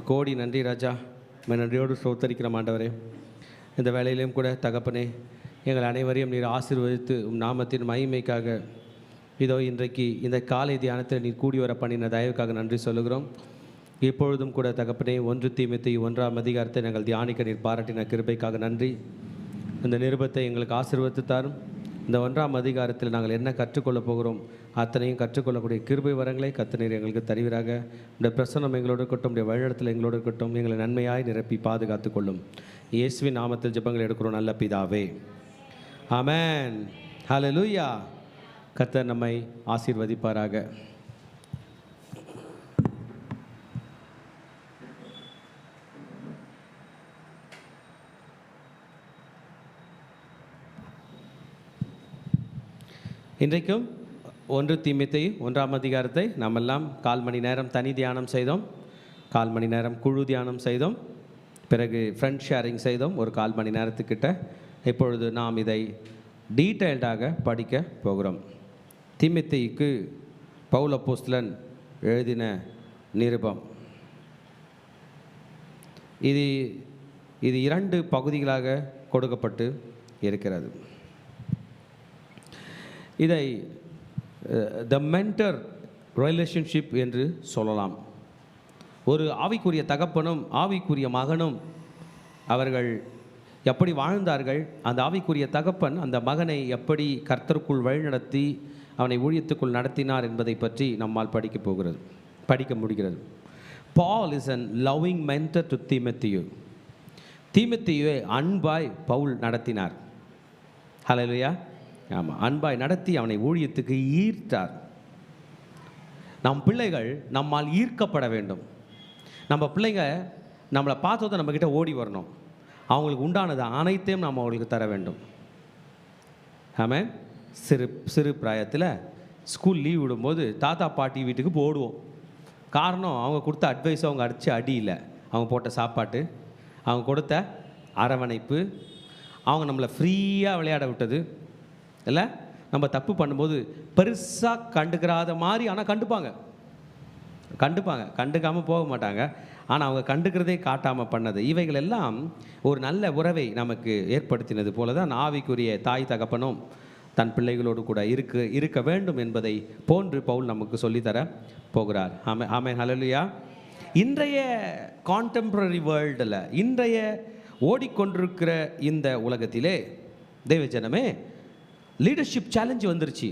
கோடி நன்றி ராஜா. நன்றியோடு ஸ்தோத்தரிக்கிற ஆண்டவரே, இந்த வேலையிலும் கூட தகப்பனே, எங்கள் அனைவரையும் நீர் ஆசீர்வதித்து நாமத்தின் மகிமைக்காக இதோ இன்றைக்கு இந்த காலை தியானத்தில் நீர் கூடி வர பண்ணின தயவுக்காக நன்றி சொல்லுகிறோம். இப்பொழுதும் கூட தகப்பனே 1 தீமோத்தேயு 1 நாங்கள் தியானிக்க நீர் பாராட்டின கிருபைக்காக நன்றி. இந்த நிருபத்தை எங்களுக்கு ஆசீர்வதித்து தாரும். இந்த 1 நாங்கள் என்ன கற்றுக்கொள்ளப் போகிறோம் அத்தனையும் கற்றுக்கொள்ளக்கூடிய கிருபை வரங்களை கர்த்தர் எங்களுக்கு தருவீராக. இந்த பிரசன்னம் எங்களோடு இருக்கட்டும், இந்த வழிநடத்தல் எங்களோடு இருக்கட்டும். எங்களை நன்மையாய் நிரப்பி பாதுகாத்து கொள்ளும். இயேசுவின் நாமத்தில் ஜெபங்கள் எடுக்கிறோம் நல்ல பிதாவே, ஆமென். ஹல்லேலூயா. கர்த்தர் நம்மை ஆசீர்வதிப்பாராக. இன்றைக்கும் 1 தீமோத்தேயு 1 நாமெல்லாம் 1/4 மணி நேரம் தனி தியானம் செய்தோம், 1/4 மணி நேரம் குழு தியானம் செய்தோம், பிறகு ஃப்ரெண்ட் ஷேரிங் செய்தோம் ஒரு 1/4 மணி நேரத்துக்கிட்ட. இப்பொழுது நாம் இதை டீட்டெயில்டாக படிக்க போகிறோம். தீமோத்தேயுக்கு பவுல் அப்போஸ்தலன் எழுதின நிருபம். இது 2 பகுதிகளாக கொடுக்கப்பட்டு இருக்கிறது. இதை த மென்டர் ரிலேஷன்ஷிப் என்று சொல்லலாம். ஒரு ஆவிக்குரிய தகப்பனும் ஆவிக்குரிய மகனும் அவர்கள் எப்படி வாழ்ந்தார்கள், அந்த ஆவிக்குரிய தகப்பன் அந்த மகனை எப்படி கர்த்தருக்குள் வழிநடத்தி அவனை ஊழியத்துக்குள் நடத்தினார் என்பதை பற்றி நம்மால் படிக்க முடிகிறது. Paul is an loving mentor to தீமோத்தேயு. தீமோத்தேயுவை அன்பாய் பவுல் நடத்தினார். ஹல்லேலூயா. ஆமாம், அன்பாய் நடத்தி அவனை ஊழியத்துக்கு ஈர்த்தார். நம் பிள்ளைகள் நம்மால் ஈர்க்கப்பட வேண்டும். நம்ம பிள்ளைங்க நம்மளை பார்த்ததும் நம்மக்கிட்ட ஓடி வரணும். அவங்களுக்கு உண்டானது அனைத்தையும் நம்ம அவங்களுக்கு தர வேண்டும். ஆமென். சிறு பிராயத்தில் ஸ்கூல் லீவ் விடும்போது தாத்தா பாட்டி வீட்டுக்கு போடுவோம். காரணம், அவங்க கொடுத்த அட்வைஸ், அவங்க அடித்த அடி இல்லை, அவங்க போட்ட சாப்பாட்டு, அவங்க கொடுத்த அரவணைப்பு, அவங்க நம்மளை ஃப்ரீயாக விளையாட விட்டது இல்லை. நம்ம தப்பு பண்ணும்போது பெருசாக கண்டுக்கிறாத மாதிரி, ஆனால் கண்டுக்காமல் போக மாட்டாங்க. ஆனால் அவங்க கண்டுக்கிறதே காட்டாமல் பண்ணது, இவைகள் எல்லாம் ஒரு நல்ல உறவை நமக்கு ஏற்படுத்தினது போல தான் ஆவிக்குரிய தாய் தகப்பனும் தன் பிள்ளைகளோடு கூட இருக்க வேண்டும் என்பதை போன்று பவுல் நமக்கு சொல்லித்தர போகிறார். ஆமென். ஹல்லேலூயா. இன்றைய கான்டெம்பரரி வேர்ல்டில், இன்றைய ஓடிக்கொண்டிருக்கிற இந்த உலகத்திலே தேவஜனமே லீடர்ஷிப் சேலஞ்சு வந்துருச்சு.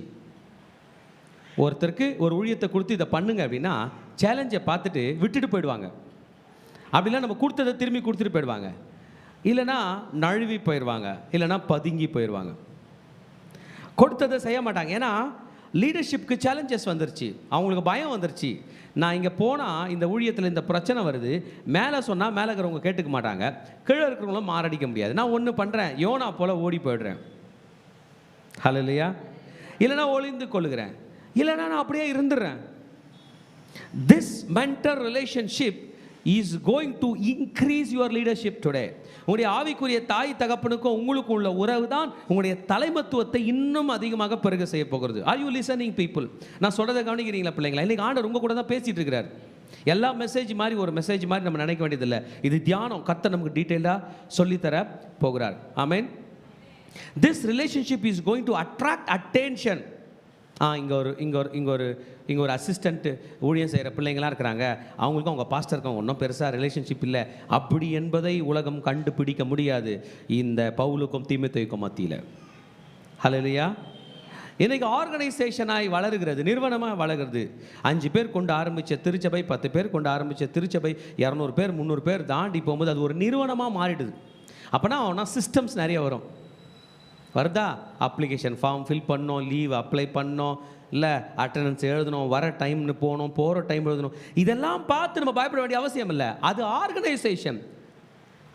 ஒருத்தருக்கு ஒரு ஊழியத்தை கொடுத்து இதை பண்ணுங்க அப்படின்னா சேலஞ்சை பார்த்துட்டு விட்டுட்டு போயிடுவாங்க. அப்படிலாம் நம்ம கொடுத்ததை திரும்பி கொடுத்துட்டு போயிடுவாங்க. இல்லைனா நழுவி போயிடுவாங்க, இல்லைனா பதுங்கி போயிடுவாங்க. கொடுத்ததை செய்ய மாட்டாங்க. ஏன்னா லீடர்ஷிப்க்கு சேலஞ்சஸ் வந்துருச்சு, அவங்களுக்கு பயம் வந்துருச்சு. நான் இங்கே போனால் இந்த ஊழியத்தில் இந்த பிரச்சனை வருது, மேலே சொன்னால் மேலே இருக்கிறவங்க கேட்டுக்க மாட்டாங்க, கீழே இருக்கிறவங்களும் மாரடிக்க முடியாது. நான் ஒன்று பண்ணுறேன், யோனா போல் ஓடி போயிடுறேன். ஹல்லேலூயா. இல்லைனா ஒளிந்து கொள்ளுகிறேன், இல்லைனா நான் அப்படியே இருந்துடுறேன். This mentor relationship is going to increase your leadership today. உங்களுடைய ஆவிக்குரிய தாய் தகப்பனுக்கும் உங்களுக்கும் உள்ள உறவு தான் உங்களுடைய தலைமத்துவத்தை இன்னும் அதிகமாக பெருக செய்ய போகிறது. Are you listening people? நான் சொல்றதை கவனிக்கிறீங்களா பிள்ளைங்களா? இன்னைக்கு ஆண்டவர் உங்க கூட தான் பேசிட்டு இருக்கிறார். எல்லா மெசேஜ் மாதிரி ஒரு மெசேஜ் மாதிரி நம்ம நினைக்க வேண்டியதில்லை. இது தியானம். கர்த்தர் நமக்கு டீட்டெயிலாக சொல்லித்தர போகிறார். ஆமென். This relationship is going to attract attention. இங்கே ஒரு அசிஸ்டண்ட்டு ஊழியம் செய்கிற பிள்ளைங்களாம் இருக்கிறாங்க, அவங்களுக்கும் அவங்க பாஸ்டருக்கும் ஒன்றும் பெருசாக ரிலேஷன்ஷிப் இல்லை அப்படி என்பதை உலகம் கண்டுபிடிக்க முடியாது இந்த பவுலுக்கும் தீமோத்தேயுக்கும் மத்தியில். ஹல்லேலூயா. இன்றைக்கி ஆர்கனைசேஷனாய் வளருகிறது, நிறுவனமாக வளருகிறது. 5 பேர் கொண்டு ஆரம்பித்த திருச்சபை, 10 பேர் கொண்டு ஆரம்பித்த திருச்சபை 200 பேர் 300 பேர் தாண்டி போகும்போது அது ஒரு நிறுவனமாக மாறிடுது. அப்போனா சிஸ்டம்ஸ் நிறைய வருதா? அப்ளிகேஷன் ஃபார்ம் ஃபில் பண்ணோம், லீவ் அப்ளை பண்ணோம், இல்லை அட்டண்டன்ஸ் எழுதணும், வர டைம்னு போகணும், போகிற டைம் எழுதணும். இதெல்லாம் பார்த்து நம்ம பயப்பட வேண்டிய அவசியம் இல்லை. அது ஆர்கனைசேஷன்,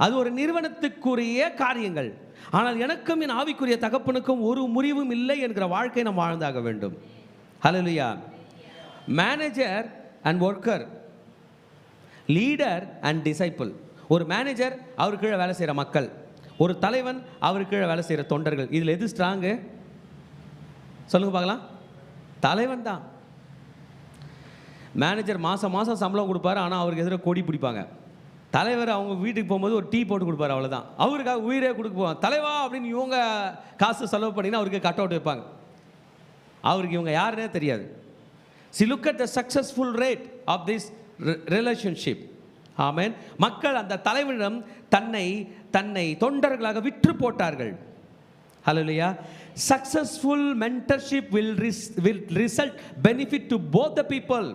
அது ஒரு நிறுவனத்துக்குரிய காரியங்கள். ஆனால் எனக்கும் என் ஆவிக்குரிய தகப்பனுக்கும் ஒரு முறிவும் இல்லை என்கிற வாழ்க்கை நாம் வாழ்ந்தாக வேண்டும். Hallelujah. Manager and worker, leader and disciple. ஒரு மேனேஜர், அவர் கீழே வேலை செய்கிற மக்கள். ஒரு தலைவன், அவருக்கு கீழே வேலை செய்கிற தொண்டர்கள். இதில் எது ஸ்ட்ராங்கு சொல்லுங்க பார்க்கலாம்? தலைவன் தான். மேனேஜர் மாதம் மாதம் சம்பளம் கொடுப்பாரு, ஆனால் அவருக்கு எதிராக கொடி பிடிப்பாங்க. தலைவர் அவங்க வீட்டுக்கு போகும்போது ஒரு டீ போட்டு கொடுப்பாரு, அவ்வளோதான். அவருக்காக உயிரே கொடுக்க போவாங்க. தலைவா அப்படின்னு இவங்க காசு செலவு பண்ணிங்கன்னா அவருக்கு கட் அவுட் வைப்பாங்க. அவருக்கு இவங்க யாருன்னே தெரியாது. See, look at the successful rate of this relationship. ஆமென். மக்கள் அந்த தலைவனிடம் தன்னை தொண்டர்களாக விற்று போட்டார்கள். ஹல்லேலூயா. Successful mentorship will result benefit to both the people.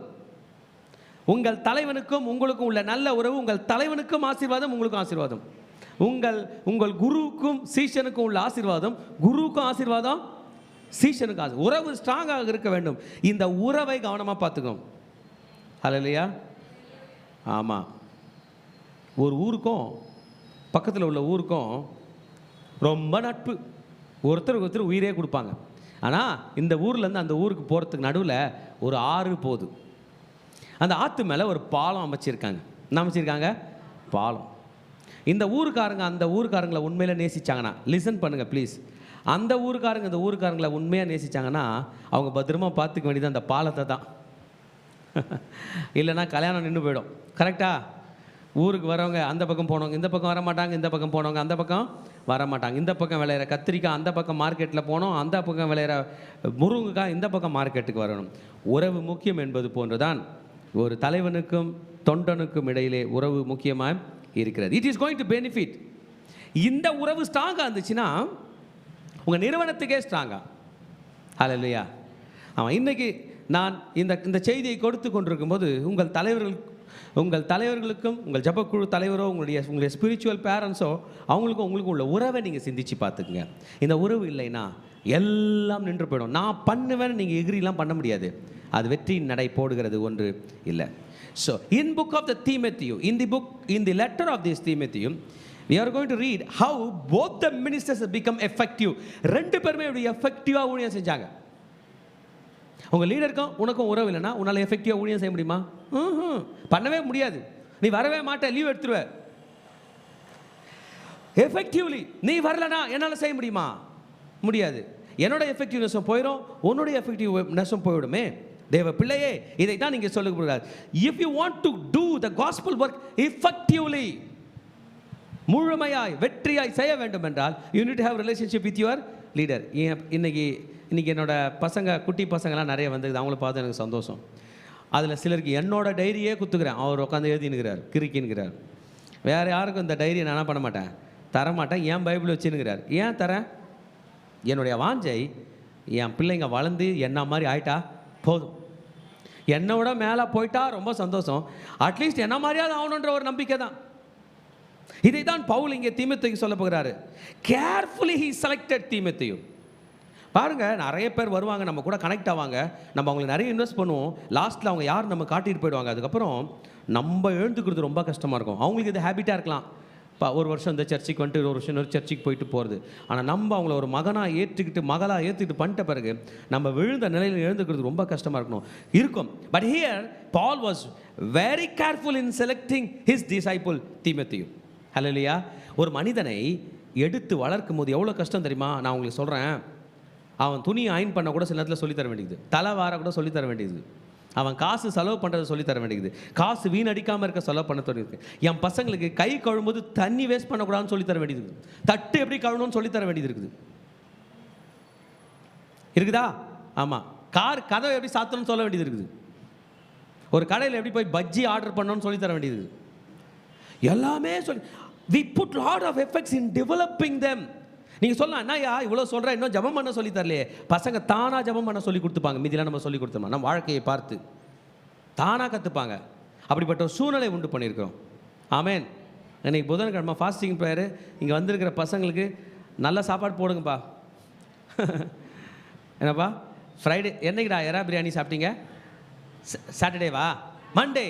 உங்கள் தலைவனுக்கும் உங்களுக்கும் உள்ள நல்ல உறவு உங்கள் தலைவனுக்கும் ஆசீர்வாதம், உங்களுக்கும் ஆசீர்வாதம். உங்கள் குருவுக்கும் சீஷனுக்கும் உள்ள ஆசீர்வாதம், குருவுக்கும் ஆசீர்வாதம், சீஷனுக்கு உறவு ஸ்ட்ராங்காக இருக்க வேண்டும். இந்த உறவை கவனமாக பார்த்துக்கணும். ஹல்லேலூயா. ஆமாம். ஒரு ஊருக்கும் பக்கத்தில் உள்ள ஊருக்கும் ரொம்ப நட்பு, ஒருத்தருக்கு ஒருத்தர் உயிரே கொடுப்பாங்க. ஆனால் இந்த ஊர்லேருந்து அந்த ஊருக்கு போகிறதுக்கு நடுவில் ஒரு ஆறு போகுது. அந்த ஆற்று மேலே ஒரு பாலம் அமைச்சிருக்காங்க. என்ன அமைச்சிருக்காங்க? பாலம். இந்த ஊருக்காரங்க அந்த ஊருக்காரங்களை உண்மையில் நேசித்தாங்கன்னா, லிசன் பண்ணுங்கள் ப்ளீஸ், அந்த ஊருக்காரங்க இந்த ஊருக்காரங்களை உண்மையாக நேசித்தாங்கன்னா அவங்க பத்திரமா பார்த்துக்க வேண்டியது அந்த பாலத்தை தான். இல்லைன்னா கல்யாணம் நின்று போயிடும். கரெக்டாக? ஊருக்கு வரவங்க அந்த பக்கம் போனவங்க இந்த பக்கம் வர மாட்டாங்க, இந்த பக்கம் போனவங்க அந்த பக்கம் வர மாட்டாங்க. இந்த பக்கம் விளையிற கத்திரிக்காய் அந்த பக்கம் மார்க்கெட்டில் போனோம், அந்த பக்கம் விளையிற முருங்கைக்காய் இந்த பக்கம் மார்க்கெட்டுக்கு வரணும். உறவு முக்கியம் என்பது போன்றுதான் ஒரு தலைவனுக்கும் தொண்டனுக்கும் இடையிலே உறவு முக்கியமாக இருக்கிறது. It is going to benefit. இந்த உறவு ஸ்ட்ராங்காக இருந்துச்சுன்னா உங்கள் நிறுவனத்துக்கே ஸ்ட்ராங்காக. ஹல்லேலூயா. ஆமாம். இன்றைக்கி நான் இந்த செய்தியை கொடுத்து கொண்டிருக்கும்போது உங்கள் தலைவர்களுக்கும் உங்கள் ஜபக்குழு தலைவரோ உங்களுடைய ஸ்பிரிச்சுவல் பேரண்ட்ஸோ உங்களுக்கும் உள்ள உறவை நீங்கள் சிந்திச்சு பார்த்துக்குங்க. இந்த உறவு இல்லைன்னா எல்லாம் நின்று போயிடும். நான் பண்ணுவேன்னு நீங்கள் எகிரிலாம் பண்ண முடியாது. அது வெற்றியின் நடை போடுகிறது ஒன்று இல்லை. So in book of the Timothy, in the letter of this Timothy, we are going to read how both the ministers have become effective. ரெண்டு பேருமே எப்படி எஃபெக்டிவாக ஊழியம் செஞ்சாங்க. உங்கள் லீடருக்கும் உனக்கும் உறவு இல்லைன்னா உன்னால் எஃபெக்டிவாக ஊழியம் செய்ய முடியுமா? பண்ணவே முடியாது. நீ வரவே மாட்ட, லீவ் எடுத்துருவ. எஃபெக்டிவ்லி நீ வரலனா என்னால் செய்ய முடியுமா? முடியாது. என்னோட எஃபெக்டிவ்னஸும் போயிடும், உன்னுடைய எஃபெக்டிவ்னஸும் போயிடுமே. தேவ பிள்ளையே, இதை தான் நீங்கள் சொல்லுகிறார். If you want to do the gospel work effectively, முழுமையாய் வெற்றியாய் செய்ய வேண்டும் என்றால் you need to have relationship with your leader. இன்னைக்கு என்னோட பசங்க, குட்டி பசங்கள்லாம் நிறைய வந்திருக்குது. அவங்கள பார்த்து எனக்கு சந்தோஷம். அதில் சிலருக்கு என்னோட டைரியே குத்துக்கிறேன். அவர் உட்காந்து எழுதினுக்கிறார், கிறுக்கின்னுக்கிறார். வேறு யாருக்கும் இந்த டைரியை நான் பண்ண மாட்டேன், தரமாட்டேன். ஏன் பைபிள் வச்சுன்னுக்கிறார். ஏன் தரேன்? என்னுடைய வாஞ்சை என் பிள்ளைங்க வளர்ந்து என்ன மாதிரி ஆயிட்டா போதும். என்னோட மேலே போயிட்டா ரொம்ப சந்தோஷம். அட்லீஸ்ட் என்ன மாதிரியாவது ஆகணுன்ற ஒரு நம்பிக்கை தான். இதை தான் பவுல் இங்கே தீமோத்தேயுக்கு சொல்ல போகிறாரு. கேர்ஃபுல்லி ஹி செலக்டட் தீமோத்தேயு. பாருங்கள், நிறைய பேர் வருவாங்க, நம்ம கூட கனெக்ட் ஆவாங்க, நம்ம அவங்களுக்கு நிறைய இன்வெஸ்ட் பண்ணுவோம். லாஸ்ட்டில் அவங்க யார் நம்ம காட்டிட்டு போயிடுவாங்க. அதுக்கப்புறம் நம்ம எழுந்துக்கிறது ரொம்ப கஷ்டமாக இருக்கும். அவங்களுக்கு இது ஹேபிட்டாக இருக்கலாம். ஒரு வருஷம் இந்த சர்ச்சுக்கு வந்துட்டு ஒரு வருஷம் இன்னொரு சர்ச்சுக்கு போயிட்டு போகிறது. ஆனால் நம்ம அவங்கள ஒரு மகளாக ஏற்றுக்கிட்டு பண்ணிட்ட பிறகு நம்ம விழுந்த நிலையில் எழுந்துக்கிறது ரொம்ப கஷ்டமாக இருக்கும். But here Paul was very careful in selecting his disciple தீமோத்தேயு. ஹல்லேலூயா. ஒரு மனிதனை எடுத்து வளர்க்கும் போது எவ்வளோ கஷ்டம் தெரியுமா? நான் உங்களுக்கு சொல்கிறேன். அவன் துணி அயன் பண்ண கூட சில நேரத்தில் சொல்லித்தர வேண்டியது, தலை வார கூட சொல்லித்தர வேண்டியது, அவன் காசு செலவு பண்ணுறதை சொல்லித்தர வேண்டியது, காசு வீணடிக்காமல் இருக்க செலவு பண்ண தோணிருக்கு. என் பசங்களுக்கு கை கழுவும்போது தண்ணி வேஸ்ட் பண்ணக்கூடாதுன்னு சொல்லித்தர வேண்டியது, தட்டு எப்படி கழுவணும்னு சொல்லித்தர வேண்டியது இருக்குதா? ஆமாம். கார் கதவை எப்படி சாத்தணும்னு சொல்ல வேண்டியது இருக்குது. ஒரு கடையில் எப்படி போய் பஜ்ஜி ஆர்டர் பண்ணணும்னு சொல்லித்தர வேண்டியது. எல்லாமே we put lot of effects in developing them. நீங்கள் சொல்லலாம், என்னையா இவ்வளோ சொல்கிறேன், இன்னும் ஜபம் பண்ண சொல்லி தரலையே. பசங்க தானாக ஜபம் பண்ண சொல்லி கொடுத்துப்பாங்க. மீதிலாம் நம்ம சொல்லி கொடுத்தோமா? நம்ம வாழ்க்கையை பார்த்து தானாக கற்றுப்பாங்க. அப்படிப்பட்ட ஒரு சூழ்நிலை உண்டு பண்ணியிருக்கிறோம். ஆமேன். இன்னைக்கு புதன்கிழமை ஃபாஸ்டிங் ப்ரேயரு. இங்கே வந்திருக்கிற பசங்களுக்கு நல்ல சாப்பாடு போடுங்கப்பா. என்னப்பா ஃப்ரைடே என்னைக்குடா எறா பிரியாணி சாப்பிட்டீங்க? சாட்டர்டேவா? மண்டே.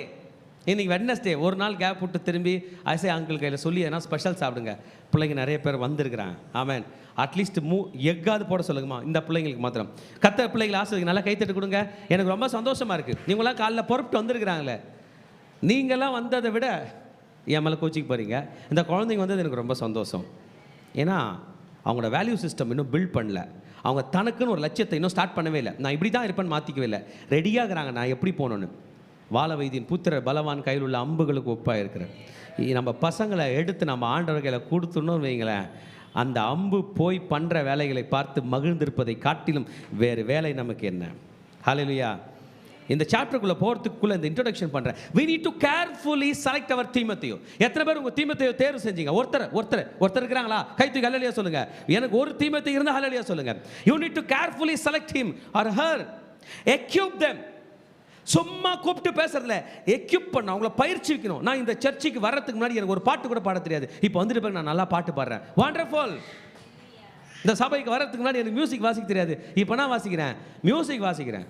இன்றைக்கி வெட்னஸ்டே. ஒரு நாள் கேப் விட்டு திரும்பி ஐசே அங்கிள் கையில் சொல்லி எதனா ஸ்பெஷல் சாப்பிடுங்க. பிள்ளைங்க நிறைய பேர் வந்திருக்கிறாங்க. ஆமேன். அட்லீஸ்ட் எக்காவது போட சொல்லுங்கம்மா இந்த பிள்ளைங்களுக்கு மாத்திரம். கத்த பிள்ளைங்களை ஆசிரியருக்கு நல்லா கைத்தட்டு கொடுங்க. எனக்கு ரொம்ப சந்தோஷமாக இருக்குது. நீங்களாம் காலைல பொறுப்பிட்டு வந்திருக்கிறாங்களே. நீங்களாம் வந்ததை விட என் மேலே கோச்சிக்கு போகிறீங்க. இந்த குழந்தைங்க வந்தது எனக்கு ரொம்ப சந்தோஷம். ஏன்னா அவங்களோட வேல்யூ சிஸ்டம் இன்னும் பில்ட் பண்ணல. அவங்க தனக்குன்னு ஒரு லட்சியத்தை இன்னும் ஸ்டார்ட் பண்ணவே இல்லை. நான் இப்படி தான் இருப்பேன்னு மாற்றிக்கவே இல்லை. ரெடியாகிறாங்க நான் எப்படி போகணுன்னு. வாழ வைத்தியின் புத்திரர் பலவான் கையில் உள்ள அம்புகளுக்கு ஒப்பாக இருக்கிறார். நம்ம பசங்களை எடுத்து நம்ம ஆண்டவர் கையில் கொடுத்துடணும்னு வைங்களேன், அந்த அம்பு போய் பண்ணுற வேலைகளை பார்த்து மகிழ்ந்திருப்பதை காட்டிலும் வேறு வேலை நமக்கு என்ன? ஹல்லேலூயா. இந்த சாப்டருக்குள்ளே போகிறதுக்குள்ளே இந்த இன்ட்ரோடக்ஷன் பண்ணுறேன். we need to carefully select our தீமோத்தேயு. எத்தனை பேர் உங்கள் தீமோத்தேயு தேர்வு செஞ்சீங்க? ஒருத்தர் இருக்கிறாங்களா? கை தூக்கி ஹல்லேலூயா சொல்லுங்க. எனக்கு ஒரு தீமோத்தேயு இருந்தால் ஹல்லேலூயா சொல்லுங்க. you need to carefully select him or her, equip them. சும்மா கூப்பிட்டு பேசுறதுல எக்யூப் பண்ண, அவங்கள பயிற்சி வைக்கணும். நான் இந்த சர்ச்சுக்கு வர்றதுக்கு முன்னாடி எனக்கு ஒரு பாட்டு கூட பாட தெரியாது, இப்போ வந்துட்டு பிறகு நான் நல்லா பாட்டு பாடுறேன். வண்டர்ஃபுல். இந்த சபைக்கு வர்றதுக்கு முன்னாடி எனக்கு மியூசிக் வாசிக்க தெரியாது, இப்போ நான் வாசிக்கிறேன், மியூசிக் வாசிக்கிறேன்.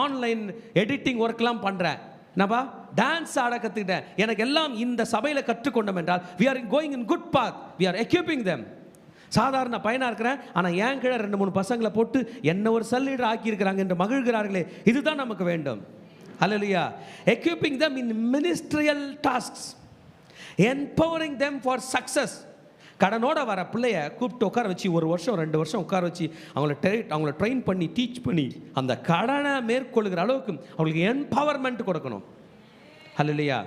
ஆன்லைன் எடிட்டிங் ஒர்க்லாம் பண்ணுறேன், என்னப்பா டான்ஸ் ஆட கற்றுக்கிட்டேன். எனக்கு எல்லாம் இந்த சபையில் கற்றுக்கொண்டோம் என்றால் we are going in good path, we are equipping them. சாதாரண பையனாக இருக்கிறேன், ஆனால் ஏன் கீழே 2-3 பசங்களை போட்டு என்ன ஒரு சல்லீடர் ஆக்கியிருக்கிறாங்க என்று மகிழ்கிறார்களே, இதுதான் நமக்கு வேண்டும். ஹல்லேலூயா. equipping them in ministerial tasks, empowering them for success. கடனோட வர பிள்ளைய கூப்பிட்டு உட்கார வச்சு 1 வருஷம் 2 வருஷம் உட்கார வச்சு அவங்கள ட்ரெயின் பண்ணி டீச் பண்ணி அந்த கடனை மேற்கொள்கிற அளவுக்கு அவங்களுக்கு எம்பவர்மெண்ட் கொடுக்கணும். ஹல்லேலூயா.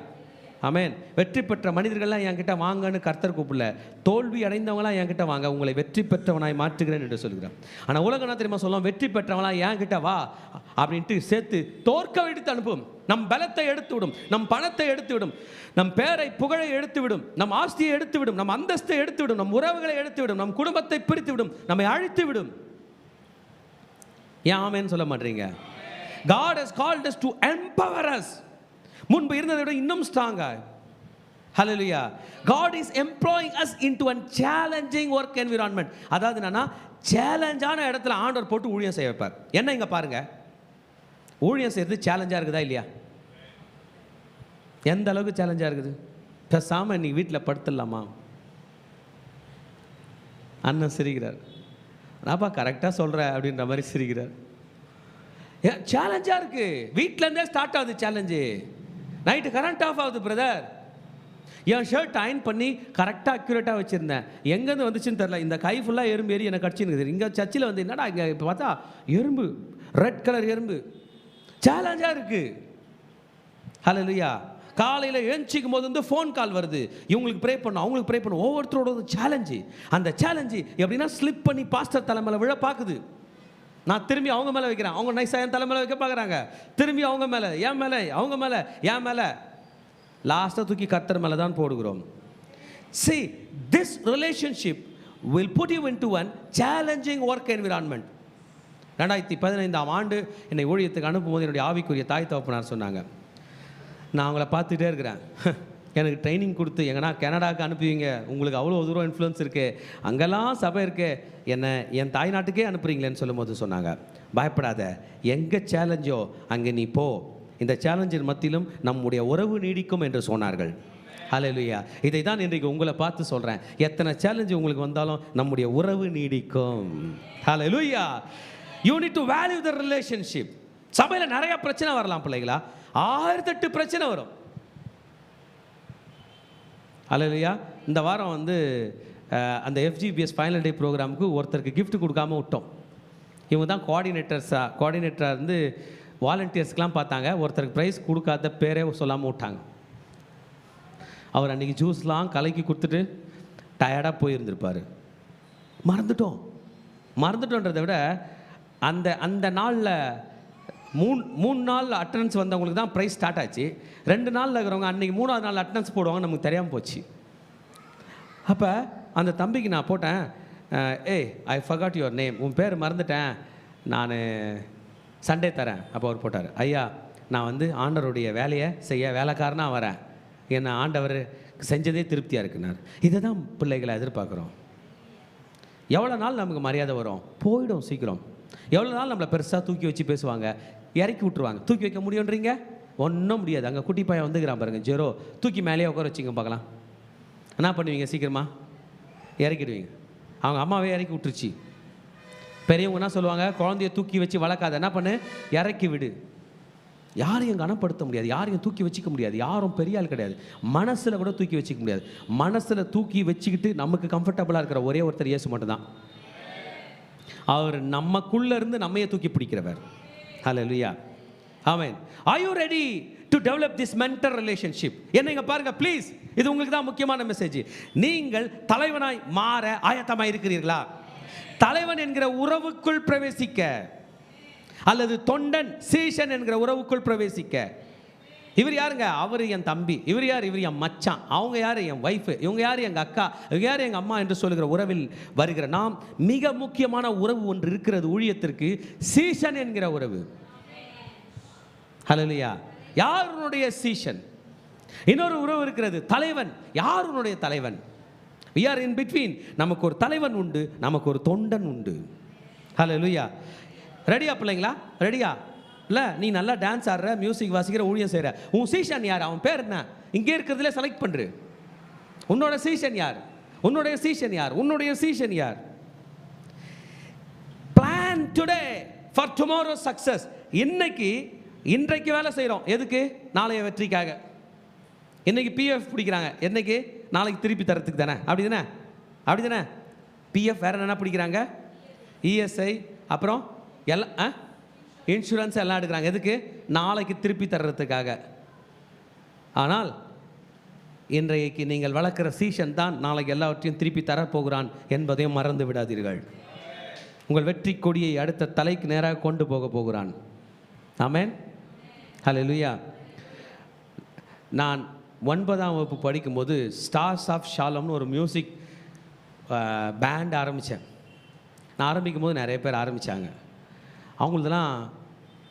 ஆமென். வெற்றி பெற்ற மனிதர்கள்லாம் என்கிட்ட வாங்கன்னு கர்த்தர் கூப்பிடல, தோல்வி அடைந்தவங்களாம் என்கிட்ட வாங்க, உங்களை வெற்றி பெற்றவனாய் மாற்றுகிறேன் என்று சொல்கிறான். ஆனால் உலகம் என்ன தெரியுமா சொல்லுவோம்? வெற்றி பெற்றவனாய் என்கிட்ட வா அப்படின்ட்டு சேர்த்து தோற்க வைத்து அனுப்பும். நம் பலத்தை எடுத்து விடும், நம் பணத்தை எடுத்து விடும், நம் பேரை புகழை எடுத்து விடும், நம் ஆஸ்தியை எடுத்து விடும், நம் அந்தஸ்தை எடுத்து விடும், நம் உறவுகளை எடுத்து விடும், நம் குடும்பத்தை பிரித்து விடும், நம்மை அழித்து விடும். ஏன் ஆமென் சொல்ல மாட்டீங்க? God has called us to empower us. முன்பு இருந்ததை விட இன்னும் ஸ்ட்ராங்கா. ஹல்லேலூயா. God is employing us into a challenging work environment. அதாவது என்னன்னா, சேலஞ்சான இடத்துல ஆண்டவர் போட்டு ஊழியம் செய்ய வைப்பார். என்ன இங்க பாருங்க, ஊழியம் செய்யறது சேலஞ்சா இருக்குதா இல்லையா? எந்த அளவுக்கு சேலஞ்சா இருக்குது? பேசாம இன்னைக்கு வீட்டில் படுத்துடலாமா? அண்ணன் சிரிக்கிறார். நான்ப்பா கரெக்டாக சொல்கிறேன் அப்படின்ற மாதிரி சிரிக்கிறார். சேலஞ்சாக இருக்கு. வீட்டிலேருந்தே ஸ்டார்ட் ஆகுது சேலஞ்சு. நைட்டு கரண்ட் ஆஃப் ஆகுது பிரதர். என் ஷர்ட் அயன் பண்ணி கரெக்டாக அக்யூரேட்டாக வச்சுருந்தேன், எங்கேருந்து வந்துச்சுன்னு தெரில, இந்த கை ஃபுல்லாக எறும்பு ஏறி எனக்கு கடிச்சுன்னு. இங்கே சர்ச்சில் வந்து என்னடா இங்கே இப்போ பார்த்தா எறும்பு, ரெட் கலர் எறும்பு. சேலஞ்சாக இருக்குது. ஹல்லேலூயா. காலையில் எழுந்திக்கும் போது வந்து ஃபோன் கால் வருது, இவங்களுக்கு ப்ரே பண்ணும், அவங்களுக்கு ப்ரே பண்ணும், ஒவ்வொருத்தரோட சேலஞ்சு. அந்த சேலஞ்சு எப்படின்னா ஸ்லிப் பண்ணி பாஸ்டர் தலைமையில் விழ பார்க்குது. நான் திரும்பி அவங்க மேலே வைக்கிறேன், அவங்க நைஸாக என் தலை மேலே வைக்க பார்க்குறாங்க, திரும்பி அவங்க மேலே, என் மேலே, அவங்க மேலே, என் மேலே, லாஸ்ட்டாக தூக்கி கர்த்தர் மேலே தான் போடுகிறோம். See, this relationship will put you into one challenging work environment. 2015ஆம் ஆண்டு என்னை ஊழியத்துக்கு அனுப்பும்போது என்னுடைய ஆவிக்குரிய தாய் தகப்பனார் சொன்னாங்க, நான் அவங்கள பார்த்துட்டே இருக்கிறேன், எனக்கு ட்ரைனிங் கொடுத்து எங்கன்னா கனடாவுக்கு அனுப்புவீங்க, உங்களுக்கு அவ்வளோ தூரம் இன்ஃப்ளூயன்ஸ் இருக்குது, அங்கெல்லாம் சபை இருக்குது, என்னை என் தாய் நாட்டுக்கே அனுப்புறீங்களேன்னு சொல்லும்போது சொன்னாங்க, பயப்படாத, எங்கே சேலஞ்சோ அங்கே நீ போ, இந்த சேலஞ்சின் மத்தியிலும் நம்முடைய உறவு நீடிக்கும் என்று சொன்னார்கள். ஹல்லேலூயா. இதை தான் இன்றைக்கு உங்களை பார்த்து சொல்கிறேன், எத்தனை சேலஞ்சு உங்களுக்கு வந்தாலும் நம்முடைய உறவு நீடிக்கும். Hallelujah. You need to value the relationship. சபையில் நிறைய பிரச்சனை வரலாம் பிள்ளைகளா, 1008 பிரச்சனை வரும். ஹல்லேலூயா. இந்த வாரம் வந்து அந்த FGBS ஃபைனல் டே ப்ரோக்ராமுக்கு ஒருத்தருக்கு கிஃப்ட் கொடுக்காம விட்டோம். இவங்க தான் கோஆர்டினேட்டராக இருந்து வாலண்டியர்ஸ்க்கெலாம் பார்த்தாங்க. ஒருத்தருக்கு ப்ரைஸ் கொடுக்காத பேரே சொல்லாமல் விட்டாங்க. அவர் அன்றைக்கி ஜூஸ்லாம் கலக்கி கொடுத்துட்டு டயர்டாக போயிருந்திருப்பார். மறந்துட்டோன்றதை விட அந்த அந்த நாளில் மூணு நாள் அட்டண்டன்ஸ் வந்தவங்களுக்கு தான் ப்ரைஸ் ஸ்டார்ட் ஆச்சு. 2 நாளில் இருக்கிறவங்க அன்றைக்கி 3ஆவது நாள் அட்டண்டன்ஸ் போடுவாங்க, நமக்கு தெரியாமல் போச்சு. அப்போ அந்த தம்பிக்கு நான் போட்டேன், ஏய் ஐ ஃபர்காட் யுவர் நேம், உன் பேர் மறந்துட்டேன், நான் சண்டே தரேன். அப்போ அவர் போட்டார், ஐயா நான் வந்து ஆண்டவருடைய வேலையை செய்ய வேலைக்காரனாக வரேன், என்னை ஆண்டவர் செஞ்சதே திருப்தியாக இருக்குனார். இதை தான் பிள்ளைகளை எதிர்பார்க்குறோம். எவ்வளோ நாள் நமக்கு மரியாதை வரும், போயிடும் சீக்கிரம். எவ்வளோ நாள் நம்மளை பெருசாக தூக்கி வச்சு பேசுவாங்க, இறக்கி விட்ருவாங்க. தூக்கி வைக்க முடியுன்றீங்க, ஒன்றும் முடியாது. அங்கே குட்டி பையன் வந்துக்கிறான் பாருங்க, ஜெரோ, தூக்கி மேலேயே உட்கார வச்சிங்க பார்க்கலாம். என்ன பண்ணுவீங்க? சீக்கிரமாக இறக்கிடுவீங்க. அவங்க அம்மாவே இறக்கி விட்டுருச்சு. பெரியவங்க என்ன சொல்லுவாங்க, குழந்தைய தூக்கி வச்சு வளர்க்காத, என்ன பண்ணு, இறக்கி விடு. யாரையும் கனப்படுத்த முடியாது, யாரையும் தூக்கி வச்சுக்க முடியாது, யாரும் பெரிய ஆள் கிடையாது. மனசில் கூட தூக்கி வச்சுக்க முடியாது. மனசில் தூக்கி வச்சுக்கிட்டு நமக்கு கம்ஃபர்டபுளாக இருக்கிற ஒரே ஒருத்தர் இயேசு மட்டும்தான். அவர் நமக்குள்ளே இருந்து நம்மையே தூக்கி பிடிக்கிறவர். ஹல்லேலூயா. ஆமென். Are you ready to develop this mentor relationship? என்னங்க பாருங்க ப்ளீஸ், இது உங்களுக்கு தான் முக்கியமான மெசேஜ். நீங்கள் தலைவனாய் மாற ஆயத்தமாக இருக்கிறீர்களா? தலைவன் என்கிற உறவுக்குள் பிரவேசிக்க, அல்லது தொண்டன் சீஷன் என்கிற உறவுக்குள் பிரவேசிக்க. இவர் யாருங்க? அவர் என் தம்பி. இவர் யார்? இவர் என் மச்சான். அவங்க யார்? என் ஒய்ஃபு. இவங்க யார்? எங்கள் அக்கா. இவங்க யார்? எங்கள் அம்மா என்று சொல்லுகிற உறவில் வருகிற நாம் மிக முக்கியமான உறவு ஒன்று இருக்கிறது ஊழியத்திற்கு, சீஷன் என்கிற உறவு. ஹல்லேலூயா. யார் உன்னுடைய சீஷன்? இன்னொரு உறவு இருக்கிறது, தலைவன். யார் உன்னுடைய தலைவன்? we are in between. நமக்கு ஒரு தலைவன் உண்டு, நமக்கு ஒரு தொண்டன் உண்டு. ஹல்லேலூயா. ரெடியா பிள்ளைங்களா? ரெடியா? இல்லை, நீ நல்லா டான்ஸ் ஆடுற, மியூசிக் வாசிக்கிற, ஊழியம் செய்கிற, உன் சீஷன் யார்? அவன் பேர் என்ன? இங்கே இருக்கிறதுல செலக்ட் பண்ணுற. உன்னோட சீஷன் யார்? உன்னுடைய சீஷன் யார்? உன்னுடைய சீஷன் யார்? Plan today for tomorrow success. இன்றைக்கு வேலை செய்கிறோம். எதுக்கு? நாளைய வெற்றிக்காக. இன்னைக்கு பிஎஃப் பிடிக்கிறாங்க, என்னைக்கு? நாளைக்கு திருப்பி தரத்துக்கு தானே. அப்படி தானே? அப்படி தானே? பிஎஃப் வேறு என்ன பிடிக்கிறாங்க? இஎஸ்ஐ, அப்புறம் எல்லாம் இன்சூரன்ஸ் எல்லாம் எடுக்கிறாங்க. எதுக்கு? நாளைக்கு திருப்பி தர்றதுக்காக. ஆனால் இன்றைக்கு நீங்கள் வளர்க்குற சீஷன் தான் நாளைக்கு எல்லாவற்றையும் திருப்பி தரப்போகிறான் என்பதையும் மறந்து விடாதீர்கள். உங்கள் வெற்றி கொடியை அடுத்த தலைக்கு நேராக கொண்டு போகிறான். ஆமென். ஹல்லேலூயா. நான் 9ஆம் வகுப்பு படிக்கும்போது ஸ்டார்ஸ் ஆஃப் ஷாலம்னு ஒரு மியூசிக் பேண்ட் ஆரம்பித்தேன். நான் ஆரம்பிக்கும் போது நிறைய பேர் ஆரம்பித்தாங்க. அவங்களதெல்லாம்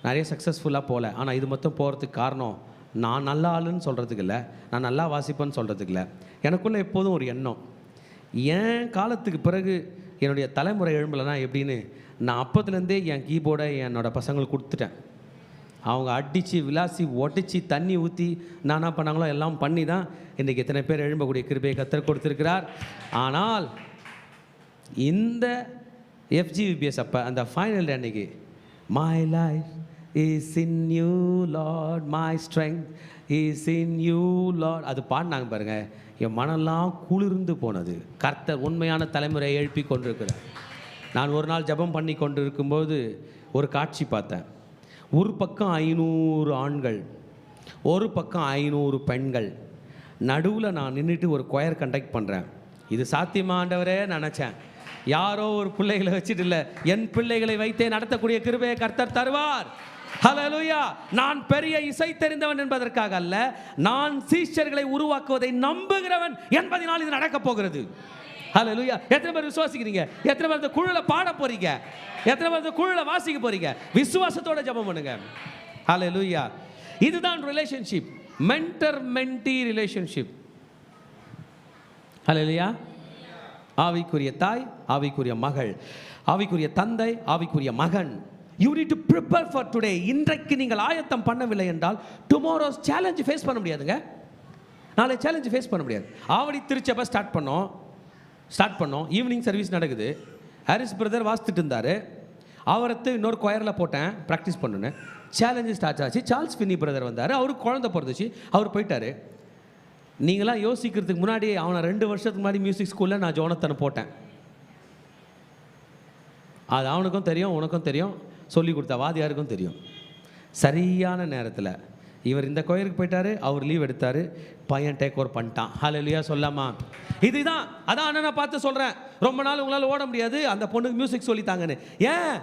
நிறைய சக்ஸஸ்ஃபுல்லாக போகல. ஆனால் இது மொத்தம் போகிறதுக்கு காரணம் நான் நல்ல ஆளுன்னு சொல்கிறதுக்கு இல்லை, நான் நல்லா வாசிப்பேன்னு சொல்கிறதுக்கு இல்லை. எனக்குள்ளே எப்போதும் ஒரு எண்ணம், என் காலத்துக்கு பிறகு என்னுடைய தலைமுறை எழும்பலைன்னா எப்படின்னு நான் அப்போதுலேருந்தே என் கீபோர்டை என்னோடய பசங்களுக்கு கொடுத்துட்டேன். அவங்க அடித்து விளாசி ஒட்டிச்சு தண்ணி ஊற்றி நானா பண்ணாங்களோ எல்லாம் பண்ணி தான் இன்றைக்கி எத்தனை பேர் எழும்பக்கூடிய கிருபையை கர்த்தர் கொடுத்துருக்கிறார். ஆனால் இந்த FGVBS அப்போ அந்த ஃபைனல் டே அன்னைக்கு, my life is in you Lord, my strength is in you Lord, அது பாடினாங்க பாருங்க. என் மனெல்லாம் குளிர்ந்து போனது. கர்த்தர் உண்மையான தலைமுறையை எழுப்பி கொண்டிருக்கிறார். நான் ஒரு நாள் ஜெபம் பண்ணி கொண்டு இருக்கும்போது ஒரு காட்சி பார்த்தேன். ஒரு பக்கம் 500 ஆண்கள், ஒரு பக்கம் 500 பெண்கள், நடுவில் நான் நின்றுட்டு ஒரு கொயர் கண்டக்ட் பண்ணுறேன். இது சாத்தியமா ஆண்டவரே நினச்சேன். யாரோ ஒரு பிள்ளைகளை வச்சுட்டு இல்லை, என் பிள்ளைகளை வைத்தே நடத்தக்கூடிய கிருபையை கர்த்தர் தருவார். ஹல்லேலூயா. நான் பெரிய இசை தெரிந்தவன் என்பதற்காக அல்ல, நான் சீஷர்களை உருவாக்குவதை நம்புகிறவன் என்பதனால் இது நடக்க போகிறது. ஹல்லேலூயா. எத்தனை பேர் விசுவாசிக்கிறீங்க? எத்தனை பேர் இந்த குழுவில் பாட போறீங்க? எத்தனை பேர் இந்த குழுவில் வாசிக்க போறீங்க? விசுவாசத்தோட ஜெபம் பண்ணுங்க. ஹல்லேலூயா. இதுதான் ரிலேஷன்ஷிப், மென்டர் மென்டி ரிலேஷன்ஷிப். ஹல்லேலூயா. ஆவிக்குரிய தாய், ஆவிக்குரிய மகள், ஆவிக்குரிய தந்தை, ஆவிக்குரிய மகன். You need to prepare for today. இன்றைக்கு நீங்கள் ஆயத்தம் பண்ணவில்லை என்றால் டுமாரோஸ் சேலஞ்ச் ஃபேஸ் பண்ண முடியாதுங்க. நாளை சேலஞ்ச் ஃபேஸ் பண்ண முடியாது. ஆவடி திருச்சபை ஸ்டார்ட் பண்ணோம். ஈவினிங் சர்வீஸ் நடக்குது. ஹாரிஸ் பிரதர் வாசித்துட்டு இருந்தார். அவரத்து இன்னொரு கொயரில் போட்டேன், ப்ராக்டிஸ் பண்ணுனேன். சேலஞ்சு ஸ்டார்ட் ஆச்சு. சார்ல்ஸ் ஃபின்னி பிரதர் வந்தார். அவருக்கு குழந்தை பிறந்துச்சு, அவர் போயிட்டார். நீங்களாம் யோசிக்கிறதுக்கு முன்னாடி அவனை 2 வருஷத்துக்கு முன்னாடி மியூசிக் ஸ்கூலில் நான் ஜோனத்தனை போட்டேன். அது அவனுக்கும் தெரியும், உனக்கும் தெரியும், சொல்லி கொடுத்த வாதியாருக்கும் தெரியும். சரியான நேரத்தில் இவர் இந்த கோயிலுக்கு போயிட்டாரு, அவர் லீவ் எடுத்தார், பையன் டேக் ஓவர் பண்ணிட்டான். ஹல்லேலூயா சொல்லாமா? இதுதான், அதான் அண்ணனை பார்த்து சொல்கிறேன். ரொம்ப நாள் உங்களால் ஓட முடியாது, அந்த பொண்ணுக்கு மியூசிக் சொல்லித்தாங்கன்னு. ஏன்?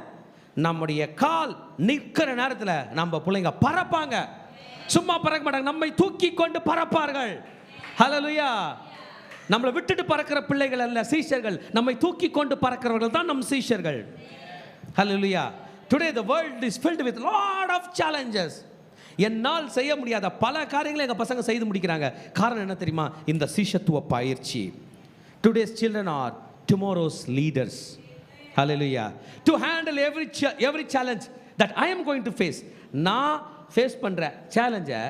நம்முடைய கால் நிற்கிற நேரத்தில் நம்ம பிள்ளைங்க பறப்பாங்க. சும்மா பறக்க மாட்டாங்க, நம்மை தூக்கி கொண்டு பறப்பார்கள். ஹல்லேலூயா. நம்மளை விட்டுட்டு பறக்கிற பிள்ளைகள் அல்ல சீஷர்கள், நம்மை தூக்கி கொண்டு பறக்கிறவர்கள் தான் நம் சீஷர்கள். Hallelujah. Today the world is filled with lot of challenges. என்னால் செய்ய முடியாத பல காரியங்களை எங்கள் பசங்க செய்து முடிக்கிறாங்க. காரணம் என்ன தெரியுமா? இந்த சீஷத்துவ பயிற்சி. Today's children are tomorrow's leaders. Hallelujah. To handle every challenge that I am going to face. நான் ஃபேஸ் பண்ணுற சேலஞ்சை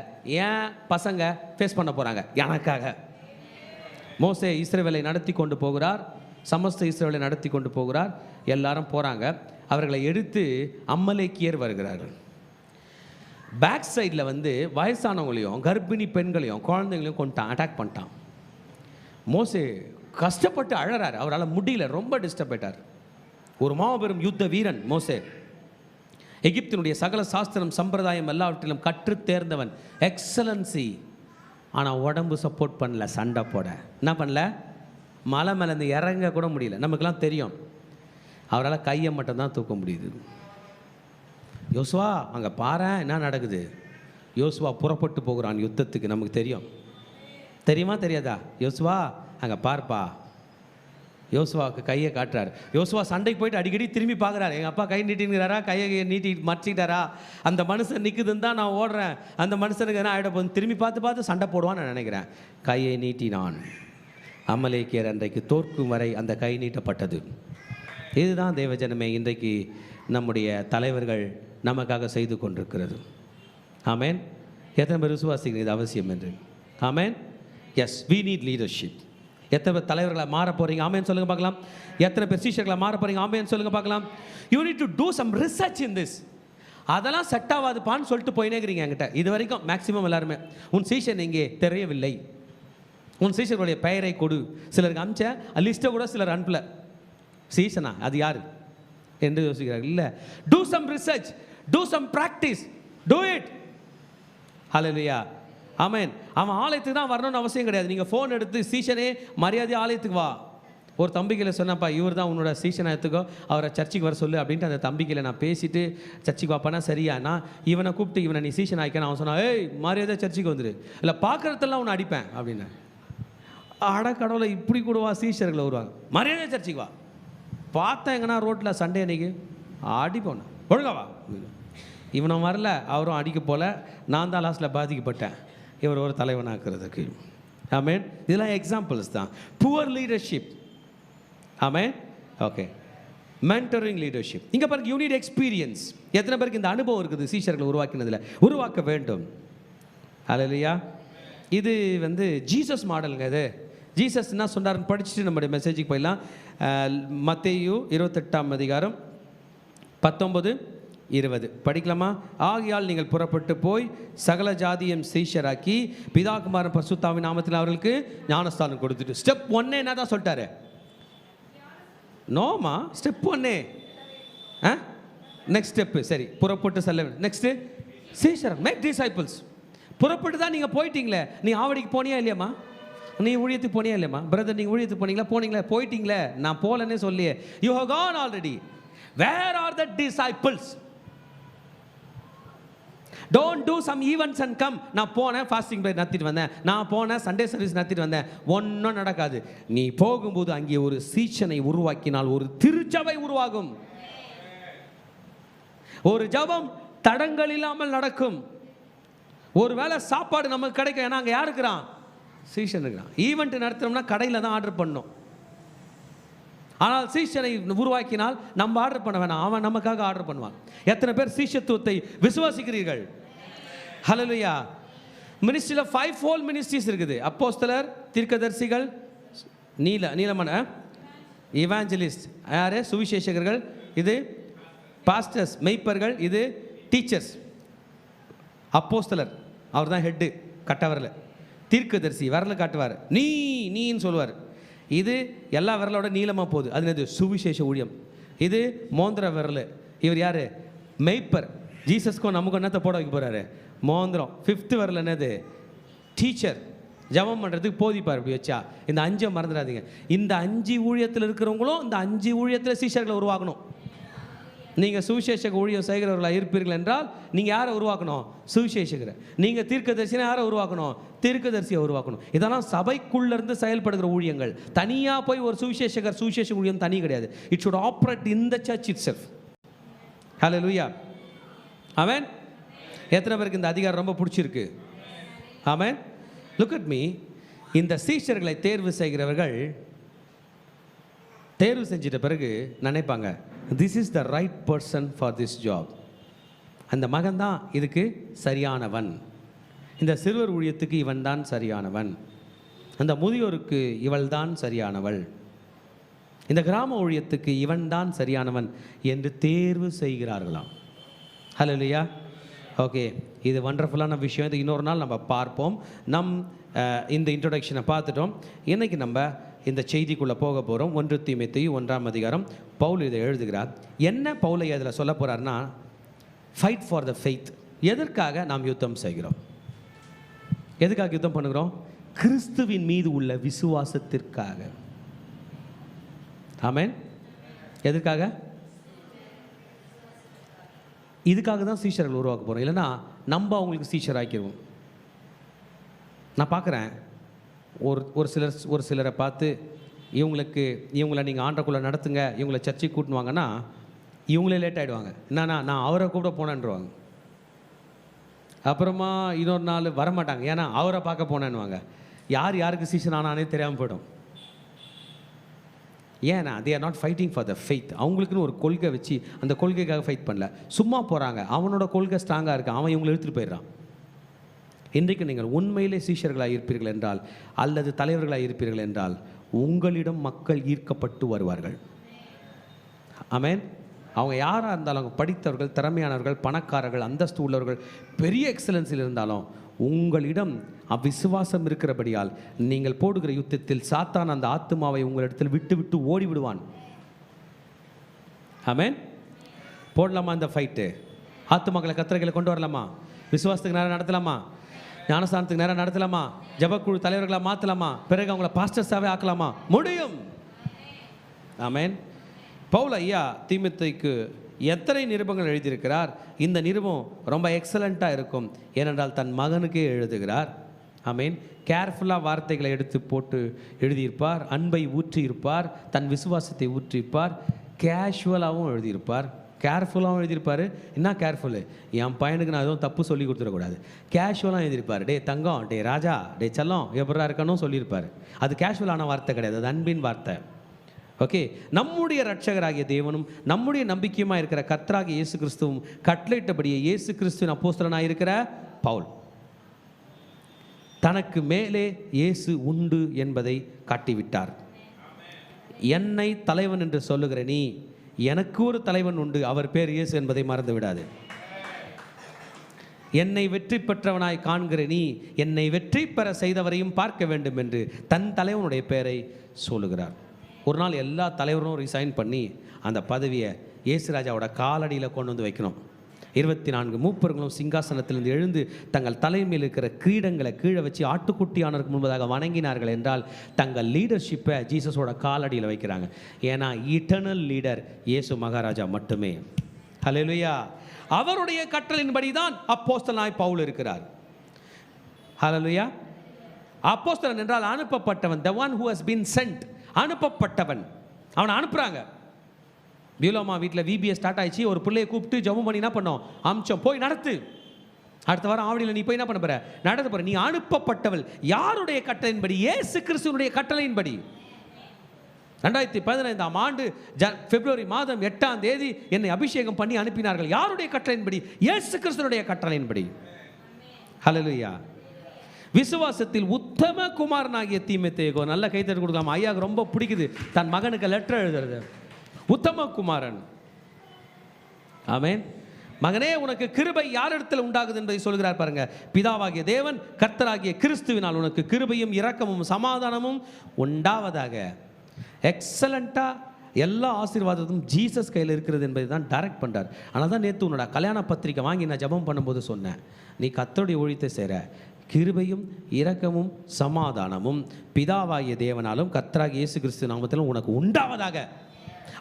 ஏன் பசங்க ஃபேஸ் பண்ண போகிறாங்க எனக்காக. மோசே இஸ்ரவேலை நடத்தி கொண்டு போகிறார், சமஸ்த இஸ்ரவேலை நடத்தி கொண்டு போகிறார். எல்லாரும் போகிறாங்க. அவர்களை எடுத்து அம்மலேக்கியர் வருகிறார்கள். பேக் சைடில் வயசானவங்களையும் கர்ப்பிணி பெண்களையும் குழந்தைங்களையும் கொண்டுட்டான், அட்டாக் பண்ணிட்டான். மோசே கஷ்டப்பட்டு அழறாரு, அவரால் முடியல, ரொம்ப டிஸ்டர்ப் ஆயிட்டார். ஒரு மாபெரும் யுத்த வீரன் மோசே. எகிப்தினுடைய சகல சாஸ்திரம் சம்பிரதாயம் எல்லாவற்றிலும் கற்று தேர்ந்தவன், எக்ஸலன்சி. ஆனால் உடம்பு சப்போர்ட் பண்ணல, சண்டை போட. என்ன பண்ணல? மலை மேலேருந்து இறங்க கூட முடியல. நமக்கெல்லாம் தெரியும், அவரால் கையை மட்டும்தான் தூக்க முடியுது. யோசுவா அங்கே பாரு என்ன நடக்குது. யோசுவா புறப்பட்டு போகிறான் யுத்தத்துக்கு. நமக்கு தெரியும், தெரியுமா தெரியாதா? யோசுவா அங்கே பார்ப்பா. யோசுவாவுக்கு கையை காட்டுறாரு. யோசுவா சண்டைக்கு போயிட்டு அடிக்கடி திரும்பி பார்க்குறாரு, எங்கள் அப்பா கை நீட்டிங்கிறாரா, கையை நீட்டி மறைச்சிக்கிட்டாரா, அந்த மனுஷன் நிற்குதுன்னு தான் நான் ஓடுறேன், அந்த மனுஷனுக்கு என்ன ஆகிட போகுது, திரும்பி பார்த்து பார்த்து சண்டை போடுவான்னு நான் நினைக்கிறேன். கையை நீட்டினான். அமலேக்கியர் அன்றைக்கு தோற்கும் வரை அந்த கை நீட்டப்பட்டது. இதுதான் தேவஜனமே இன்றைக்கு நம்முடைய தலைவர்கள் நமக்காக செய்து கொண்டிருக்கிறது. ஆமேன். எத்தனை பேர் விசுவாசிகள் இது அவசியம் என்று? Amen. Yes, we need leadership. எத்தனை பேர் தலைவர்களை மாற போகிறீங்க? ஆமேன்னு சொல்லுங்கள் பார்க்கலாம். எத்தனை பேர் சீஷர்களை மாற போகிறீங்க? ஆமேன்னு சொல்லுங்கள் பார்க்கலாம். You need to do some research in this. அதெல்லாம் செட் ஆகாதுப்பான்னு சொல்லிட்டு போயினேங்கிறீங்க என்கிட்ட. இது வரைக்கும் மேக்ஸிமம் எல்லாருமே உன் சீஷன் இங்கே தெரியவில்லை, உன் சீஷர்களுடைய பெயரை கொடு. சிலருக்கு அமிச்ச லிஸ்ட்டை கூட சிலர் அனுப்பல. சீஷனா அது யார் என்று யோசிக்கிறார். இல்லை, do some research, do some practice, do it. Hallelujah, amen. அவன் ஆலயத்துக்கு தான் வரணும்னு அவசியம் கிடையாது. நீங்கள் ஃபோன் எடுத்து சீஷனே மரியாதை ஆலயத்துக்கு வா. ஒரு தம்பிக்கையில் சொன்னப்பா, இவர் தான் உன்னோட சீஷனை எடுத்துக்கோ, அவரை சர்ச்சுக்கு வர சொல்லு அப்படின்ட்டு அந்த தம்பிக்கையில் நான் பேசிட்டு சர்ச்சுக்கு வாப்பானா சரியா, நான் இவனை கூப்பிட்டு இவனை நீ சீஷன் ஆகிக்க. அவன் சொன்னான், ஏய் மரியாதை சர்ச்சுக்கு வந்துடு, இல்லை பார்க்குறதெல்லாம் உன்னை அடிப்பேன் அப்படின்னு. அடக்கடவுளை இப்படி கூடவா சீஷர்களை வருவாங்க? மரியாதை சர்ச்சுக்கு வா. பார்த்தேன் எங்கன்னா ரோட்டில் சண்டே அன்னைக்கு அடிப்போண்ணா, ஒழுங்காவா. இவனும் வரல, அவரும் அடிக்க போல. நான் தான் லாஸ்ட்டில் பாதிக்கப்பட்டேன், இவர் ஒரு தலைவனாக்குறதுக்கு. ஆமேன். இதெல்லாம் எக்ஸாம்பிள்ஸ் தான். Poor leadership. Amen. Okay, mentoring leadership. இங்கே பாருங்க, யூ நீட் எக்ஸ்பீரியன்ஸ். எத்தனை பேருக்கு இந்த அனுபவம் இருக்குது? சீஷர்களை உருவாக்கினதில் உருவாக்க வேண்டும். ஹல்லேலூயா. இது ஜீசஸ் மாடலுங்க. இது ஜீசஸ் என்ன சொன்னார்னு படிச்சுட்டு நம்முடைய மெசேஜுக்கு போயிடலாம். மத்தேயு 28ஆம் அதிகாரம் 19-20 படிக்கலாமா? ஆகையால் நீங்கள் புறப்பட்டு போய் சகல ஜாதியும் சீஷராக்கி பிதா குமாரன் பரிசுத்தாவின் நாமத்தில் அவர்களுக்கு ஞானஸ்தானம் கொடுத்துட்டு. ஸ்டெப் 1 என்ன தான் சொல்லிட்டாரு? நோமா, ஸ்டெப் 1. நெக்ஸ்ட் ஸ்டெப்பு சரி, புறப்பட்டு செல்ல. நெக்ஸ்ட்டு சீஷர், மேக் டிசைபிள்ஸ். புறப்பட்டு தான் நீங்கள் போயிட்டீங்களே. நீ ஆவடிக்கு போனியா இல்லையாம்மா? நீ ஊழியத்துக்கு போனியா இல்லையாம்மா? பிரதர் நீங்கள் ஊழியத்துக்கு போனீங்களா? போயிட்டீங்களே. நான் போகலன்னே சொல்லியே. You have gone already. Where are the disciples? Don't do some events and come. நான் போனேன், ஃபாஸ்டிங் பிரேக் நடத்திட்டு வந்தேன், நான் போனேன், சண்டே சர்வீஸ் நடத்திட்டு வந்தேன். ஒன்றும் நடக்காது. நீ போகும்போது அங்கே ஒரு சீஷனை உருவாக்கினால் ஒரு திருச்சபை உருவாகும். ஒரு ஜபம் தடங்கள் இல்லாமல் நடக்கும். ஒரு வேளை சாப்பாடு நமக்கு கிடைக்கும். ஏன்னா அங்கே யார் இருக்கிறான்? சீஷன் இருக்கிறான். ஈவெண்ட் நடத்துறோம்னா கடையில் தான் ஆர்டர் பண்ணணும். ஆனால் சீஷனை உருவாக்கினால் நம்ம ஆர்டர் பண்ண வேணாம், அவன் நமக்காக ஆர்டர் பண்ணுவான். எத்தனை பேர் சீஷத்துவத்தை விசுவாசிக்கிறீர்கள்? ஹல்லேலூயா. மினிஸ்ட்ரியில் 5 ஃபோல்ட் மினிஸ்ட்ரிஸ் இருக்குது. அப்போஸ்தலர், தீர்க்கதரிசிகள், நீலமன இவாஞ்சலிஸ்ட், யாரு? சுவிசேஷகர்கள். இது பாஸ்டர்ஸ், மெய்ப்பர்கள். இது டீச்சர்ஸ். அப்போஸ்தலர் அவர் தான் ஹெட்டு, கட்டவரில். தீர்க்கதரிசி விரல காட்டுவார், நீன்னு சொல்லுவார். இது எல்லா விரலோட நீளமாக போகுது, அது என்னது? சுவிசேஷ ஊழியம். இது மோந்திர விரல். இவர் யார்? மெய்ப்பர். ஜீசஸ்க்கும் நமக்கு என்னத்தை போட வைக்க போகிறாரு? மோந்திரம். 5th விரல் என்னது? டீச்சர். ஜபம் பண்ணுறதுக்கு போதிப்பார். இப்படி வச்சா. இந்த 5 மறந்துடாதீங்க. இந்த 5 ஊழியத்தில் இருக்கிறவங்களும் இந்த 5 ஊழியத்தில் சீஷர்களை உருவாக்கணும். நீங்கள் சுவிசேஷக ஊழியம் செய்கிறவர்களாக இருப்பீர்கள் என்றால் நீங்கள் யாரை உருவாக்கணும்? சுவிசேஷகரை. நீங்கள் தீர்க்கதரிசினா யாரை உருவாக்கணும்? தீர்க்கதரிசியை உருவாக்கணும். இதெல்லாம் சபைக்குள்ளேருந்து செயல்படுகிற ஊழியங்கள். தனியாக போய் ஒரு சுவிசேஷ ஊழியம் தனி கிடையாது. It should operate in the church itself. Hallelujah. Amen. எத்தனை பேருக்கு இந்த அதிகாரம் ரொம்ப பிடிச்சிருக்கு? ஆமென். Look at me. இந்த சீஷர்களை தேர்வு செய்கிறவர்கள் தேர்வு செஞ்சிட்ட பிறகு நினைப்பாங்க, this is the right person for this job. அந்த மகன் தான் இதுக்கு சரியானவன். இந்த சிறுவர் ஊழியத்துக்கு இவன் தான் சரியானவன். அந்த முதியோருக்கு இவள் தான் சரியானவள். இந்த கிராம ஊழியத்துக்கு இவன் தான் சரியானவன் என்று தேர்வு செய்கிறார்களாம். ஹல்லேலூயா. ஓகே, இது வண்டர்ஃபுல்லான விஷயம். இது இன்னொரு நாள் நம்ம பார்ப்போம். இந்த இன்ட்ரோடக்ஷனை பார்த்துட்டோம். இன்றைக்கி நம்ம இந்த செய்திக்குள்ளே போக போகிறோம். 1 தீமோத்தேயு 1ஆம் அதிகாரம். பவுல் இதை எழுதுகிறார். என்ன பவுலை அதில் சொல்ல போகிறார்னா, ஃபைட் ஃபார் த ஃபெய்த். எதற்காக நாம் யுத்தம் செய்கிறோம்? எதுக்காக யுத்தம் பண்ணுகிறோம்? கிறிஸ்துவின் மீது உள்ள விசுவாசத்திற்காக. ஆமென். எதற்காக? இதுக்காக தான் சீஷர்கள் உருவாக்க போகிறோம். இல்லைன்னா நம்ம அவங்களுக்கு சீஷர் ஆக்கிடுவோம். நான் பார்க்குறேன் ஒரு சிலரை பார்த்து இவங்களை நீங்கள் ஆண்டக்குள்ளே நடத்துங்க, இவங்களை சர்ச்சைக்கு கூட்டினுவாங்கன்னா இவங்களே லேட் ஆகிடுவாங்க. என்னன்னா நான் அவரை கூட போனேன்ருவாங்க. அப்புறமா இன்னொரு நாள் வரமாட்டாங்க, ஏன்னா அவரை பார்க்க போனேன்னுவாங்க. யாருக்கு சீசன் ஆனானே தெரியாமல் போய்டும். ஏன்னா they are not fighting for the faith. அவங்களுக்குன்னு ஒரு கொள்கை வச்சு அந்த கொள்கைக்காக ஃபைட் பண்ணல, சும்மா போகிறாங்க. அவனோட கொள்கை ஸ்ட்ராங்காக இருக்குது, அவன் இவங்களை எடுத்துகிட்டு போயிடுறான். இன்றைக்கு நீங்கள் உண்மையிலே சீஷர்களாக இருப்பீர்கள் என்றால், அல்லது தலைவர்களாக இருப்பீர்கள் என்றால், உங்களிடம் மக்கள் ஈர்க்கப்பட்டு வருவார்கள். ஆமென். அவங்க யாராக இருந்தாலும், அவங்க படித்தவர்கள், திறமையானவர்கள், பணக்காரர்கள், அந்தஸ்து உள்ளவர்கள், பெரிய எக்ஸலன்ஸில் இருந்தாலும், உங்களிடம் அவ்விசுவாசம் இருக்கிறபடியால் நீங்கள் போடுகிற யுத்தத்தில் சாத்தான் அந்த ஆத்துமாவை உங்களிடத்தில் விட்டு விட்டு ஓடி விடுவான். ஆமென். போடலாமா இந்த ஃபைட்டு? ஆத்துமாக்களை கத்திரைகளை கொண்டு வரலாமா? விசுவாசத்துக்கு நேரம் நடத்தலாமா? ஞானஸ்தானத்துக்கு நேரம் நடத்தலாமா? ஜபக்குழு தலைவர்களாக மாற்றலாமா? பிறகு அவங்கள பாஸ்டர்ஸாகவே ஆக்கலாமா? முடியும். ஆமென். பவுல் ஐயா தீமோத்தேயுக்கு எத்தனை நிருபங்கள் எழுதியிருக்கிறார். இந்த நிருபம் ரொம்ப எக்ஸலண்ட்டாக இருக்கும். ஏனென்றால் தன் மகனுக்கே எழுதுகிறார். ஆமென். கேர்ஃபுல்லாக வார்த்தைகளை எடுத்து போட்டு எழுதியிருப்பார். அன்பை ஊற்றியிருப்பார், தன் விசுவாசத்தை ஊற்றியிருப்பார். கேஷுவலாகவும் எழுதியிருப்பார், கேர்ஃபுல்லாகவும் எழுதியிருப்பார். என்ன கேர்ஃபுல்லு? என் பையனுக்கு நான் எதுவும் தப்பு சொல்லி கொடுத்துடக்கூடாது. கேஷுவலாக எழுதியிருப்பார். டே தங்கம், டே ராஜா, டே செல்லம், எப்படா இருக்கணும் சொல்லியிருப்பார். அது கேஷுவலான வார்த்தை கிடையாது, அது அன்பின் வார்த்தை. ஓகே. நம்முடைய இரட்சகராகிய தேவனும் நம்முடைய நம்பிக்கையுமாக இருக்கிற கர்த்தராகிய இயேசு கிறிஸ்துவும் கட்டளையிட்டபடியே இயேசு கிறிஸ்துவின் அப்போஸ்தலனாக இருக்கிற பவுல் தனக்கு மேலே இயேசு உண்டு என்பதை காட்டிவிட்டார். என்னை தலைவன் என்று சொல்லுகிற நீ, எனக்கு ஒரு தலைவன் உண்டு, அவர் பேர் இயேசு என்பதை மறந்து விடாது. என்னை வெற்றி பெற்றவனாய் காண்கிற நீ, என்னை வெற்றி பெற செய்தவரையும் பார்க்க வேண்டும் என்று தன் தலைவனுடைய பெயரை சொல்லுகிறார். ஒரு நாள் எல்லா தலைவரும் ரிசைன் பண்ணி அந்த பதவியை இயேசுராஜாவோட காலடியில் கொண்டு வந்து வைக்கணும். 24 மூப்பர்களும் சிங்காசனத்திலிருந்து எழுந்து தங்கள் தலைமையில் இருக்கிற கிரீடங்களை கீழே வச்சு ஆட்டுக்குட்டியானருக்கு முன்பதாக வணங்கினார்கள் என்றால் தங்கள் லீடர்ஷிப்பை ஜீசஸோட காலடியில் வைக்கிறாங்க. ஏன்னா இட்டர்னல் லீடர் இயேசு மகாராஜா மட்டுமே. ஹல்லேலூயா. அவருடைய கட்டளையின்படி தான் அப்போஸ்தலனாய் பவுல் இருக்கிறார். ஹல்லேலூயா. அப்போஸ்தலன் என்றால் அனுப்பப்பட்டவன், the one who has been sent, அனுப்பப்பட்டவன். அவனை அனுப்புகிறாங்க. பியூலோமா வீட்டில் விபிஎஸ் ஸ்டார்ட் ஆயிடுச்சு. ஒரு பிள்ளையை கூப்பிட்டு ஜெபம் பண்ணி என்ன பண்ணோம்? அம்சம் போய் நடத்து. அடுத்த வாரம் ஆவணியில் நீ போய் என்ன பண்ண போற? நடத்த போற. நீ அனுப்பப்பட்டவள். யாருடைய கட்டளையின்படி? இயேசு கிறிஸ்துவினுடைய கட்டளையின்படி. 2015 ஆண்டு பிப்ரவரி மாதம் 8ஆம் தேதி என்னை அபிஷேகம் பண்ணி அனுப்பினார்கள். யாருடைய கட்டளையின்படி? இயேசு கிறிஸ்துவினுடைய கட்டளையின்படி. ஹல்லேலூயா. விசுவாசத்தில் உத்தம குமாரனாகிய தீமோத்தேயு, நல்ல கைத்தட்டு கொடுக்காம ஐயாவுக்கு ரொம்ப பிடிக்குது தன் மகனுக்கு லெட்டர் எழுதுறது. உத்தம குமாரன். ஆமென். மகனே, உனக்கு கிருபை யாரிடத்தில் உண்டாகுது என்பதை சொல்கிறார் பாருங்க. பிதாவாகிய தேவன் கர்த்தராகிய கிறிஸ்துவினால் உனக்கு கிருபையும் இரக்கமும் சமாதானமும் உண்டாவதாக. எக்ஸலண்டா எல்லா ஆசீர்வாதமும் ஜீசஸ் கையில் இருக்கிறது என்பதை தான் டைரக்ட் பண்ணுறார். ஆனால் தான் நேற்று உன்னோட கல்யாண பத்திரிக்கை வாங்கி நான் ஜெபம் பண்ணும்போது சொன்னேன், நீ கர்த்தருடைய ஊழியத்தை செய்கிற கிருபையும் இரக்கமும் சமாதானமும் பிதாவாகிய தேவனாலும் கர்த்தராகிய இயேசு கிறிஸ்து நாமத்திலும் உனக்கு உண்டாவதாக.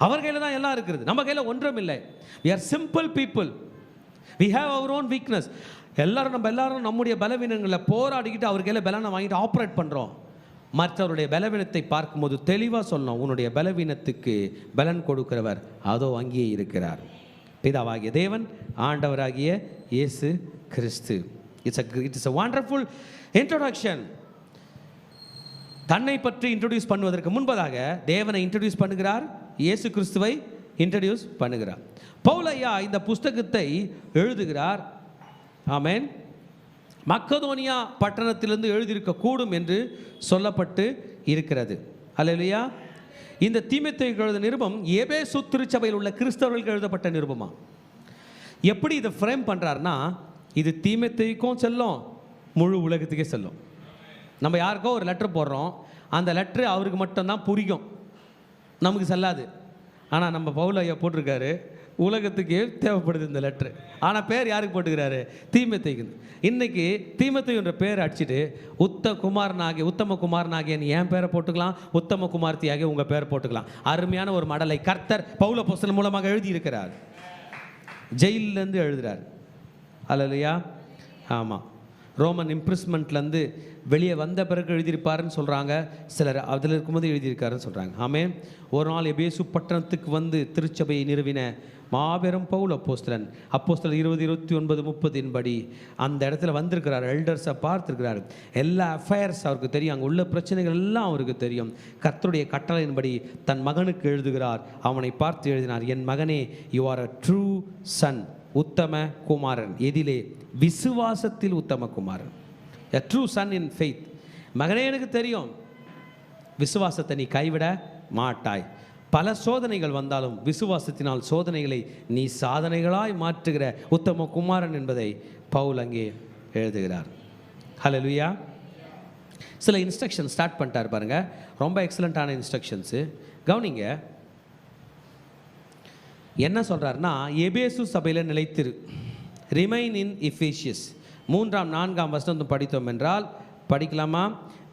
அவர் கையில் தான் எல்லாம் இருக்கிறது, நம்ம கையில் ஒன்றும் இல்லை. we are simple people, we have our own weakness. எல்லாரும் நம்முடைய பலவீனங்களை போராடிக்கிட்டு அவர் கையில் பலனை வாங்கிட்டு ஆப்ரேட் பண்ணுறோம். மற்றவருடைய பலவீனத்தை பார்க்கும்போது தெளிவாக சொல்லணும், உன்னுடைய பலவீனத்துக்கு பலன் கொடுக்கிறவர் அதோ அங்கேயே இருக்கிறார். பிதாவாகிய தேவன், ஆண்டவராகிய இயேசு கிறிஸ்து. It's a wonderful introduction. தன்னை பற்றி இன்ட்ரோடியூஸ் பண்ணுவதற்கு முன்பதாக தேவனை இன்ட்ரோடியூஸ் பண்ணுகிறார், இயேசு கிறிஸ்துவை இன்ட்ரோடியூஸ் பண்ணுகிறார். பவுல் ஐயா இந்த புஸ்தகத்தை எழுதுகிறார். ஆமென். மக்கதோனியா பட்டணத்திலிருந்து எழுதியிருக்க கூடும் என்று சொல்லப்பட்டு இருக்கிறது. அல்லேலூயா. இந்த தீமோத்தேயுக்கு எழுதிய நிருபம் எபேசு திருச்சபையில் உள்ள கிறிஸ்தவர்களுக்கு எழுதப்பட்ட நிருபமா. எப்படி இதை ஃப்ரேம் பண்ணுறாருன்னா, இது தீமோத்தேயுக்கும் செல்லும், முழு உலகத்துக்கே செல்லும். நம்ம யாருக்கோ ஒரு லெட்டர் போடுறோம், அந்த லெட்ரு அவருக்கு மட்டும்தான் புரியும், நமக்கு செல்லாது. ஆனால் நம்ம பவுல் ஐயா போட்டிருக்காரு, உலகத்துக்கே தேவைப்படுது இந்த லெட்ரு. ஆனால் பேர் யாருக்கு போட்டுக்கிறாரு? தீமோத்தேயுக்கு. இன்னைக்கு தீமோத்தேயு என்ற பேர் அடிச்சுட்டு உத்தம குமாரனாகிய நீ என் பேரை போட்டுக்கலாம், உத்தம குமார்த்தியாகிய உங்கள் பேரை போட்டுக்கலாம். அருமையான ஒரு மடலை கர்த்தர் பவுல் அப்போஸ்தலன் மூலமாக எழுதியிருக்கிறார். ஜெயிலிருந்து எழுதுகிறார். அல்லேலூயா. ஆமாம், ரோமன் இம்ப்ரிஸ்மெண்ட்லேருந்து வெளியே வந்த பிறகு எழுதியிருப்பாருன்னு சொல்கிறாங்க சிலர். அதில் இருக்கும்போது எழுதியிருக்காருன்னு சொல்கிறாங்க. ஆமென். ஒரு நாள் எபேசு பட்டணத்துக்கு வந்து திருச்சபையை நிறுவின மாபெரும் பவுல் அப்போஸ்தலன் 20:29-30 படி அந்த இடத்துல வந்திருக்கிறார். எல்டர்ஸை பார்த்துருக்கிறார். எல்லா அஃபேர்ஸ் அவருக்கு தெரியும். அங்கே உள்ள பிரச்சனைகள் எல்லாம் அவருக்கு தெரியும். கர்த்தருடைய கட்டளையின்படி தன் மகனுக்கு எழுதுகிறார். அவனை பார்த்து எழுதினார், என் மகனே, you are a true son, உத்தம குமாரன். எதிலே? விசுவாசத்தில் உத்தம குமாரன். a true son in faith. மகனே, எனக்கு தெரியும் விசுவாசத்தை நீ கைவிட மாட்டாய். பல சோதனைகள் வந்தாலும் விசுவாசத்தினால் சோதனைகளை நீ சாதனைகளாய் மாற்றுகிற உத்தம குமாரன் என்பதை பவுல் அங்கே எழுதுகிறார். ஹல்லேலூயா. சில இன்ஸ்ட்ரக்ஷன் ஸ்டார்ட் பண்ணிட்டார் பாருங்க, ரொம்ப எக்ஸலண்ட்டான இன்ஸ்ட்ரக்ஷன்ஸு. கவனிங்க என்ன சொல்கிறாருன்னா, எபேசு சபையில் நிலைத்திரு, ரிமைன் இன் எபேசியஸ். 3-4 வசனம் படித்தோம் என்றால் படிக்கலாமா?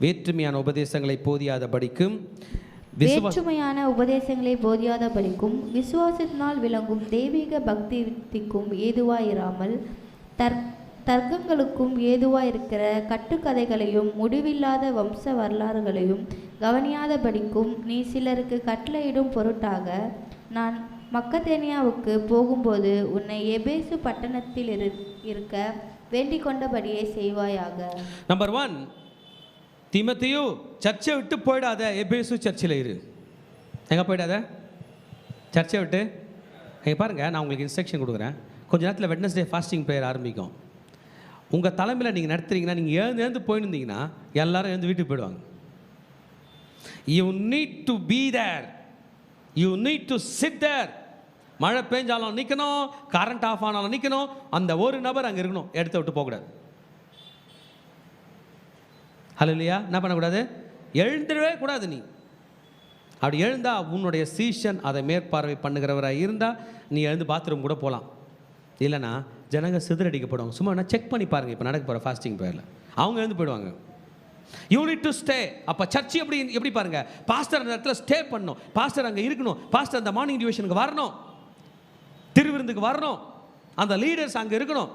வேற்றுமையான உபதேசங்களை போதியாத படிக்கும், வேற்றுமையான உபதேசங்களை போதியாத படிக்கும், விசுவாசத்தினால் விளங்கும் தெய்வீக பக்திக்கும் ஏதுவாயிராமல் தர்க்கங்களுக்கும் ஏதுவாயிருக்கிற கட்டுக்கதைகளையும் முடிவில்லாத வம்ச வரலாறுகளையும் கவனியாத படிக்கும். நீ சிலருக்கு கட்டளையிடும் பொருட்டாக நான் மக்கதேனியாவுக்கு போகும்போது உன்னை எபேசு பட்டணத்தில் இருக்க வேண்டிக் கொண்டபடியே செய்வாயாக. நம்பர் 1, தீமோத்தேயு சர்ச்சை விட்டு போயிடாத, எபேசு சர்ச்சில் இரு. எங்கே போயிடாத? சர்ச்சை விட்டு. எங்கே பாருங்கள், நான் உங்களுக்கு இன்ஸ்ட்ரக்ஷன் கொடுக்குறேன். கொஞ்ச நேரத்தில் வெட்னஸ்டே ஃபாஸ்டிங் ப்ரேயர் ஆரம்பிக்கும். உங்கள் தலைமையில் நீங்கள் நடத்துறீங்கன்னா, நீங்கள் எழுந்து போயிருந்தீங்கன்னா எல்லாரும் எழுந்து வீட்டுக்கு போயிடுவாங்க. You need to be there, you need to sit there. மழை பெஞ்சாலும் நிற்கணும், கரண்ட் ஆஃப் ஆனாலும் நிற்கணும். அந்த ஒரு நபர் அங்கே இருக்கணும், எடுத்து விட்டு போகக்கூடாது. ஹல்லேலூயா. என்ன பண்ணக்கூடாது? எழுந்திடவே கூடாது. நீ அப்படி எழுந்தா உன்னுடைய சீஷன் அதை மேற்பார்வை பண்ணுகிறவராக இருந்தால் நீ எழுந்து பாத்ரூம் கூட போகலாம். இல்லைனா ஜனங்க சிதறடிக்கப்படுவாங்க. சும்மா நான் செக் பண்ணி பாருங்கள். இப்போ நடக்க போகிற ஃபாஸ்டிங் ப்ரேயரில் அவங்க எழுந்து போயிடுவாங்க. You need to stay. அப்போ சர்ச்சு எப்படி பாருங்க, பாஸ்டர் அந்த இடத்துல ஸ்டே பண்ணணும், பாஸ்டர் அங்கே இருக்கணும், பாஸ்டர் அந்த மார்னிங் டியூஷனுக்கு வரணும், திருவிருந்துக்கு வரணும், அந்த லீடர்ஸ் அங்கே இருக்கணும்.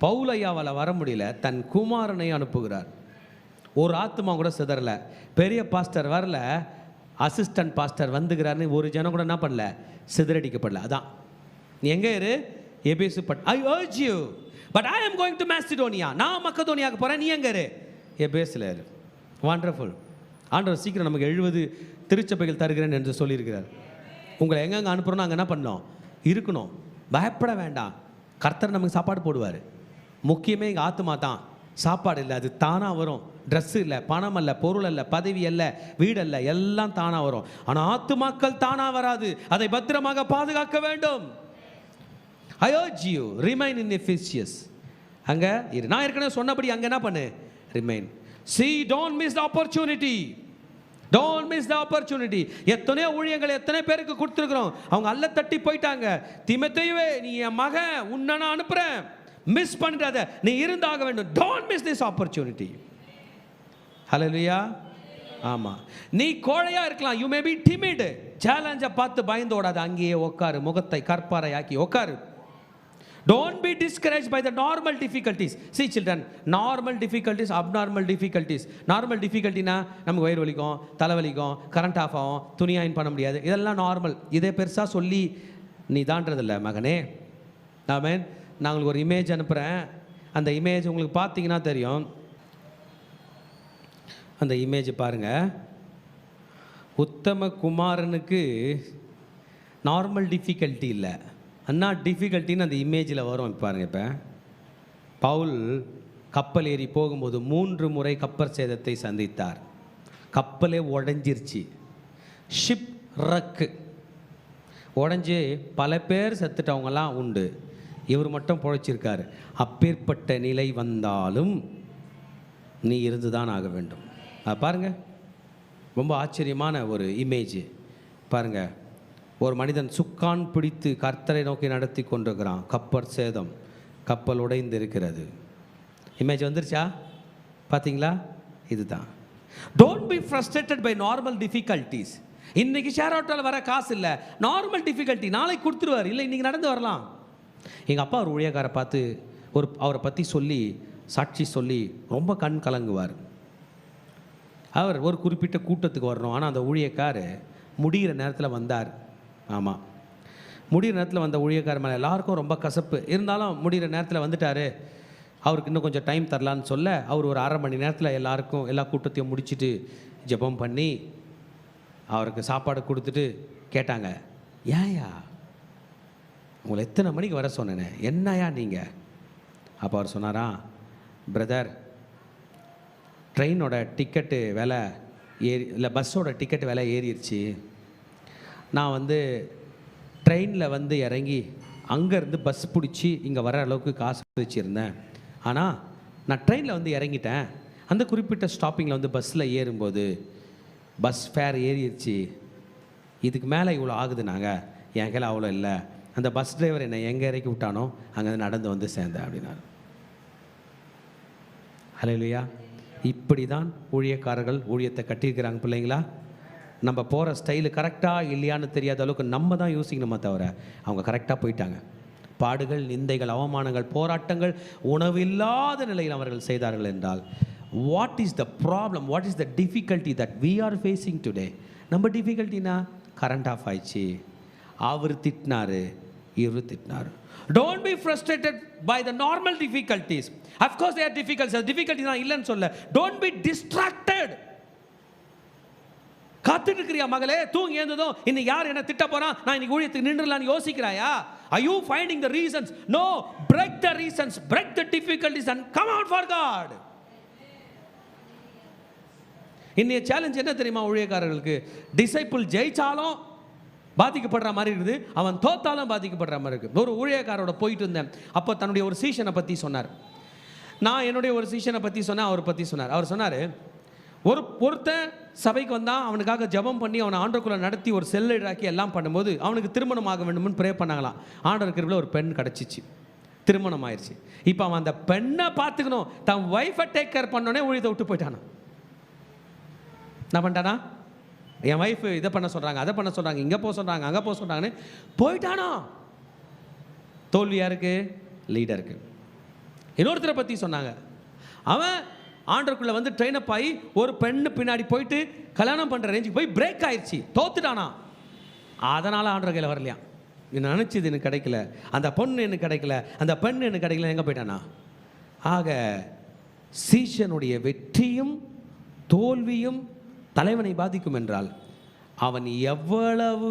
பவுலையாவால் வர முடியல, தன் குமாரனை அனுப்புகிறார். ஒரு ஆத்மா கூட சிதறல. பெரிய பாஸ்டர் வரல, அசிஸ்டன்ட் பாஸ்டர் வந்துக்கிறாருன்னு ஒரு ஜனம் கூட என்ன பண்ணல, சிதறடிக்கப்படல. அதான் நீ எங்கே இரு? எபேசு I urge you but I am going to Macedonia. நான் மக்கதோனியாவுக்கு போகிறேன், நீ எங்கே இரு? எபேசில் இரு. வண்டர்ஃபுல். ஆண்டவர் சீக்கிரம் நமக்கு 70 திருச்சபைகள் தருகிறேன் என்று சொல்லியிருக்கிறார். உங்களை எங்கெங்கே அனுப்புகிறோன்னா அங்கே என்ன பண்ணணும்? இருக்கணும். பயப்பட வேண்டாம். கர்த்தர் நமக்கு சாப்பாடு போடுவார். முக்கியமே எங்கள் ஆத்மா தான். சாப்பாடு இல்லை, அது தானாக வரும். ட்ரெஸ்ஸு இல்லை, பணம் அல்ல, பொருள் அல்ல, பதவி அல்ல, வீடு அல்ல, எல்லாம் தானாக வரும். ஆனால் ஆத்துமாக்கள் தானாக வராது. அதை பத்திரமாக பாதுகாக்க வேண்டும். I urge you, remain in Ephesus. அங்கே இரு. நான் ஏற்கனவே சொன்னபடி அங்கே என்ன பண்ணு? Remain. See, don't miss the opportunity. Don't miss the opportunity. எத்தனையோ ஊழியங்களை எத்தனை பேருக்கு கொடுத்துருக்குறோம், அவங்க அல்ல தட்டி போயிட்டாங்க. தீமோத்தேயுவே, நீ என் மகன், உன்னை நான் அனுப்புகிறேன், மிஸ் பண்ணிடாத, நீ இருந்தாக வேண்டும். Don't miss this opportunity. ஹல்லேலூயா. ஆமாம், நீ கோழையா இருக்கலாம், யூ மே பி timid. சேலஞ்சை பார்த்து பயந்து ஓடாத, அங்கேயே உட்காரு, முகத்தை கற்பாரை ஆக்கி உட்காரு. Don't be discouraged by the normal difficulties. See children, normal difficulties, abnormal difficulties. Normal difficulty na நமக்கு வயிறு வலிக்கும், தலை வலிக்கும், கரண்ட் ஆஃப் ஆகும், துணி அயன் பண்ண முடியாது, இதெல்லாம் நார்மல். இதே பெருசாக சொல்லி நீ தாண்டதில்ல மகனே. ஆமென். நான் உங்களுக்கு ஒரு இமேஜ் அனுப்புகிறேன். அந்த இமேஜ் உங்களுக்கு பார்த்தீங்கன்னா தெரியும். அந்த இமேஜ் பாருங்கள். உத்தம குமாரனுக்கு நார்மல் டிஃபிகல்ட்டி இல்லை, அண்ணா டிஃபிகல்ட்டின்னு அந்த இமேஜில் வரும். பாருங்கள், இப்போ பவுல் கப்பல் ஏறி போகும்போது 3 முறை கப்பல் சேதத்தை சந்தித்தார். கப்பலே உடஞ்சிருச்சு. ஷிப் ரக்கு உடஞ்சி பல பேர் செத்துட்டவங்கலாம் உண்டு. இவர் மட்டும் பொழைச்சிருக்காரு. அப்பேற்பட்ட நிலை வந்தாலும் நீ இருந்து தான் ஆக வேண்டும். பாருங்கள், ரொம்ப ஆச்சரியமான ஒரு இமேஜ் பாருங்கள். ஒரு மனிதன் சுக்கான் பிடித்து கர்த்தரை நோக்கி நடத்தி கொண்டிருக்கிறான். கப்பல் சேதம், கப்பல் உடைந்து இருக்கிறது. இமேஜ் வந்துருச்சா? பார்த்தீங்களா? இதுதான். Don't be frustrated by normal difficulties. இன்றைக்கி ஷேர் ஆட்டோவில் வர காசு இல்லை, நார்மல் டிஃபிகல்ட்டி நாளைக்கு கொடுத்துருவார், இல்லை இன்றைக்கி நடந்து வரலாம். எங்கள் அப்பா ஒரு ஊழியக்காரை பார்த்து அவரை பற்றி சொல்லி சாட்சி சொல்லி ரொம்ப கண் கலங்குவார். அவர் ஒரு குறிப்பிட்ட கூட்டத்துக்கு வரணும், ஆனால் அந்த ஊழியக்கார் முடிகிற நேரத்தில் வந்தார். ஆமாம், முடிகிற நேரத்தில் வந்த ஊழியக்கார மேலே எல்லாருக்கும் ரொம்ப கசப்பு. இருந்தாலும் முடிகிற நேரத்தில் வந்துட்டார். அவருக்கு இன்னும் கொஞ்சம் டைம் தரலான்னு சொல்ல அவர் ஒரு 1/2 மணி நேரத்தில் எல்லா கூட்டத்தையும் முடிச்சுட்டு ஜெபம் பண்ணி அவருக்கு சாப்பாடு கொடுத்துட்டு கேட்டாங்க, ஏயா உங்களை எத்தனை மணிக்கு வர சொன்னேனே, என்னையா நீங்கள்? அப்போ அவர் சொன்னாரா, பிரதர், ட்ரெயினோட டிக்கெட்டு விலை இல்லை பஸ்ஸோட டிக்கெட்டு விலை ஏறிடுச்சு. நான் ட்ரெயினில் இறங்கி அங்கேருந்து பஸ் பிடிச்சி இங்கே வர அளவுக்கு காசு வச்சுருந்தேன். ஆனால் நான் ட்ரெயினில் இறங்கிட்டேன். அந்த குறிப்பிட்ட ஸ்டாப்பிங்கில் பஸ்ஸில் ஏறும்போது பஸ் ஃபேர் ஏறிடுச்சு. இதுக்கு மேலே இவ்வளோ ஆகுது. நாங்கள் என் கையில் அவ்வளோ இல்லை. அந்த பஸ் டிரைவர் என்னை எங்கே இறக்கி விட்டானோ அங்கே நடந்து சேர்ந்தேன் அப்படின்னாரு. ஹல்லேலூயா. இப்படி தான் ஊழியக்காரர்கள் ஊழியத்தை கட்டியிருக்கிறாங்க. பிள்ளைங்களா, நம்ம போகிற ஸ்டைலு கரெக்டாக இல்லையான்னு தெரியாத அளவுக்கு நம்ம தான் யோசிக்கணுமா தவிர அவங்க கரெக்டாக போயிட்டாங்க. பாடுகள், நிந்தைகள், அவமானங்கள், போராட்டங்கள், உணவில்லாத நிலையில் அவர்கள் செய்தார்கள் என்றால் what is the problem, what is the difficulty that we are facing today? நம்ம டிஃபிகல்ட்டினா கரண்ட் ஆஃப் ஆயிடுச்சு, அவர் திட்டினாரு, இவர் திட்டினார். Don't be frustrated by the normal difficulties. Of course they are difficulties. Difficulty தான் இல்லைன்னு சொல்ல. Don't be distracted. காத்துட்டு இருக்கிறியா மகளே? தூங்கி எழுந்ததும் இன்னைக்கு யார் என்ன திட்ட போறான், நான் இன்னைக்கு ஊழியத்துக்கு நின்றுலான்னு யோசிக்கிறாயா? Are you finding the reasons? No, break the reasons, break the difficulties and come out for God. இன்னைய சேலஞ்ச் என்ன தெரியுமா ஊழியக்காரர்களுக்கு? டிசைபிள் ஜெயிச்சாலும் பாதிக்கப்படுற மாதிரி இருக்குது, அவன் தோத்தாலும் பாதிக்கப்படுற மாதிரி இருக்குது. ஒரு ஊழியக்காரோட போயிட்டு இருந்தேன். அப்போ தன்னுடைய ஒரு சீஷனை பற்றி சொன்னார். நான் என்னுடைய ஒரு சீஷனை பற்றி சொன்னேன், அவர் பற்றி சொன்னார். அவர் சொன்னார், ஒருத்தன் சபைக்கு வந்தான், அவனுக்காக ஜெபம் பண்ணி அவனை ஆண்டவருக்குள்ள நடத்தி ஒரு செல்லடாக்கி எல்லாம் பண்ணும்போது அவனுக்கு திருமணம் ஆக வேண்டும்னு ப்ரே பண்ணாங்களாம். ஆண்டவர் கிருபையில ஒரு பெண் கிடச்சிச்சு, திருமணம் ஆயிடுச்சு. இப்போ அவன் அந்த பெண்ணை பார்த்துக்கணும், தன் ஒய்ஃபை டேக் கேர் பண்ணோன்னே ஊழியத்தை விட்டு போயிட்டானா. என்ன பண்ணிட்டானா? என் ஒய்ஃபு இதை பண்ண சொல்கிறாங்க, அதை பண்ண சொல்கிறாங்க, இங்கே போக சொல்கிறாங்க, அங்கே போக சொல்கிறாங்கன்னு போயிட்டானா. தோல்வி யாருக்கு? லீடருக்கு. இன்னொருத்தரை பற்றி சொன்னாங்க, அவன் ஆண்டருக்குள்ளே ட்ரெயினப் ஆகி ஒரு பெண்ணு பின்னாடி போயிட்டு கல்யாணம் பண்ணுற ரேஞ்சுக்கு போய் பிரேக் ஆயிடுச்சு, தோத்துட்டானா. அதனால் ஆண்டர் கையில் வரலையா. நான் நினச்சது எனக்கு கிடைக்கல, அந்த பொண்ணு எனக்கு கிடைக்கல, அந்த பெண் எனக்கு கிடைக்கல, எங்கே போயிட்டானா. ஆக சீஷனுடைய வெற்றியும் தோல்வியும் தலைவனை பாதிக்கும் என்றால் அவன் எவ்வளவு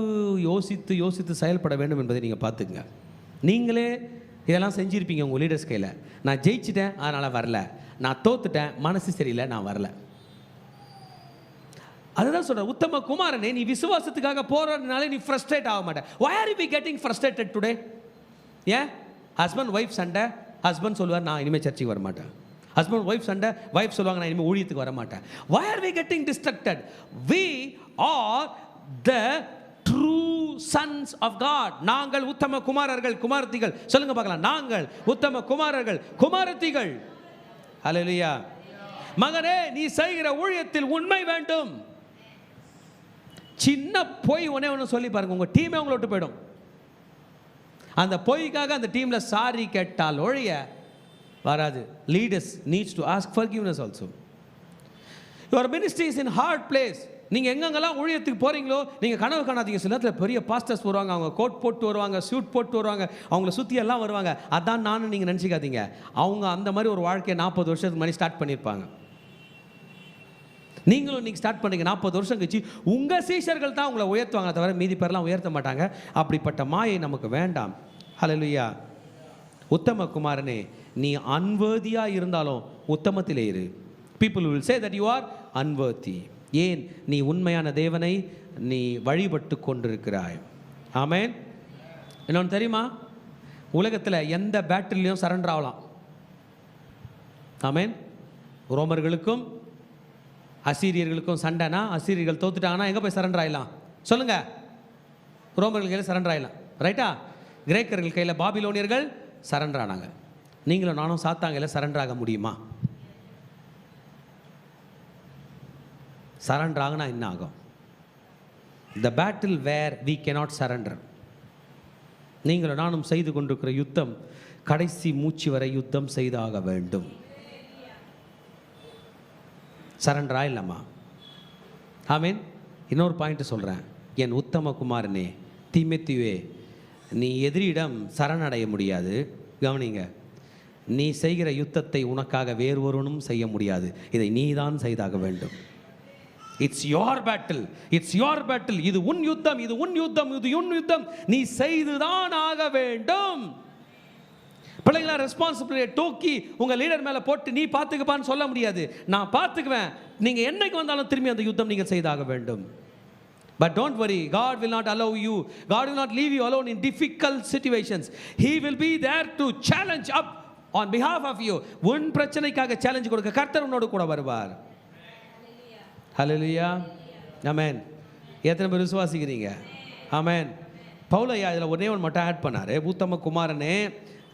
யோசித்து யோசித்து செயல்பட வேண்டும் என்பதை நீங்கள் பார்த்துக்குங்க. நீங்களே இதெல்லாம் செஞ்சுருப்பீங்க உங்கள் லீடர்ஸ் கையில். நான் ஜெயிச்சிட்டேன் அதனால் வரல, நான் தோத்துட்டேன் மனசு சரியில்லை நான் வரல. அதுதான் சொல்கிறேன், உத்தம குமாரனே, நீ விசுவாசத்துக்காக போராடினாலே நீ ஃப்ரஸ்ட்ரேட் ஆக மாட்டேன். why are you getting frustrated today? ஏன் ஹஸ்பண்ட் ஒய்ஃப் சண்டை, ஹஸ்பண்ட் சொல்லுவார் நான் இனிமேல் சர்ச்சைக்கு வர மாட்டேன். ஹஸ்பண்ட் ஒய்ஃப் சண்டை, ஒய்ஃப் சொல்லுவாங்க நான் இனிமேல் ஊழியத்துக்கு வர மாட்டேன். why are we getting distracted? we are the true sons of God. நாங்கள் உத்தம குமாரர்கள் குமாரத்திகள். சொல்லுங்க பார்க்கலாம், நாங்கள் உத்தம குமாரர்கள் குமாரத்திகள். ஹல்லேலூயா. மகனே, நீ செய்கிற ஊழியத்தில் உண்மை வேண்டும். சின்ன பொய் ஒன்று சொல்லி பாருங்க, உங்க டீமே உங்களை விட்டு போயிடும். அந்த பொய்க்காக அந்த டீம்ல சாரி கேட்டால் ஒழிய வராது. Leaders needs to ask forgiveness also. your ministry is in hard place. நீங்கள் எங்கெங்கெல்லாம் ஊழியத்துக்கு போகிறீங்களோ நீங்கள் கனவு காணாதீங்க. சில நேரத்தில் பெரிய பாஸ்டர்ஸ் வருவாங்க, அவங்க கோட் போட்டு வருவாங்க, சூட் போட்டு வருவாங்க, அவங்கள சுற்றி எல்லாம் வருவாங்க. அதான் நானும் நீங்கள் நினச்சிக்காதீங்க. அவங்க அந்த மாதிரி ஒரு வாழ்க்கையை 40 வருஷத்துக்கு முன்னாடி ஸ்டார்ட் பண்ணியிருப்பாங்க. நீங்களும் நீங்கள் ஸ்டார்ட் பண்ணுறீங்க 40 வருஷம் கழிச்சு உங்கள் சீஷர்கள் தான் உங்களை உயர்த்துவாங்க, தவிர மீதி பேர்லாம் உயர்த்த மாட்டாங்க. அப்படிப்பட்ட மாயை நமக்கு வேண்டாம். ஹல்லேலூயா. உத்தம குமாரனே, நீ அன்வர்தியாக இருந்தாலும் உத்தமத்திலே இரு. people will say that you are unworthy. ஏன்? நீ உண்மையான தேவனை நீ வழிபட்டு கொண்டிருக்கிறாய். ஆமென். இன்னொன்று தெரியுமா? உலகத்தில் எந்த பேட்டிலையும் சரண்டர் ஆகலாம். ஆமென். ரோமர்களுக்கும் அசீரியர்களுக்கும் சண்டைனா, அசீரியர்கள் தோத்துட்டாங்கன்னா எங்கே போய் சரண்டர் ஆகலாம்? சொல்லுங்க. ரோமர்கள் கையில் சரண்டர் ஆயிடலாம், ரைட்டா? கிரேக்கர்கள் கையில் பாபிலோனியர்கள் சரண்டர் ஆனாங்க. நீங்களும் நானும் சாத்தாங்கையில் சரண்டர் ஆக முடியுமா? சரண்டர் ஆகுனா என்ன ஆகும்? The battle where we cannot surrender. நீங்களும் நானும் செய்து கொண்டிருக்கிற யுத்தம் கடைசி மூச்சு வரை யுத்தம் செய்தாக வேண்டும். சரண்டரா இல்லைம்மா? ஆமீன். இன்னொரு பாயிண்ட் சொல்கிறேன். என் உத்தம குமாரனே தீமோத்தேயுவே, நீ எதிரியிடம் சரணடைய முடியாது. கவனிங்க, நீ செய்கிற யுத்தத்தை உனக்காக வேறு ஒருவனும் செய்ய முடியாது. இதை நீ தான் செய்தாக வேண்டும். It's your battle, it's your battle. இது உன் யுத்தம், இது உன் யுத்தம், இது உன் யுத்தம். நீ செய்துதான் ஆக வேண்டும். பிள்ளைங்களா, ரெஸ்பான்சிபிலிட்டியை தூக்கி உங்கள் லீடர் மேலே போட்டு நீ பார்த்துக்கப்பான்னு சொல்ல முடியாது. நான் பார்த்துக்குவேன், நீங்கள் என்னைக்கு வந்தாலும் திரும்பி அந்த யுத்தம் நீங்கள் செய்தாக வேண்டும். But don't worry, God will not allow you, God will not leave you alone in difficult situations. He will be there to challenge up on behalf of you. உன் பிரச்சனைக்காக சேலஞ்ச் கொடுக்க கர்த்தர் உன்னோடு கூட வருவார். ஹல்லேலூயா, ஆமென். எத்தனை பேர் விசுவாசிக்கிறீங்க? ஆமென். பவுலையா இதில் ஒன்றே ஒன்று மட்டும் ஆட் பண்ணார். உத்தம குமாரனே,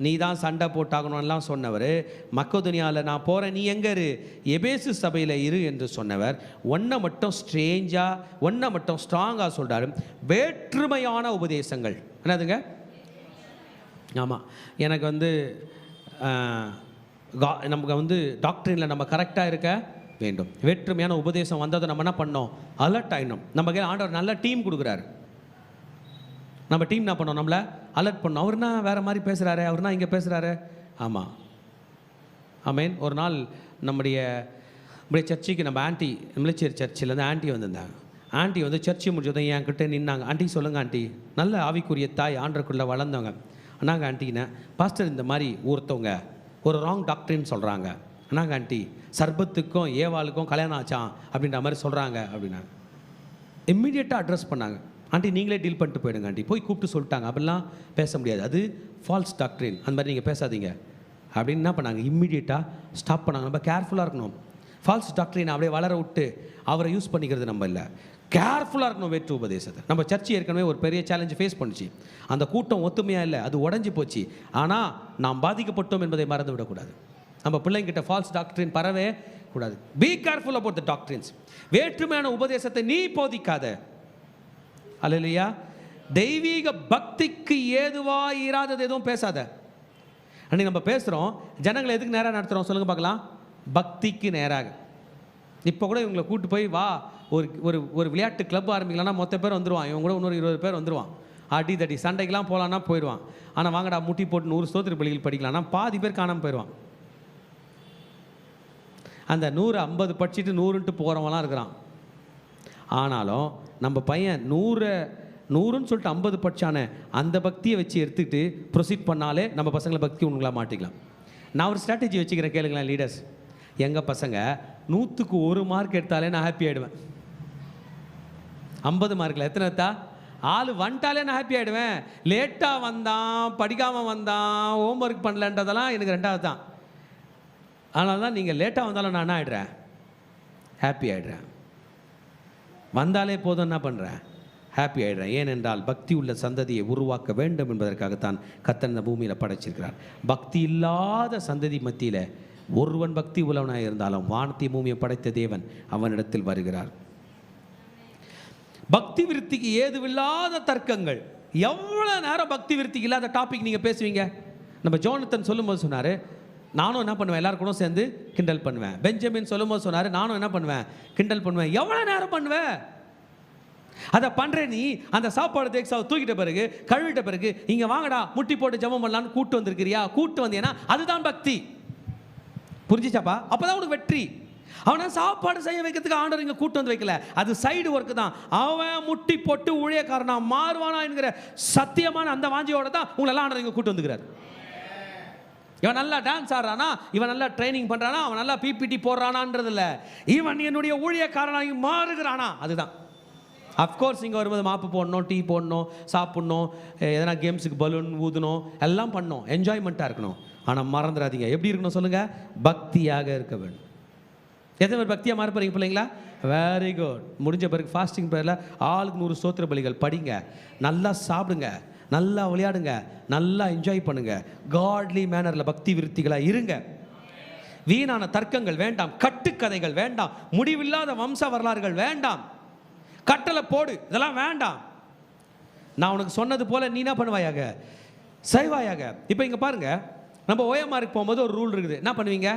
நீ தான் சண்டை போட்டாகணும்லாம் சொன்னவர். மக்கோதுனியாவில் நான் போகிறேன், நீ எங்கே இரு? எபேசு சபையில் இரு என்று சொன்னவர். ஒன்றை மட்டும் ஒன்றை மட்டும் ஸ்ட்ராங்காக சொல்கிறாரு, வேற்றுமையான உபதேசங்கள். என்னதுங்க? ஆமாம், எனக்கு நமக்கு டாக்டரினில் நம்ம கரெக்டாக இருக்க வேண்டும். வேற்றுமையான உபதேசம் வந்ததை நம்ம என்ன பண்ணோம்? அலர்ட் ஆகிடணும். நம்ம கையில் ஆண்டவர் நல்ல டீம் கொடுக்குறாரு. நம்ம டீம் என்ன பண்ணோம்? நம்மளை அலர்ட் பண்ணோம். அவர்னா வேறு மாதிரி பேசுகிறாரு, அவர்னா இங்கே பேசுகிறாரு. ஆமாம், ஆமேன். ஒரு நாள் நம்முடைய சர்ச்சுக்கு நம்ம ஆண்டி, மிலிச்சேரி சர்ச்சிலேருந்து ஆண்டி வந்திருந்தாங்க. ஆண்டி சர்ச்சு முடிஞ்சதும் என்கிட்ட நின்னாங்க. ஆண்டி சொல்லுங்கள் ஆண்டி, நல்ல ஆவிக்குரிய தாய், ஆண்டருக்குள்ளே வளர்ந்தவங்க. அண்ணாங்க ஆண்டின்னு, பாஸ்டர் இந்த மாதிரி ஒருத்தவங்க ஒரு ராங் டாக்டரின்னு சொல்கிறாங்க. அண்ணாங்க ஆண்டி, சர்பத்துக்கும் ஏவாளுக்கும் கல்யாணம் ஆச்சான் அப்படின்ற மாதிரி சொல்கிறாங்க அப்படின்னாங்க. இம்மிடியேட்டாக அட்ரஸ் பண்ணாங்க. ஆண்டி நீங்களே டீல் பண்ணிட்டு போயிடுங்க ஆண்டி, போய் கூப்பிட்டு சொல்லிட்டாங்க, அப்படிலாம் பேச முடியாது, அது ஃபால்ஸ் டாக்டரின், அந்த மாதிரி நீங்கள் பேசாதீங்க அப்படின்னு என்ன பண்ணாங்க? இம்மிடியேட்டாக ஸ்டாப் பண்ணாங்க. நம்ம கேர்ஃபுல்லாக இருக்கணும். ஃபால்ஸ் டாக்டரின் அப்படியே வளர விட்டு அவரை யூஸ் பண்ணிக்கிறது நம்ம இல்லை. கேர்ஃபுல்லாக இருக்கணும் வேற்று உபதேசத்தை. நம்ம சர்ச்சு ஏற்கனவே ஒரு பெரிய சேலஞ்சு ஃபேஸ் பண்ணிச்சு. அந்த கூட்டம் ஒத்துமையாக இல்லை, அது உடஞ்சி போச்சு. ஆனால் நாம் பாதிக்கப்பட்டோம் என்பதை மறந்து விடக்கூடாது. நம்ம பிள்ளைங்கிட்ட ஃபால்ஸ் டாக்டரின் பரவே கூடாது. Be careful about the doctrines. வேற்றுமையான உபதேசத்தை நீ போதிக்காத. அல்லேலூயா. தெய்வீக பக்திக்கு ஏதுவாக இராதது எதுவும் பேசாத. அன்றைக்கி நம்ம பேசுகிறோம், ஜனங்களை எதுக்கு நேராக நடத்துகிறோம் சொல்லுங்கள் பார்க்கலாம்? பக்திக்கு நேராக. இப்போ கூட இவங்களை கூப்பிட்டு போய் வா ஒரு விளையாட்டு கிளப் ஆரம்பிக்கலாம்னா மொத்த பேர் வந்துடுவான். இவங்க கூட இன்னொரு 20 பேர் வந்துடுவான். அடி தடி சண்டைக்கெலாம் போகலான்னா போயிடுவான். ஆனால் வாங்கடா முட்டி போட்டு 100 ஸ்தோத்திர பலிகள் படிக்கலாம்னா பாதி பேர் காணாமல் போயிடுவான். அந்த 150 படிச்சுட்டு 100ன்ட்டு போகிறவங்களாம் இருக்கிறான். ஆனாலும் நம்ம பையன் 100ன்னு சொல்லிட்டு 50 படித்தானே, அந்த பக்தியை வச்சு எடுத்துக்கிட்டு ப்ரொசீட் பண்ணாலே நம்ம பசங்களை பக்தி உங்களாக மாட்டிக்கலாம். நான் ஒரு ஸ்ட்ராட்டஜி வச்சுக்கிறேன், கேளுங்களேன் லீடர்ஸ். எங்கள் பசங்க 100க்கு 1 மார்க் எடுத்தாலே நான் ஹாப்பி ஆகிடுவேன். 50 மார்க்கில் எத்தனை எடுத்தா ஆள் வந்துட்டாலே நான் ஹாப்பி ஆகிடுவேன். லேட்டாக வந்தான், படிக்காமல் வந்தான், ஹோம் ஒர்க் பண்ணலன்றதெல்லாம் எனக்கு 2வது தான். அதனால தான் நீங்கள் லேட்டாக வந்தாலும் நான் என்ன ஆகிடுறேன்? ஹாப்பி ஆகிடுறேன். வந்தாலே போதும் என்ன பண்ணுறேன்? ஹாப்பி ஆகிடுறேன். ஏனென்றால் பக்தி உள்ள சந்ததியை உருவாக்க வேண்டும் என்பதற்காகத்தான் கர்த்தர் இந்த பூமியில் படைச்சிருக்கிறார். பக்தி இல்லாத சந்ததி மத்தியில் ஒருவன் பக்தி உள்ளவனாக இருந்தாலும் வானத்தை பூமியை படைத்த தேவன் அவனிடத்தில் வருகிறார். பக்தி விருத்திக்கு ஏதுவில்லாத தர்க்கங்கள். எவ்வளோ நேரம் பக்தி விருத்திக்கு இல்லாத டாபிக் நீங்கள் பேசுவீங்க? நம்ம ஜோனத்தன் சொல்லும்போது சொன்னார், நானும் என்ன பண்ணுவேன், எல்லாரும் கூட சேர்ந்து கிண்டல் பண்ணுவேன். பெஞ்சமின் சொல்லும்போது சொன்னார், நானும் என்ன பண்ணுவேன், கிண்டல் பண்ணுவேன். எவ்வளோ நேரம் பண்ணுவேன்? அதை பண்ணுறேன். நீ அந்த சாப்பாடு தேக்ஸாவை தூக்கிட்ட பிறகு, கழுவிட்ட பிறகு, இங்கே வாங்கடா முட்டி போட்டு ஜெபம் பண்ணலான்னு கூட்டு வந்திருக்கிறியா? கூட்டு வந்தேன்னா அதுதான் பக்தி. புரிஞ்சிச்சாப்பா? அப்போ தான் உனக்கு வெற்றி. அவனை சாப்பாடு செய்ய வைக்கிறதுக்கு ஆண்டவர் இங்கே கூட்டு வந்து வைக்கல, அது சைடு ஒர்க்கு தான். அவன் முட்டி போட்டு ஊழியக்காரனா மாறுவானா என்கிற சத்தியமான அந்த வாஞ்சியோட தான் உங்களெல்லாம் ஆண்டவர் இங்கே கூட்டு வந்துக்கிறார். இவன் நல்லா டான்ஸ் ஆடுறானா, இவன் நல்லா ட்ரைனிங் பண்ணுறானா, அவன் நல்லா பிபிடி போடுறானான்றதில்ல, இவன் என்னுடைய ஊழியக்காரனாகி மாறுகிறானா, அதுதான். அஃப்கோர்ஸ் இங்கே வரும்போது மாப்பு போடணும், டீ போடணும், சாப்பிட்ணும், எதனா கேம்ஸுக்கு பலூன் ஊதணும், எல்லாம் பண்ணணும், என்ஜாய்மெண்ட்டாக இருக்கணும். ஆனால் மறந்துடாதீங்க, எப்படி இருக்கணும் சொல்லுங்கள்? பக்தியாக இருக்க வேண்டும். எத்தனை பேர் பக்தியாக மாற போகிறீங்க பிள்ளைங்களா? Very good. முடிஞ்ச பிறகு ஃபாஸ்டிங் ப்ரேயரில் ஆளுக்கு 100 ஸ்தோத்திர பலிகள் படிங்க, நல்லா சாப்பிடுங்க, நல்லா விளையாடுங்க, நல்லா என்ஜாய் பண்ணுங்க, காட்லி மேனரில் பக்தி விருத்திகளாக இருங்க. வீணான தர்க்கங்கள் வேண்டாம், கட்டுக்கதைகள் வேண்டாம், முடிவில்லாத வம்ச வரலாறுகள் வேண்டாம், கட்டளை போடு, இதெல்லாம் வேண்டாம். நான் உனக்கு சொன்னது போல நீ என்ன பண்ணுவாயாக, செய்வாயாக. இப்போ இங்கே பாருங்க, நம்ம ஓஎம்ஆருக்கு போகும்போது ஒரு ரூல் இருக்குது. என்ன பண்ணுவீங்க?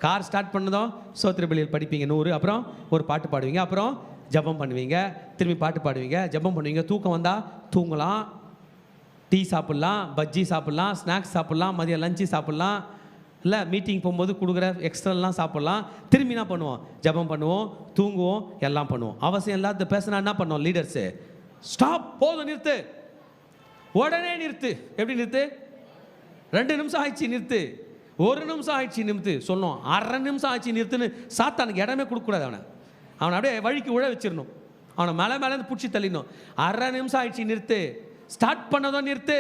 கார் ஸ்டார்ட் பண்ணதும் ஸ்தோத்திர பலிகள் படிப்பீங்க 100, அப்புறம் ஒரு பாட்டு பாடுவீங்க, அப்புறம் ஜெபம் பண்ணுவீங்க, திரும்பி பாட்டு பாடுவீங்க, ஜெபம் பண்ணுவீங்க. தூக்கம் வந்தால் தூங்கலாம், டீ சாப்பிட்லாம், பஜ்ஜி சாப்பிட்லாம், ஸ்நாக்ஸ் சாப்பிட்லாம், மதியம் லஞ்சு சாப்பிட்லாம், இல்லை மீட்டிங் போகும்போது கொடுக்குற எக்ஸ்ட்ராலாம் சாப்பிட்லாம். திரும்பி என்ன பண்ணுவோம்? ஜெபம் பண்ணுவோம், தூங்குவோம், எல்லாம் பண்ணுவோம். அவசியம் இல்லாத பேசினா என்ன பண்ணுவோம்? லீடர்ஸு ஸ்டாப், போதும், நிறுத்து, உடனே நிறுத்து. எப்படி நிறுத்து? 2 நிமிஷம் ஆயிடுச்சு நிறுத்து, 1 நிமிஷம் ஆயிடுச்சு நிறுத்து சொன்னோம். 1/2 நிமிஷம் ஆயிடுச்சு நிறுத்துன்னு சாத்தானுக்கு இடமே கொடுக்கக்கூடாது. அவனை அப்படியே வழிக்கு உழ வச்சிடணும், அவனை மேலேருந்து பிடிச்சி தள்ளிடணும். 1/2 நிமிஷம் ஆயிடுச்சு நிறுத்து, ஸ்டார்ட் பண்ணதும் நிறுத்து,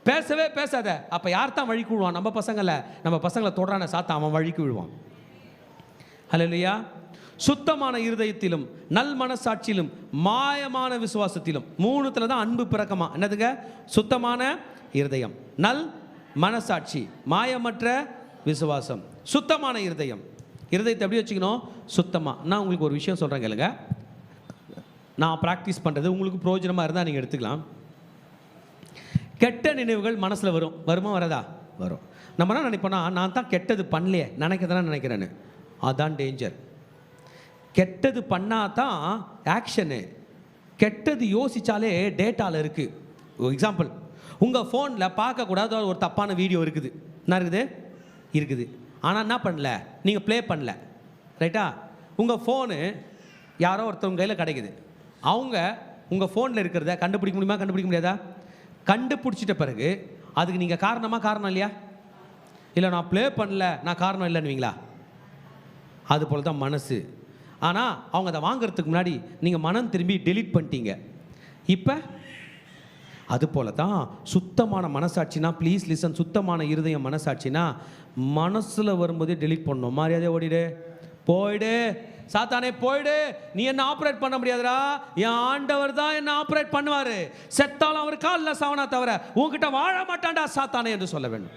பேசவே பேசாத. அப்போ யார் தான் வழிக்கு விழுவான்? நம்ம பசங்களை தொடரான சாத்தான் அவன் வழிக்கு விழுவான். ஹல்லேலூயா. சுத்தமான இருதயத்திலும் நல் மனசாட்சியிலும் மாயமான விசுவாசத்திலும், 3த்துல தான் அன்பு பிறக்கமா. என்னதுங்க? சுத்தமான இருதயம், நல் மனசாட்சி, மாயமற்ற விசுவாசம், சுத்தமான இருதயம். இருதயத்தை எப்படி வச்சுக்கணும்? சுத்தமாக. நான் உங்களுக்கு ஒரு விஷயம் சொல்கிறேன் கேளுங்க. நான் ப்ராக்டிஸ் பண்ணுறது உங்களுக்கு பிரயோஜனமாக இருந்தால் நீங்கள் எடுத்துக்கலாம். கெட்ட நினைவுகள் மனசில் வருமா வராதா? வரும். நம்ம என்ன நினைப்போம்னா, நான் தான் கெட்டது பண்ணலையே நினைக்க தானே நினைக்கிறேன்னு. அதுதான் டேஞ்சர். கெட்டது பண்ணால் தான் ஆக்ஷனு. கெட்டது யோசித்தாலே டேட்டாவில் இருக்குது. எக்ஸாம்பிள், உங்கள் ஃபோனில் பார்க்கக்கூடாத ஒரு தப்பான வீடியோ இருக்குது. என்ன இருக்குது? ஆனால் என்ன பண்ணல, நீங்கள் ப்ளே பண்ணல, ரைட்டா? உங்கள் ஃபோனு யாரோ ஒருத்தவங்க கையில் கிடைக்குது. அவங்க உங்கள் ஃபோனில் இருக்கிறத கண்டுபிடிக்க முடியுமா? கண்டுபிடிக்க முடியாதா? கண்டுபிடிச்சிட்ட பிறகு அதுக்கு நீங்கள் காரணம் இல்லையா? இல்லை நான் ப்ளே பண்ணல, நான் காரணம் இல்லைன்னுவீங்களா? அது போல் தான் மனசு. ஆனால் அவங்க அதை வாங்கிறதுக்கு முன்னாடி நீங்கள் மனம் திரும்பி டெலீட் பண்ணிட்டீங்க. இப்போ அது போல தான் சுத்தமான மனசாட்சினா, ப்ளீஸ் லிசன், சுத்தமான இருதயம் மனசாட்சினா மனசில் வரும்போதே டெலீட் பண்ணணும். மரியாதை ஓடிடு, போயிடு, சாத்தானே போயிடு, நீ என்ன ஆப்ரேட் பண்ண முடியாதுடா, என் ஆண்டவர் தான் என்ன ஆப்ரேட் பண்ணுவார், செத்தாலும் அவர் காலில் சாவனா தவிர உங்ககிட்ட வாழ மாட்டான்டா சாத்தானே என்று சொல்ல வேண்டும்.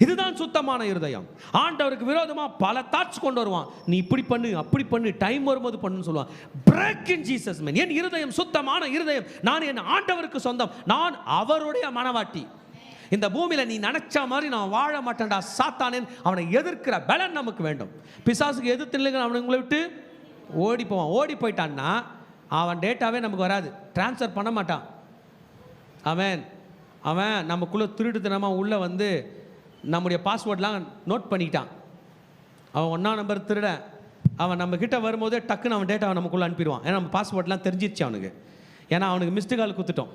இதுதான் சுத்தமான இருதயம். ஆண்டவருக்கு விரோதமாக பல தாட்ஸ் கொண்டு வருவான். நீ இப்படி பண்ணு, அப்படி பண்ணு, டைம் வரும்போது பண்ணுன்னு சொல்லுவான். Break in Jesus man. என் இருதயம் சுத்தமான இருதயம், நான் என் ஆண்டவருக்கு சொந்தம், நான் அவருடைய மனவாட்டி. இந்த பூமியில் நீ நினைச்ச மாதிரி நான் வாழ மாட்டேன்டா சாத்தானேன் அவனை எதிர்க்கிற பலன் நமக்கு வேண்டும். பிசாசுக்கு எதிர்த்து நில்லுங்க, அவனை உங்களை விட்டு ஓடி போவான். ஓடி போயிட்டான்னா அவன் டேட்டாவே நமக்கு வராது, டிரான்ஸ்ஃபர் பண்ண மாட்டான். அவன் நமக்குள்ளே திருட்டுத்தனமாக உள்ளே வந்து நம்முடைய பாஸ்வேர்ட்லாம் நோட் பண்ணிக்கிட்டான். அவன் 1ஆம் நம்பர் திருடன். அவன் நம்ம கிட்ட வரும்போதே டக்குன்னு அவன் டேட்டாவை நமக்குள்ளே அனுப்பிடுவான். ஏன்னா நம்ம பாஸ்வேர்ட்லாம் தெரிஞ்சிருச்சு அவனுக்கு. ஏன்னா அவனுக்கு மிஸ்டு கால் கொடுத்துட்டோம்.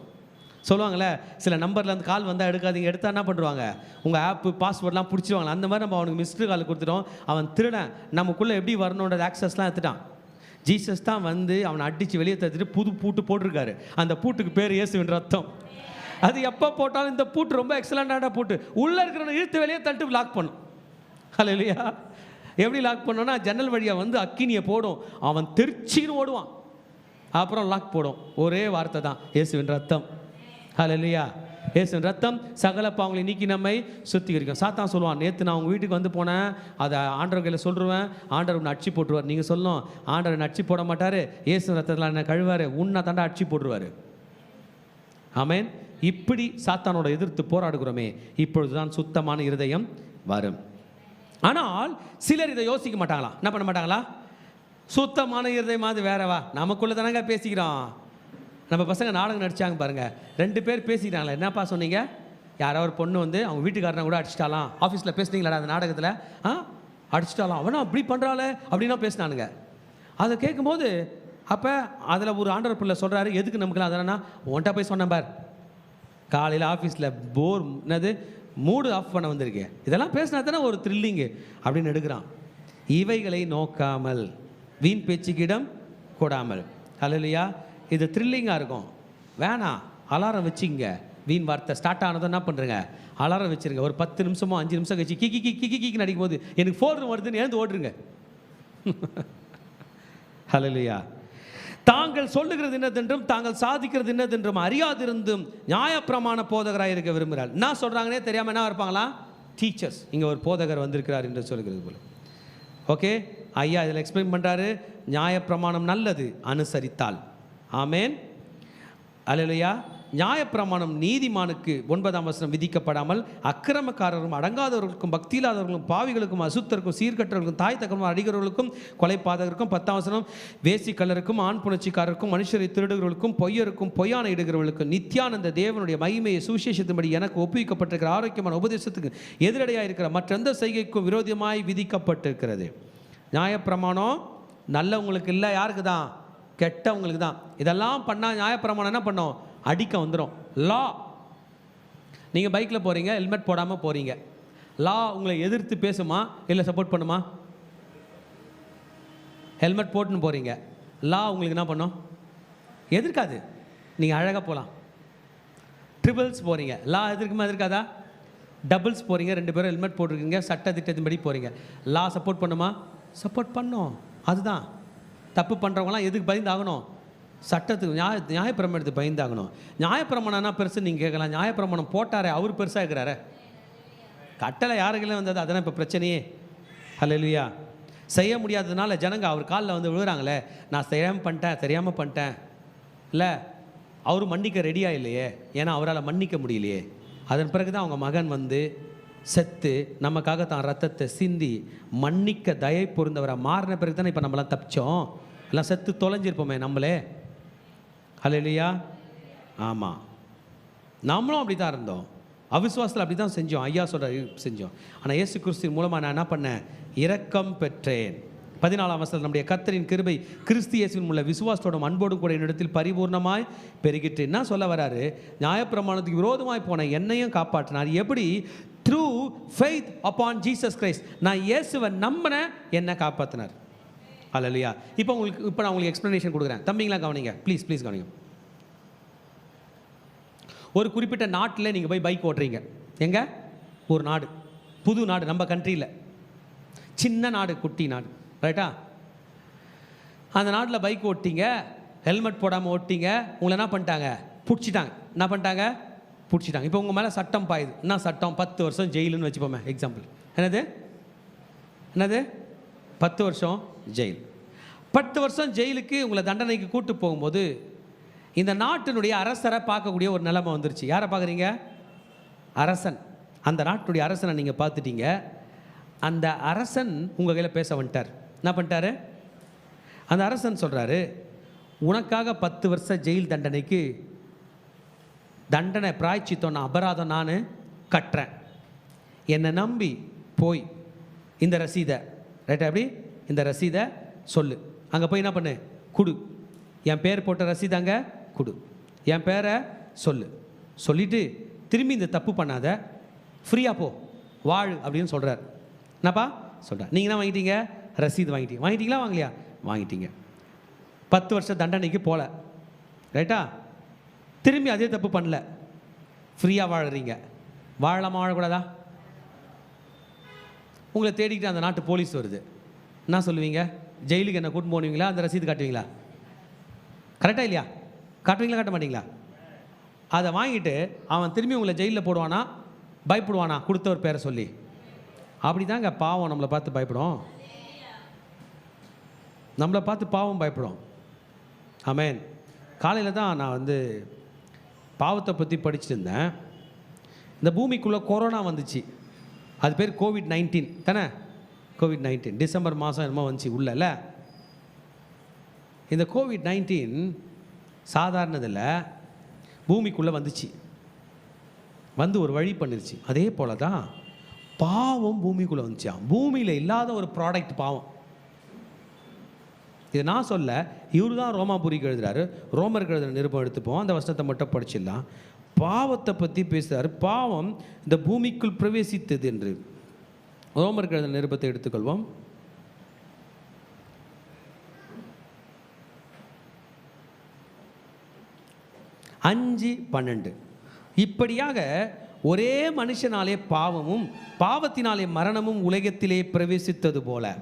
சொல்லுவாங்களே, சில நம்பர்லேருந்து கால் வந்தால் எடுக்காதீங்க, எடுத்தால் என்ன பண்ணுவாங்க, உங்கள் ஆப்பு பாஸ்வேர்ட்லாம் பிடிச்சிடுவாங்க. அந்த மாதிரி நம்ம அவனுக்கு மிஸ்டு கால் கொடுத்துட்டோம். அவன் திருடன் நமக்குள்ளே எப்படி வரணுன்றது ஆக்சஸ்லாம் எடுத்துட்டான். ஜீசஸ் தான் வந்து அவனை அடித்து வெளியே தடுத்துட்டு புது பூட்டு போட்டிருக்காரு. அந்த பூட்டுக்கு பேர் இயேசுவின் ரத்தம். அது எப்போ போட்டாலும் இந்த பூட்டு ரொம்ப எக்ஸலண்டான பூட்டு. உள்ளே இருக்கிறவனை இழுத்து வெளியே தள்ளிட்டு லாக் பண்ணும். ஹல்லேலூயா. எப்படி லாக் பண்ணோன்னா, ஜன்னல் வழியாக வந்து அக்கினியை போடும், அவன் திருச்சின்னு ஓடுவான், அப்புறம் லாக் போடும். ஒரே வார்த்தை தான், இயேசுவின் ரத்தம். ஹல்லேலூயா. இயேசுவின் ரத்தம் சகல பாவங்களை நீக்கி நம்மை சுத்திகரிக்கும். சாத்தான் சொல்லுவான், நேற்று நான் உங்கள் வீட்டுக்கு வந்து போனேன், அதை ஆண்டவர் கையில் சொல்லுவேன், ஆண்டவர் உன்னை அடிச்சு போட்டுருவார். நீங்கள் சொல்லணும், ஆண்டவர் என்னை அடிச்சு போட மாட்டார், இயேசுவின் ரத்தத்தில் என்னை கழுவார், உன்னை தாண்டா அடிச்சு போட்டுருவார். ஆமென். இப்படி சாத்தானோட எதிர்த்து போராடுகிறோமே, இப்பொழுதுதான் சுத்தமான இருதயம் வரும். ஆனால் சிலர் இதை யோசிக்க மாட்டாங்களா? என்ன பண்ண மாட்டாங்களா? சுத்தமான இருதயம் அது வேறவா, நமக்குள்ளே தானங்க பேசிக்கிறோம். நம்ம பசங்க நாடகம் நடிச்சாங்க பாருங்க, 2 பேர் பேசிக்கிறாங்களே, என்னப்பா சொன்னீங்க, யாரோ ஒரு பொண்ணு வந்து அவங்க வீட்டுக்காரனை கூட அடிச்சிட்டாலாம், ஆஃபீஸில் பேசுனீங்களா அந்த நாடகத்தில், அடிச்சிட்டாலாம், அவனா அப்படி பண்ணுறாளே அப்படின்னா பேசினானுங்க. அதை கேட்கும்போது அப்போ அதில் ஒரு ஆண்டவர் பிள்ளை சொல்கிறாரு, எதுக்கு நமக்குலாம் அதனா ஒன்ட்டா போய் சொன்னேன் பார், காலையில் ஆஃபீஸில் போர் என்னது மூடு ஆஃப் பண்ண வந்திருக்கேன், இதெல்லாம் பேசினா தானே ஒரு த்ரில்லிங்கு அப்படின்னு எடுக்கிறான். இவைகளை நோக்காமல் வீண் பேச்சுக்கிடம் கூடாமல். ஹல்லேலூயா. இது த்ரில்லிங்காக இருக்கும், வேணாம். அலாரம் வச்சுங்க, வீண் வார்த்தை ஸ்டார்ட் ஆனதும் என்ன பண்ணுறங்க, அலாரம் வச்சுருங்க. ஒரு 10 நிமிஷமோ 5 நிமிஷம் கழிச்சு கிக்கி கிக்கி கிக்கி நடிக்கும் போது எனக்கு ஃபோன் வருதுன்னு எழுந்து ஓடுருங்க. ஹல்லேலூயா. தாங்கள் சொல்லுகிறது என்னதென்றும் தாங்கள் சாதிக்கிறது என்னதென்றும் அறியாதிருந்தும் நியாயப்பிரமாண போதகராக இருக்க விரும்புகிறார். என்ன சொல்கிறாங்கன்னே தெரியாமல் என்ன இருப்பாங்களா? டீச்சர்ஸ். இங்கே ஒரு போதகர் வந்திருக்கிறார் என்று சொல்கிறது போல. ஓகே, ஐயா இதில் எக்ஸ்பிளைன் பண்ணுறாரு. நியாயப்பிரமாணம் நல்லது அனுசரித்தால். ஆமேன், அல்லேலூயா. நியாயப்பிரமாணம் நீதிமானுக்கு 9ஆம் வசனம் விதிக்கப்படாமல் அக்கிரமக்காரரும் அடங்காதவர்களுக்கும் பக்தியில்லாதவர்களும் பாவிகளுக்கும் அசுத்தருக்கும் சீர்கற்றவர்களுக்கும் தாய் தகவலும் அடிக்கிறவர்களுக்கும் கொலைபாதகருக்கும் 10ஆம் வசனம் வேசிக்கல்லருக்கும் ஆண் புணர்ச்சிக்காரருக்கும் மனுஷரை திருடுகிறவர்களுக்கும் பொய்யருக்கும் பொய்யான இடுகிறவர்களுக்கும் நித்யானந்த தேவனுடைய மகிமையை சுவிசேஷத்தின்படி எனக்கு ஒப்புவிக்கப்பட்டிருக்கிற ஆரோக்கியமான உபதேசத்துக்கு எதிரடையாக இருக்கிற மற்ற எந்த செய்கைக்கும் விரோதமாய் விதிக்கப்பட்டிருக்கிறது. நியாயப்பிரமாணம் நல்லவங்களுக்கு இல்லை, யாருக்கு தான்? கெட்டவங்களுக்கு தான். இதெல்லாம் பண்ணால் நியாயப்பிரமாணம் என்ன பண்ணோம்? அடிக்க வந்துடும். லா, நீங்கள் பைக்கில் போகிறீங்க, ஹெல்மெட் போடாமல் போகிறீங்க, லா உங்களை எதிர்த்து பேசுமா இல்லை சப்போர்ட் பண்ணுமா? ஹெல்மெட் போட்டுன்னு போகிறீங்க, லா உங்களுக்கு என்ன பண்ணும்? எதிர்க்காது. நீங்கள் அழகாக போகலாம். ட்ரிபிள்ஸ் போகிறீங்க, லா எதிர்க்குமா எதிர்க்காதா? டபுள்ஸ் போகிறீங்க, 2 பேரும் ஹெல்மெட் போட்டிருக்கீங்க, சட்ட திட்டத்தின்படி போகிறீங்க, லா சப்போர்ட் பண்ணுமா? சப்போர்ட் பண்ணும். அதுதான் தப்பு பண்ணுறவங்களாம் எதுக்கு பயந்தாகணும்? சட்டத்துக்கு, நியாயப்பிரமாணத்துக்கு பயந்தாகணும். நியாயப்பிரமாணம்னா பெருசு நீங்கள் கேட்கலாம். நியாயப்பிரமாணம் போட்டாரே அவர் பெருசாக இருக்கிறாரு. கட்டளை யாருக்கெல்லாம் வந்தது? அதெல்லாம் இப்போ பிரச்சனையே. ஹல்லேலூயா. செய்ய முடியாததுனால ஜனங்க அவர் காலில் வந்து விழுகிறாங்களே, நான் தெரியாமல் பண்ணிட்டேன் இல்லை, அவர் மன்னிக்க ரெடியாக இல்லையே, ஏன்னா அவரால் மன்னிக்க முடியலையே. அதன் பிறகு தான் அவங்க மகன் வந்து செத்து நமக்காக தான் ரத்தத்தை சிந்தி மன்னிக்க தயை பொருந்தவரை மாறின பிறகு தானே இப்போ நம்மளாம் தப்பிச்சோம். எல்லாம் செத்து தொலைஞ்சிருப்போமே நம்மளே. ஹல்லேலூயா. ஆமாம், நம்மளும் அப்படி தான் இருந்தோம். அவிசுவாசத்தில் அப்படி தான் செஞ்சோம். ஐயா சொல்கிற செஞ்சோம். ஆனால் இயேசு கிறிஸ்துவின் மூலமாக நான் என்ன பண்ணேன்? இரக்கம் பெற்றேன். 14ஆம் வசனம், நம்முடைய கர்த்தரின் கிருபை கிறிஸ்து இயேசுவின் உள்ள விசுவாசத்தோடும் அன்போடும் கூட என்னிடத்தில் பரிபூர்ணமாய் பெருகிட்டு. என்ன சொல்ல வராரு? நியாயப்பிரமாணத்துக்கு விரோதமாய் போன என்னையும் காப்பாற்றினார். எப்படி? Through faith upon Jesus Christ. நான் இயேசுவை நம்பினேன், என்னை காப்பாற்றினார். ஹல்லேலூயா. இப்போ நான் உங்களுக்கு எக்ஸ்ப்ளனேஷன் கொடுக்குறேன். தம்பிங்களாம் கவனிங்க, ப்ளீஸ் கவனிங்க. ஒரு குறிப்பிட்ட நாட்டில் நீங்கள் போய் பைக் ஓட்டுறீங்க. எங்கே? ஒரு நாடு, புது நாடு, நம்ம கண்ட்ரியில், சின்ன நாடு, குட்டி நாடு, ரைட்டா? அந்த நாட்டில் பைக் ஓட்டிங்க, ஹெல்மெட் போடாமல் ஓட்டிங்க, உங்களை என்ன பண்ணிட்டாங்க? பிடிச்சிட்டாங்க. என்ன பண்ணிட்டாங்க? பிடிச்சிட்டாங்க. இப்போ உங்கள் மேலே சட்டம் பாயுது. என்ன சட்டம்? 10 வருஷம் ஜெயிலுன்னு வச்சுப்போமே, எக்ஸாம்பிள். என்னது 10 வருஷம் ஜெயில். 10 வருஷம் ஜெயிலுக்கு உங்களை தண்டனைக்கு கூட்டு போகும்போது இந்த நாட்டினுடைய அரசரை பார்க்கக்கூடிய ஒரு நிலைமை வந்துருச்சு. யாரை பார்க்குறீங்க? அரசன். அந்த நாட்டினுடைய அரசனை நீங்கள் பார்த்துட்டீங்க. அந்த அரசன் உங்கள் கையில் பேச வந்துட்டார். என்ன பண்ணிட்டாரு? அந்த அரசன் சொல்கிறாரு, உனக்காக 10 வருஷம் ஜெயில் தண்டனைக்கு தண்டனை பிராய்ச்சித்தோம், நான் அபராதம் நான் கட்டுறேன். என்னை நம்பி போய் இந்த ரசீதை, ரைட்டா, எப்படி இந்த ரசீதை சொல்லு, அங்கே போய் என்ன பண்ணு, கொடு. என் பேர் போட்ட ரசீது அங்கே கொடு, என் பேரை சொல்லு, சொல்லிவிட்டு திரும்பி இந்த தப்பு பண்ணாத, ஃப்ரீயாக போ, வாழ் அப்படின்னு சொல்கிறார். என்னப்பா சொல்கிறேன்? நீங்கள் என்ன வாங்கிட்டீங்க? ரசீது வாங்கிட்டீங்களா? வாங்கலையா? வாங்கிட்டீங்க. 10 வருஷம் தண்டனைக்கு போகல, ரைட்டா? திரும்பி அதே தப்பு பண்ணல, ஃப்ரீயாக வாழறீங்க. வாழலாமா வாழக்கூடாதா? உங்களை தேடிக்கிட்டு அந்த நாட்டு போலீஸ் வருது. என்ன சொல்லுவீங்க? ஜெயிலுக்கு என்ன கூட்டு போவீங்களா? அந்த ரசீது காட்டுவீங்களா? கரெக்டாக இல்லையா? காட்டுவீங்களா காட்ட மாட்டீங்களா? அதை வாங்கிட்டு அவன் திரும்பி உங்களை ஜெயிலில் போடுவானா? பயப்படுவானா? கொடுத்தவர் பேரை சொல்லி. அப்படி தாங்க பாவம் நம்மளை பார்த்து பயப்படும். நம்மளை பார்த்து பாவம் பயப்படும். ஆமேன். காலையில் தான் நான் வந்து பாவத்தை பற்றி படிச்சுட்டு இருந்தேன். இந்த பூமிக்குள்ளே கொரோனா வந்துச்சு. அது பேர் COVID-19 தானே? COVID-19 டிசம்பர் மாதம் என்னமோ வந்துச்சு உள்ளல. இந்த COVID-19 சாதாரணதில் பூமிக்குள்ளே வந்துச்சு, வந்து ஒரு வழி பண்ணிருச்சு. அதே போல தான் பாவம் பூமிக்குள்ளே வந்துச்சா. பூமியில் இல்லாத ஒரு ப்ராடக்ட் பாவம். இது நான் சொல்ல, இவரு தான் ரோமாபுரிக்கு எழுதுறாரு. ரோமருக்கு எழுதுகிற நிருபம் எடுத்துப்போம், அந்த வசனத்தை மட்டும் படிச்சிடலாம். பாவத்தை பற்றி பேசுகிறார். பாவம் இந்த பூமிக்குள் பிரவேசித்தது என்று. ரோமருக்கு எழுதுகிற நிருபத்தை எடுத்துக்கொள்வோம். அஞ்சு 12. இப்படியாக ஒரே மனுஷனாலே பாவமும் பாவத்தினாலே மரணமும் உலகத்திலே பிரவேசித்தது போல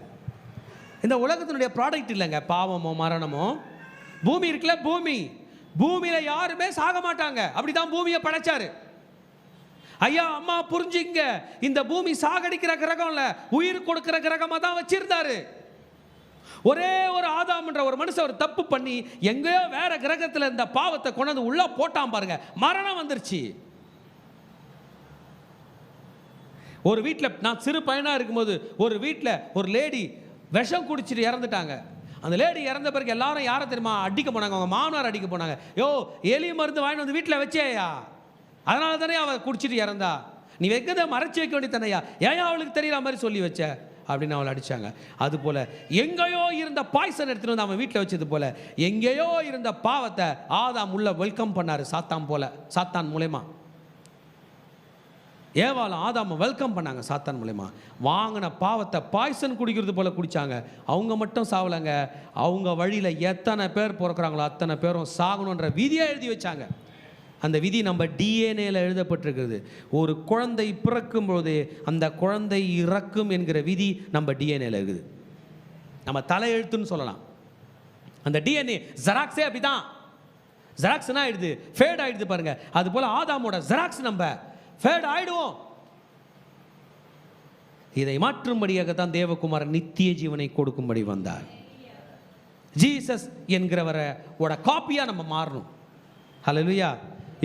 இந்த உலகத்தினுடைய ப்ராடக்ட் இல்லைங்க பாவமோ மரணமோ. பூமி இருக்குல்ல, பூமியில யாருமே சாக மாட்டாங்க. அப்படிதான் பூமியை படைச்சாரு. ஐயா அம்மா புரிஞ்சுங்க, இந்த பூமி சாகடிக்கிற கிரகம் இல்ல, உயிர் கொடுக்கிற கிரகமா தான் வச்சிருந்தாரு. ஒரே ஒரு ஆதாம்ன்ற ஒரு மனுஷன் ஒரு தப்பு பண்ணி எங்கேயோ வேற கிரகத்தில் இந்த பாவத்தை கொண்டு உள்ள போட்டான் பாருங்க, மரணம் வந்துருச்சு. ஒரு வீட்டில் நான் சிறு பையனா இருக்கும்போது ஒரு வீட்டில் ஒரு லேடி விஷம் குடிச்சிட்டு இறந்துட்டாங்க. அந்த லேடி இறந்த பிறகு எல்லாரும் யாரை தெரியுமா அடிக்க போனாங்க? அவங்க மாமனார் அடிக்க போனாங்க. யோ எலி மருந்து வாங்கி வந்து வீட்டில் வச்சேயா, அதனால தானே அவள் குடிச்சிட்டு இறந்தா, நீ வைக்கிறத மறைச்சி வைக்க வேண்டிய தானேயா, ஏன் அவளுக்கு தெரியற மாதிரி சொல்லி வச்ச அப்படின்னு அவளை அடிச்சாங்க. அதுபோல எங்கேயோ இருந்த பாய்சன் எடுத்துட்டு வந்து அவன் வீட்டில் வச்சது போல எங்கேயோ இருந்த பாவத்தை ஆதாம் உள்ள வெல்கம் பண்ணாரு. சாத்தான் மூலமா ஏவாளும் ஆதாம வெல்கம் பண்ணாங்க. சாத்தான் மூலமா வாங்கின பாவத்தை பாய்சன் குடிக்கிறது போல குடிச்சாங்க. அவங்க மட்டும் சாவலைங்க, அவங்க வழியில் எத்தனை பேர் பிறக்கிறாங்களோ அத்தனை பேரும் சாகணுன்ற விதியை எழுதி வச்சாங்க. அந்த விதி நம்ம டிஎன்ஏல எழுதப்பட்டிருக்கிறது. ஒரு குழந்தை பிறக்கும் போது அந்த குழந்தை இறக்கும் என்கிற விதி நம்ம டிஎன்ஏல இருக்குது. நம்ம தலையெழுத்துன்னு சொல்லலாம். அந்த டிஎன்ஏ ஜெராக்ஸே அப்படிதான். ஜெராக்ஸ்னா ஆயிடுது, ஃபேட் ஆயிடுது பாருங்க. அது போல ஆதாமோட ஜெராக்ஸ் நம்ம ஃபேட் ஆயிடுவோம். இதை மாற்றும்படியாக தான் தேவகுமாரன் நித்திய ஜீவனை கொடுக்கும்படி வந்தார். ஜீசஸ் என்கிறவரோட காப்பியா நம்ம மாறணும். ஹல்லேலூயா.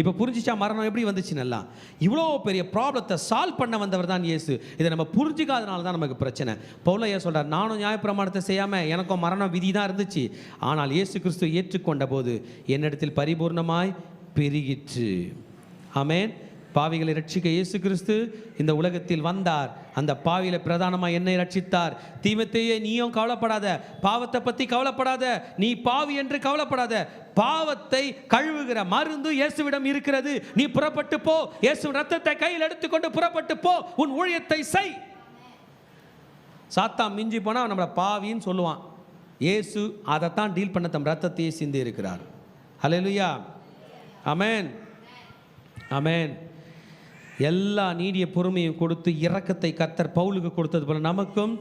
இப்போ புரிஞ்சிச்சா மரணம் எப்படி வந்துச்சு? நல்லா இவ்வளோ பெரிய ப்ராப்ளத்தை சால்வ் பண்ண வந்தவர் தான் இயேசு. இதை நம்ம புரிஞ்சிக்காதனால தான் நமக்கு பிரச்சனை. பவுல் ஐயா சொல்கிறார், நானும் நியாயப்பிரமாணத்தை செய்யாமல் எனக்கும் மரணம் விதி தான் இருந்துச்சு, ஆனால் இயேசு கிறிஸ்து ஏற்றுக்கொண்ட போது என்னிடத்தில் பரிபூர்ணமாய் பெருகிற்று. ஆமென். பாவிகளை ரட்சிக்க இயேசு கிறிஸ்து இந்த உலகத்தில் வந்தார். அந்த பாவியில பிரதானமாக என்னை ரட்சித்தார். தீமோத்தேயே நீயும் கவலைப்படாத, பாவத்தை பற்றி கவலைப்படாத, நீ பாவி என்று கவலைப்படாத, பாவத்தை கழுவுகிற மருந்து இயேசுவிடம் இருக்கிறது. நீ புறப்பட்டு போ, இயேசு ரத்தத்தை கையில் எடுத்துக்கொண்டு புறப்பட்டு போ, உன் ஊழியத்தை செய். சாத்தான் மிஞ்சி போனால் நம்மளை பாவின்னு சொல்லுவான். இயேசு அதைத்தான் டீல் பண்ண தம் ரத்தத்தையே சிந்தி இருக்கிறார். ஹல்லேலூயா. ஆமென், ஆமென். எல்லா நீடிய பொறுமையும் கொடுத்து இரக்கத்தை கர்த்தர் பவுலுக்கு கொடுத்தது போல நமக்கும்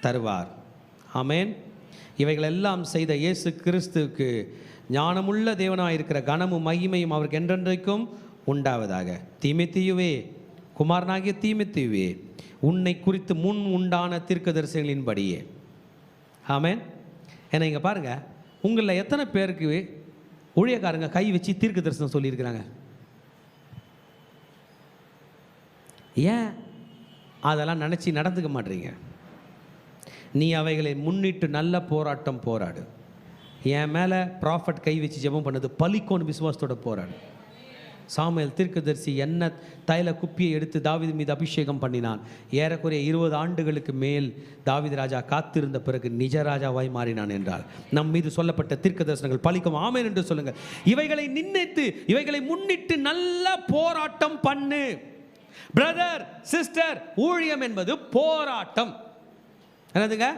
தருவார். ஆமென். இவைகள் எல்லாம் செய்த இயேசு கிறிஸ்துவுக்கு ஞானமுள்ள தேவனாக இருக்கிற கனமும் மகிமையும் அவருக்கு என்றென்றைக்கும் உண்டாவதாக. தீமோத்தேயுவே, குமாரனாகிய தீமோத்தேயுவே, உன்னை குறித்து முன் உண்டான தீர்க்கதரிசனங்களின்படியே. ஆமென். ஏன்னா இங்கே பாருங்க, உங்களில் எத்தனை பேருக்கு ஊழியக்காரங்க கை வச்சு தீர்க்க தரிசனம் சொல்லியிருக்கிறாங்க? ஏன் அதெல்லாம் நினச்சி நடந்துக்க மாட்டீங்க? நீ அவைகளை முன்னிட்டு நல்ல போராட்டம் போராடு. என் மேலே ப்ராஃபட் கை வச்சு ஜெபம் பண்ணது பலிக்கோன்னு விசுவாசத்தோட போராடு. சாமுவேல் தீர்க்கதரிசி என்ன தைல குப்பியை எடுத்து தாவீது மீது அபிஷேகம் பண்ணினான். ஏறக்குறைய 20 ஆண்டுகளுக்கு மேல் தாவீது ராஜா காத்திருந்த பிறகு நிஜ ராஜாவாய் மாறினான் என்றால் நம் மீது சொல்லப்பட்ட தீர்க்க தரிசனங்கள் பலிக்கும். ஆமென் என்று சொல்லுங்கள். இவைகளை நினைத்து இவைகளை முன்னிட்டு நல்ல போராட்டம் பண்ணு. பிரதர் சிஸ்டர், ஊழியம் என்பது போராட்டம். என்னதுங்க?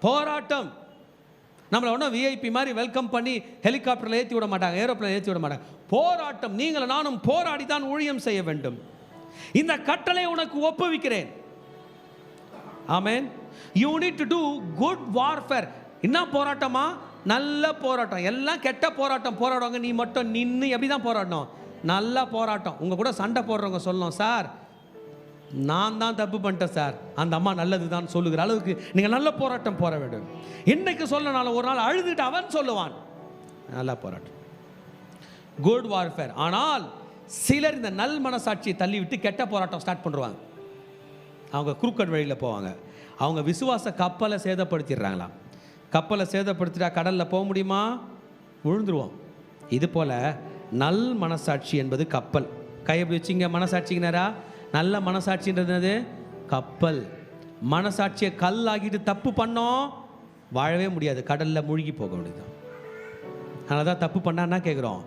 போராட்டம். நம்மளை ஒன்றும் விஐபி மாதிரி வெல்கம் பண்ணி ஹெலிகாப்டரில் ஏற்றி விட மாட்டாங்க, ஏரோப்ளேன் ஏற்றி விட மாட்டாங்க. போராட்டம். நீங்களும் நானும் போராடி தான் ஊழியம் செய்ய வேண்டும். இந்த கட்டளை உனக்கு ஒப்புவிக்கிறேன். Amen. You need to do good warfare. என்ன போராட்டமா? நல்ல போராட்டம். எல்லாம் கெட்ட போராட்டம் போராடுவாங்க, நீ மட்டும் நின்று எப்படி தான் போராடணும்? நல்ல போராட்டம். உங்கள் கூட சண்டை போடுறவங்க சொல்லணும், சார் நான் தான் தப்பு பண்ணிட்டேன் சார், அந்த அம்மா நல்லது தான் சொல்லுகிற அளவுக்கு நீங்கள் நல்ல போராட்டம் போற வேண்டும். இன்னைக்கு சொல்லனாலும் ஒரு நாள் அழுதுட்டு அவன் சொல்லுவான். நல்ல போராட்டம், குட் வார்ஃபேர். ஆனால் சிலர் இந்த நல் மனசாட்சியை தள்ளிவிட்டு கெட்ட போராட்டம் ஸ்டார்ட் பண்ணுவாங்க. அவங்க குறுக்கட் வழியில் போவாங்க. அவங்க விசுவாச கப்பலை சேதப்படுத்திடுறாங்களாம். கப்பலை சேதப்படுத்திட்டா கடலில் போக முடியுமா? விழுந்துருவோம். இது போல் நல் மனசாட்சி என்பது கப்பல். கை எப்படி வச்சிங்க? மனசாட்சிக்குனாரா? நல்ல மனசாட்சின்றது கப்பல். மனசாட்சியை கல் ஆகிட்டு தப்பு பண்ணோம், வாழவே முடியாது, கடலில் மூழ்கி போக முடியுது. அதனால தான் தப்பு பண்ணான்னா கேட்குறோம்,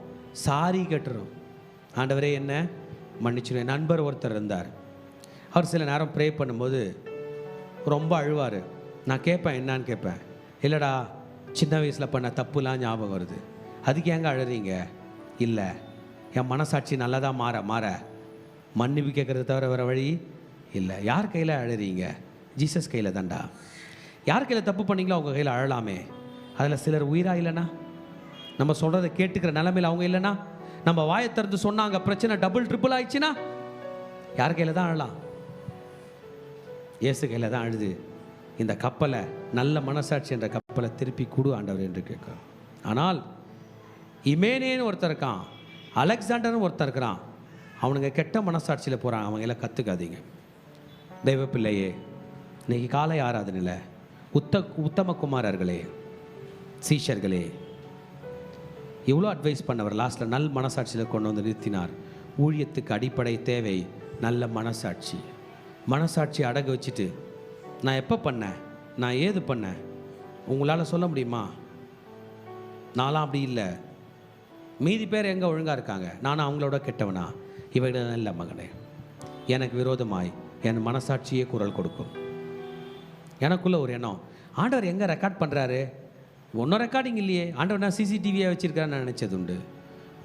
சாரி கேட்டுறோம். ஆண்டவரே என்ன மன்னிச்சுடுவேன். நண்பர் ஒருத்தர் இருந்தார். அவர் சில நேரம் ப்ரே பண்ணும்போது ரொம்ப அழுவார். நான் கேட்பேன், என்னான்னு கேட்பேன். இல்லைடா, சின்ன வயசில் பண்ண தப்புலாம் ஞாபகம் வருது. அதுக்கு ஏங்க அழுறீங்க? இல்லை, என் மனசாட்சி நல்லதாக மாற மன்னிப்பு கேட்குறத தவிர வேறு வழி இல்லை. யார் கையில் அழுறீங்க? ஜீசஸ் கையில் தான்டா. யார் கையில் தப்பு பண்ணீங்களோ அவங்க கையில் அழலாமே. அதில் சிலர் உயிராக இல்லைன்னா, நம்ம சொல்கிறத கேட்டுக்கிற நிலைமையில் அவங்க இல்லைன்னா, நம்ம வாயை திறந்து சொன்னாங்க பிரச்சனை டபுள் ட்ரிபிள் ஆயிடுச்சுன்னா யார் கையில் தான் அழலாம்? இயேசு கையில் தான் அழுது இந்த கப்பலை, நல்ல மனசாட்சி என்ற கப்பலை திருப்பி கொடு ஆண்டவர் என்று கேட்க. ஆனால் இமேனேன்னு ஒருத்தர் இருக்கான், அலெக்சாண்டர்னு ஒருத்தர் இருக்கிறான். அவனுங்க கெட்ட மனசாட்சியில் போகிறான். அவங்க எல்லாம் கற்றுக்காதீங்க. தெய்வ பிள்ளையே, இன்னைக்கு காலை ஆராதனையில் உத்தமகுமாரர்களே, சீஷர்களே, எவ்வளோ அட்வைஸ் பண்ணவர் லாஸ்ட்டில் நல் மனசாட்சியில் கொண்டு வந்து நிறுத்தினார். ஊழியத்துக்கு அடிப்படை தேவை நல்ல மனசாட்சி. மனசாட்சி அடகு வச்சுட்டு நான் எப்போ பண்ணேன், நான் ஏது பண்ணேன் உங்களால் சொல்ல முடியுமா? நான்லாம் அப்படி இல்லை. மீதி பேர் எங்கே ஒழுங்காக இருக்காங்க, நானும் அவங்களோட கெட்டவனா? இவைகள் இல்லை மகனே. எனக்கு விரோதமாய் என் மனசாட்சியே குரல் கொடுக்கும். எனக்குள்ள ஒரு எண்ணம், ஆண்டவர் எங்கே ரெக்கார்ட் பண்ணுறாரு? ஒன்றும் ரெக்கார்டிங் இல்லையே, ஆண்டவர் நான் சிசிடிவியாக வச்சுருக்கிறேன்னு நினச்சது உண்டு.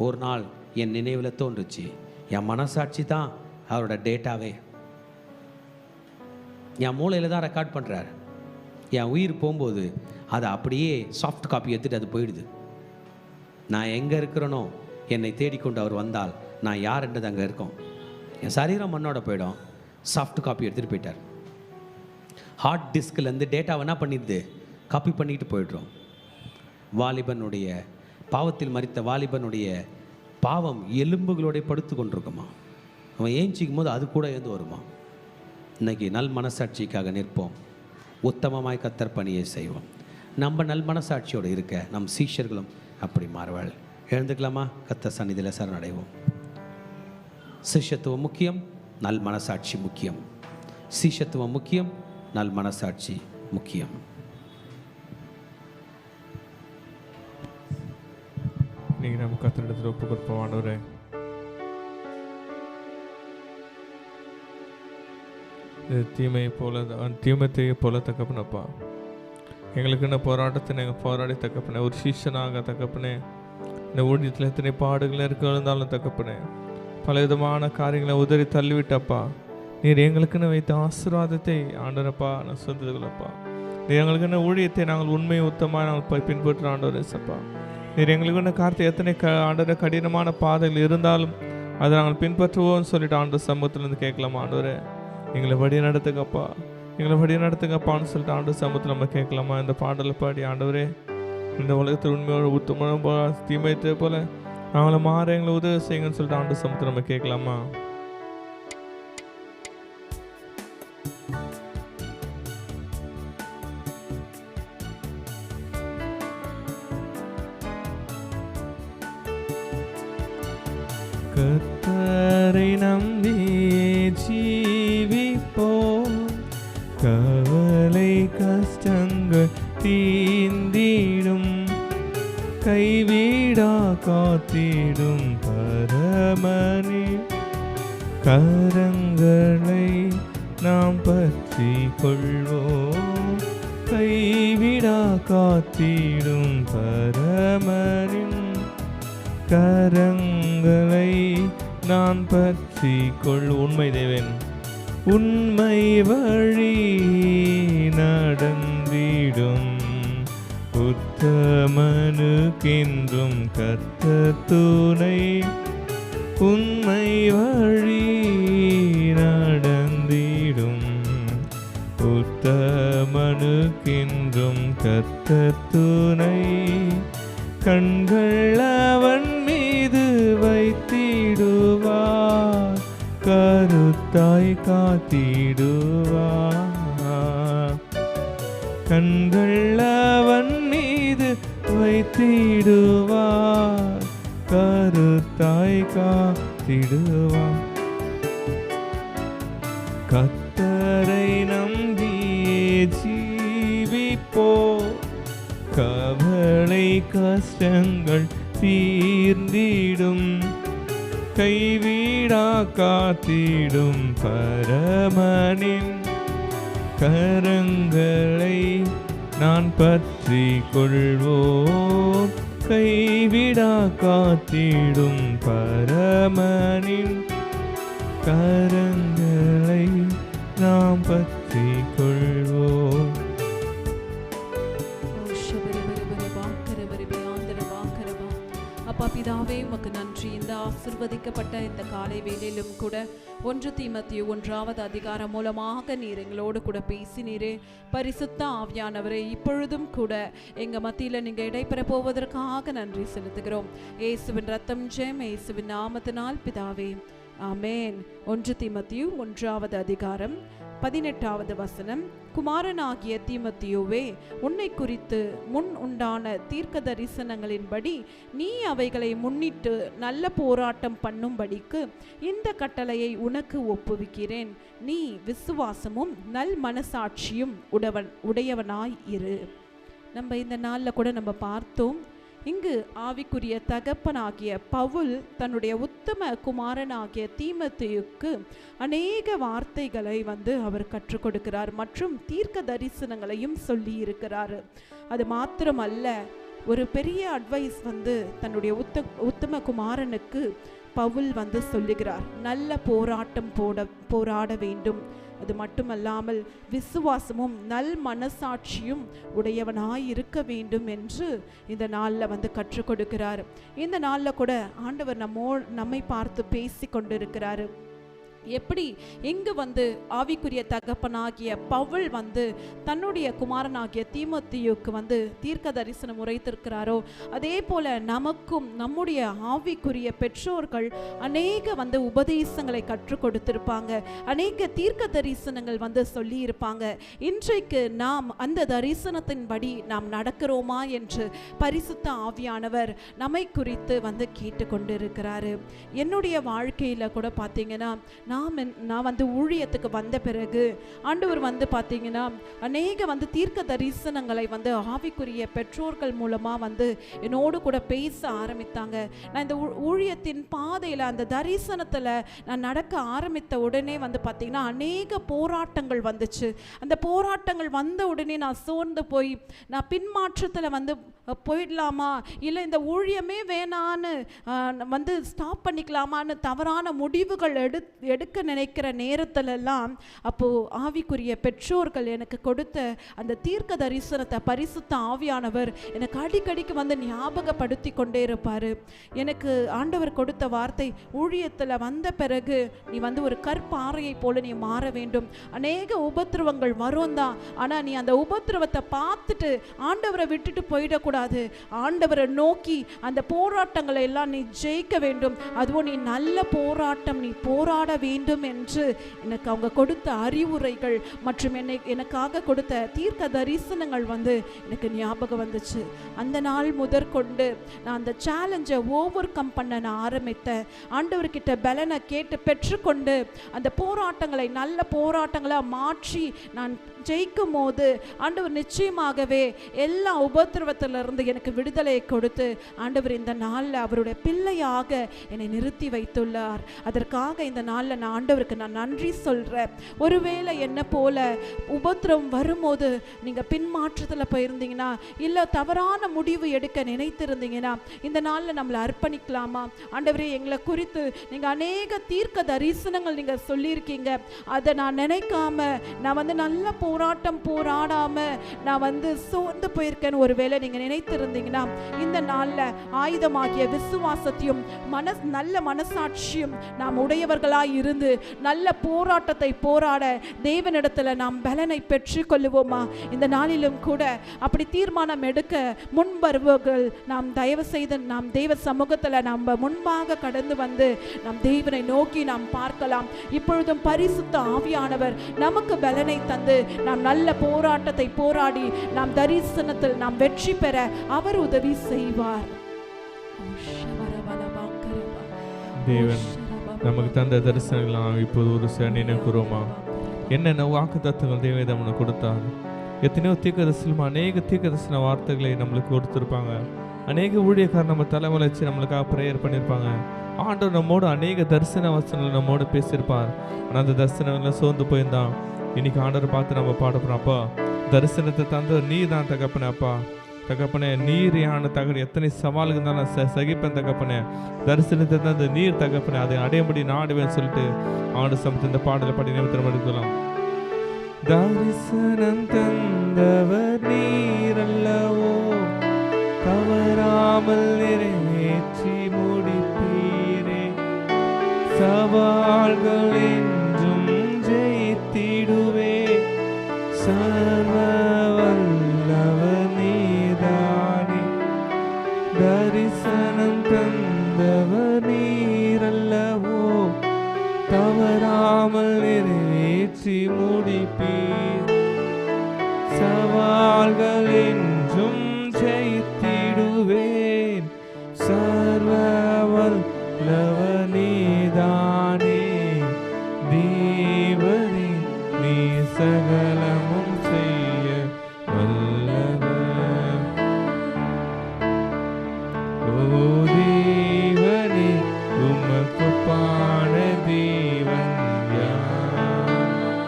ஒரு நாள் என் நினைவில் தோன்றுச்சு, என் மனசாட்சி தான் அவரோட டேட்டாவே. என் மூளையில் தான் ரெக்கார்ட் பண்ணுறாரு. என் உயிர் போகும்போது அதை அப்படியே சாஃப்ட் காப்பி எடுத்துகிட்டு அது போயிடுது. நான் எங்கே இருக்கிறேனோ என்னை தேடிக்கொண்டு அவர் வந்தால் நான் யாருன்றது அங்கே இருக்கோம். என் சரீரம் மண்ணோட போயிடும். சாஃப்ட் காப்பி எடுத்துகிட்டு போயிட்டார். ஹார்ட் டிஸ்கிலேருந்து டேட்டாவை என்ன பண்ணிடுது, காப்பி பண்ணிட்டு போயிடுறோம். வாலிபனுடைய பாவத்தில் மரித்த வாலிபனுடைய பாவம் எலும்புகளோட படுத்து கொண்டிருக்குமா? அவன் ஏஞ்சிக்கும் போது அது கூட எழுந்து வருமா? இன்னைக்கு நல் மனசாட்சிக்காக நிற்போம். உத்தமமாய் கர்த்தர் பணியை செய்வோம். நம்ம நல் மனசாட்சியோடு இருக்க நம் சீஷர்களும் அப்படி மாறுவாள். எழுந்துக்கலாமா? கர்த்தர் சந்நிதியில் சரணடைவோம். சிஷ்யத்துவம் முக்கியம், நல் மனசாட்சி முக்கியம். சீஷத்துவம் முக்கியம், நல் மனசாட்சி முக்கியம். நீங்கள் நம்ம கர்த்தரிடத்தில் ஒப்பு கொடுப்போம். ஆண்டவரே, தீமையை போல தகப்பனப்பா, எங்களுக்கு என்ன போராட்டத்தை நாங்கள் போராடி தகப்பனே, ஒரு சீஷனாக தகப்பனே, இந்த ஊழியத்தில் எத்தனை பாடுகள் இருந்தாலும் தகப்பனே, பல விதமான காரியங்களை உதறி தள்ளிவிட்டப்பா, நீர் எங்களுக்குன்னு வைத்த ஆசீர்வாதத்தை ஆண்டவரப்பா நான் சொந்ததுகளப்பா, நீர் எங்களுக்குன்னு ஊழியத்தை நாங்கள் உண்மையை உத்தமாக நாங்கள் பின்பற்ற ஆண்டவரே சப்பா, நீர் எங்களுக்குன்னு கார்த்தை எத்தனை ஆண்டவரை கடினமான பாதைகள் இருந்தாலும் அதை நாங்கள் பின்பற்றுவோம்னு சொல்லிட்டு ஆண்டவர் சமூகத்திலேருந்து கேட்கலாமா? ஆண்டவரே, எங்களை வழி நடத்துங்கப்பா, எங்களை வழி நடத்துங்கப்பான்னு சொல்லிட்டு ஆண்டவர் சமூகத்தில் நம்ம கேட்கலாமா? இந்த பாடலை பாடி ஆண்டவரே, இந்த உலகத்தில் உண்மையோட உத்தமனம் போல தீமையத்தை போல அவங்கள மாற எங்களை உதவி செய்யுங்கன்னு சொல்லிட்டு ஆண்டவர் சமூகத்தில் நம்ம கேட்கலாமா? கர்த்தரை நம்பியே ஜீவிப்போம், கவலை கஷ்டங்கள் தீர்ந்திடும், கைவிடா காத்திடும் பரமனே, கரங்களை நாம் பற்றி கொள்வோம், கைவிடா காத்திடும் பரமனின் கரங்களை நான் பற்றி கொள். உண்மை தேவன் உண்மை வழி நடந்திடும், உத்தமனுக்கென்றும் கர்த்தர் துணை, உண்மை வழி நடந்திடும், உத்தமனுக்கென்றும் கர்த்தர் துணை, கண்கள் அவன் மீது வைத்திடுவார், கருத்தாய் காத்திடுவார், கண்கள் அவன் மீது வைத்திடுவார், கருத்தாய் காத்திடுவார். கர்த்தரை நம்பியே ஜீவிப்போம், கவலை கஷ்டங்கள் தீர்ந்திடும், கைவிடா காத்திடும் பரமனின் கரங்களை நான் பற்றி கொள்வோம், கைவிடா காத்திடும் பரமனின் கரங்களை நாம் பற்றி கொள்வோம். அப்பா பிதாவே உமக்கு நன்றி. இந்த ஆசிர்வதிக்கப்பட்ட இந்த காலை வேளையிலும் கூட 1 தீமோத்தேயு 1வது அதிகாரம் மூலமாக நீர் எங்களோடு கூட பேசினீரே. பரிசுத்த ஆவியானவரே, இப்பொழுதும் கூட எங்க மத்தியில் நீங்க இடைபெற போவதற்காக நன்றி செலுத்துகிறோம். இயேசுவின் ரத்தம் ஜெயம், இயேசுவின் நாமத்தினால் பிதாவே, ஆமென். 1 தீமோத்தேயு 1வது அதிகாரம் 18வது வசனம். குமாரனாகிய தீமோத்தேயுவே, உன்னை குறித்து முன் உண்டான தீர்க்க தரிசனங்களின்படி நீ அவைகளை முன்னிட்டு நல்ல போராட்டம் பண்ணும்படிக்கு இந்த கட்டளையை உனக்கு ஒப்புவிக்கிறேன். நீ விசுவாசமும் நல் மனசாட்சியும் உடையவனாய் இரு. நம்ம இந்த நாளில் கூட நம்ம பார்த்தோம், இங்கு ஆவிக்குரிய தகப்பனாகிய பவுல் தன்னுடைய உத்தம குமாரனாகிய தீமோத்தேயுக்கு அநேக வார்த்தைகளை அவர் கற்றுக் கொடுக்கிறார் மற்றும் தீர்க்க தரிசனங்களையும் சொல்லி இருக்கிறார். அது மாத்திரமல்ல, ஒரு பெரிய அட்வைஸ் தன்னுடைய உத்தம குமாரனுக்கு பவுல் சொல்லுகிறார். நல்ல போராட்டம் போராட வேண்டும். அது மட்டுமல்லாமல் விசுவாசமும் நல் மனசாட்சியும் உடையவனாய் இருக்க வேண்டும் என்று இந்த நாளில் கற்றுக் கொடுக்கிறார். இந்த நாளில் கூட ஆண்டவர் நம்மை பார்த்து பேசி கொண்டிருக்கிறார். எப்படி இங்கு ஆவிக்குரிய தகப்பனாகிய பவுல் தன்னுடைய குமாரனாகிய தீமோத்தேயுக்கு தீர்க்க தரிசனம் உரைத்திருக்கிறாரோ, அதே போல நமக்கும் நம்முடைய ஆவிக்குரிய பெற்றோர்கள் அநேக உபதேசங்களை கற்றுக் கொடுத்திருப்பாங்க, அநேக தீர்க்க தரிசனங்கள் சொல்லி இருப்பாங்க. இன்றைக்கு நாம் அந்த தரிசனத்தின்படி நாம் நடக்கிறோமா என்று பரிசுத்த ஆவியானவர் நம்மை குறித்து கேட்டுக்கொண்டிருக்கிறாரு. என்னுடைய வாழ்க்கையில கூட பார்த்தீங்கன்னா, நான் ஊழியத்துக்கு வந்த பிறகு ஆண்டவர் பார்த்தீங்கன்னா அநேக தீர்க்க தரிசனங்களை ஆவிக்குரிய பெற்றோர்கள் மூலமா என்னோடு கூட பேச ஆரம்பித்தாங்க. நான் இந்த ஊழியத்தின் பாதையில் அந்த தரிசனத்தில் நான் நடக்க ஆரம்பித்த உடனே பார்த்தீங்கன்னா அநேக போராட்டங்கள் வந்துச்சு. அந்த போராட்டங்கள் வந்த உடனே நான் சோர்ந்து போய் நான் பின்மாற்றத்தில் போயிடலாமா, இல்லை இந்த ஊழியமே வேணான்னு ஸ்டாப் பண்ணிக்கலாமான்னு தவறான முடிவுகள் எடுக்க நினைக்கிற நேரத்திலெல்லாம் அப்போது ஆவிக்குரிய பெற்றோர்கள் எனக்கு கொடுத்த அந்த தீர்க்க தரிசனத்தை பரிசுத்த ஆவியானவர் எனக்கு அடிக்கடிக்கு ஞாபகப்படுத்தி கொண்டே இருப்பார். எனக்கு ஆண்டவர் கொடுத்த வார்த்தை, ஊழியத்தில் வந்த பிறகு நீ ஒரு கற்பாறையை போல நீ மாற வேண்டும். அநேக உபத்திரவங்கள் வரும் தான், ஆனால் நீ அந்த உபத்திரவத்தை பார்த்துட்டு ஆண்டவரை விட்டுட்டு போயிடக்கூடாது. ஆண்டவரை நோக்கி அந்த போராட்டங்களை எல்லாம் நீ ஜெயிக்க வேண்டும். அதுவும் நீ நல்ல போராட்டம் நீ போராட வேண்டும் என்று எனக்கு அவங்க கொடுத்த அறிவுரைகள் மற்றும் எனக்காக கொடுத்த தீர்க்க தரிசனங்கள் எனக்கு ஞாபகம் வந்துச்சு. அந்த நாள் முதற்கொண்டு நான் அந்த சேலஞ்சை ஓவர் கம் பண்ண நான் ஆரம்பித்தேன். ஆண்டவர்கிட்ட பலனை கேட்டு பெற்றுக்கொண்டு அந்த போராட்டங்களை நல்ல போராட்டங்களாக மாற்றி நான் ஜெயிக்கும் போது ஆண்டவர் நிச்சயமாகவே எல்லா உபத்திரவத்திலிருந்து எனக்கு விடுதலையை கொடுத்து ஆண்டவர் இந்த நாளில் அவருடைய பிள்ளையாக என்னை நிறுத்தி வைத்துள்ளார். அதற்காக இந்த நாளில் நான் ஆண்டவருக்கு நான் நன்றி சொல்கிறேன். ஒருவேளை என்ன போல உபத்திரவம் வரும்போது நீங்கள் பின்மாற்றத்தில் போயிருந்தீங்கன்னா, இல்லை தவறான முடிவு எடுக்க நினைத்திருந்தீங்கன்னா, இந்த நாளில் நம்மளை அர்ப்பணிக்கலாமா? ஆண்டவரே, எங்களை குறித்து நீங்கள் அநேக தீர்க்க தரிசனங்கள் நீங்கள் சொல்லியிருக்கீங்க, அதை நான் நினைக்காம நான் நல்ல போராட்டம் போராடாம நான் சோர்ந்து போயிருக்கேன்னு ஒருவேளை நீங்க நினைத்திருந்தீங்கன்னா, இந்த நாள்ல ஆயுதமாகிய விசுவாசத்தையும் நல்ல மனசாட்சியும் நாம் உடையவர்களாய் இருந்து நல்ல போராட்டத்தை போராட தேவனிடத்துல நாம் பலனை பெற்றுக் கொள்ளுவோமா? இந்த நாளிலும் கூட அப்படி தீர்மானம் எடுக்க முன்வருவர்கள் நாம் தயவு செய்து நாம் தேவ சமூகத்துல நாம் முன்பாக கடந்து நாம் தேவனை நோக்கி நாம் பார்க்கலாம். இப்பொழுதும் பரிசுத்த ஆவியானவர் நமக்கு பலனை தந்து நாம் நல்ல போராட்டத்தை போராடி நாம் தரிசனத்தில் நாம் வெற்றி பெற அவர் உதவி செய்வார். தேவன் நமக்கு தந்த தரிசனங்கள் இப்போது ஒரு சில நினைவுறோமா? என்னென்ன வாக்கு தத்துவங்கள் தேவதமனை கொடுத்தார். எத்தனையோ தீர்க்கதரிசனம், அநேக தீர்க்கதரிசன வார்த்தைகளை நம்மளுக்கு கொடுத்துருப்பாங்க. அநேக ஊழியக்காரர் நம்ம தலைமை வச்சு நம்மளுக்காக ப்ரேயர் பண்ணியிருப்பாங்க. ஆண்டவர் நம்மோடு அநேக தரிசன வசனங்கள் நம்மோடு பேசியிருப்பார். ஆனால் அந்த தரிசனங்கள்லாம் சோர்ந்து போயிருந்தான். இன்னைக்கு ஆண்டவரை பார்த்து நம்ம பாடப்போம், அப்பா தரிசனத்தை தந்த நீர் தான் தகப்பனே. அப்பா தகப்பனே, நீர் யான தகடு எத்தனை சவாலுக்கு தான் நான் சகிப்பேன் தகப்பனே. தரிசனத்தை தந்த நீர் தகப்பனே, அதை அடையபடி நாடுவேன்னு சொல்லிட்டு ஆண்டு சமத்து இந்த பாடலை பாடி நிமித்தம் எடுக்கலாம். தரிசனம் தந்தவர் நீர் அல்லவோ, தவறாமல் நிறைவேற்றி முடிப்பீரே. சவால்கள் என்றும் ஜெயித்திடுவே. சர்வ வல்லவர் நீதானே. தரிசனம் தந்தவர் நீரல்லவோ. தவறாமல் நிறைவேற்றி முடிப்பீர். சவால்கள் என்றும் ஜெயித்திடுவேன். சர்வ வல்லவர் நீதானே. தேவனே நீ சகலமும் செய்ய வல்லவர். ஓ தேவனே உமக்கு பாட தேவன் யார்?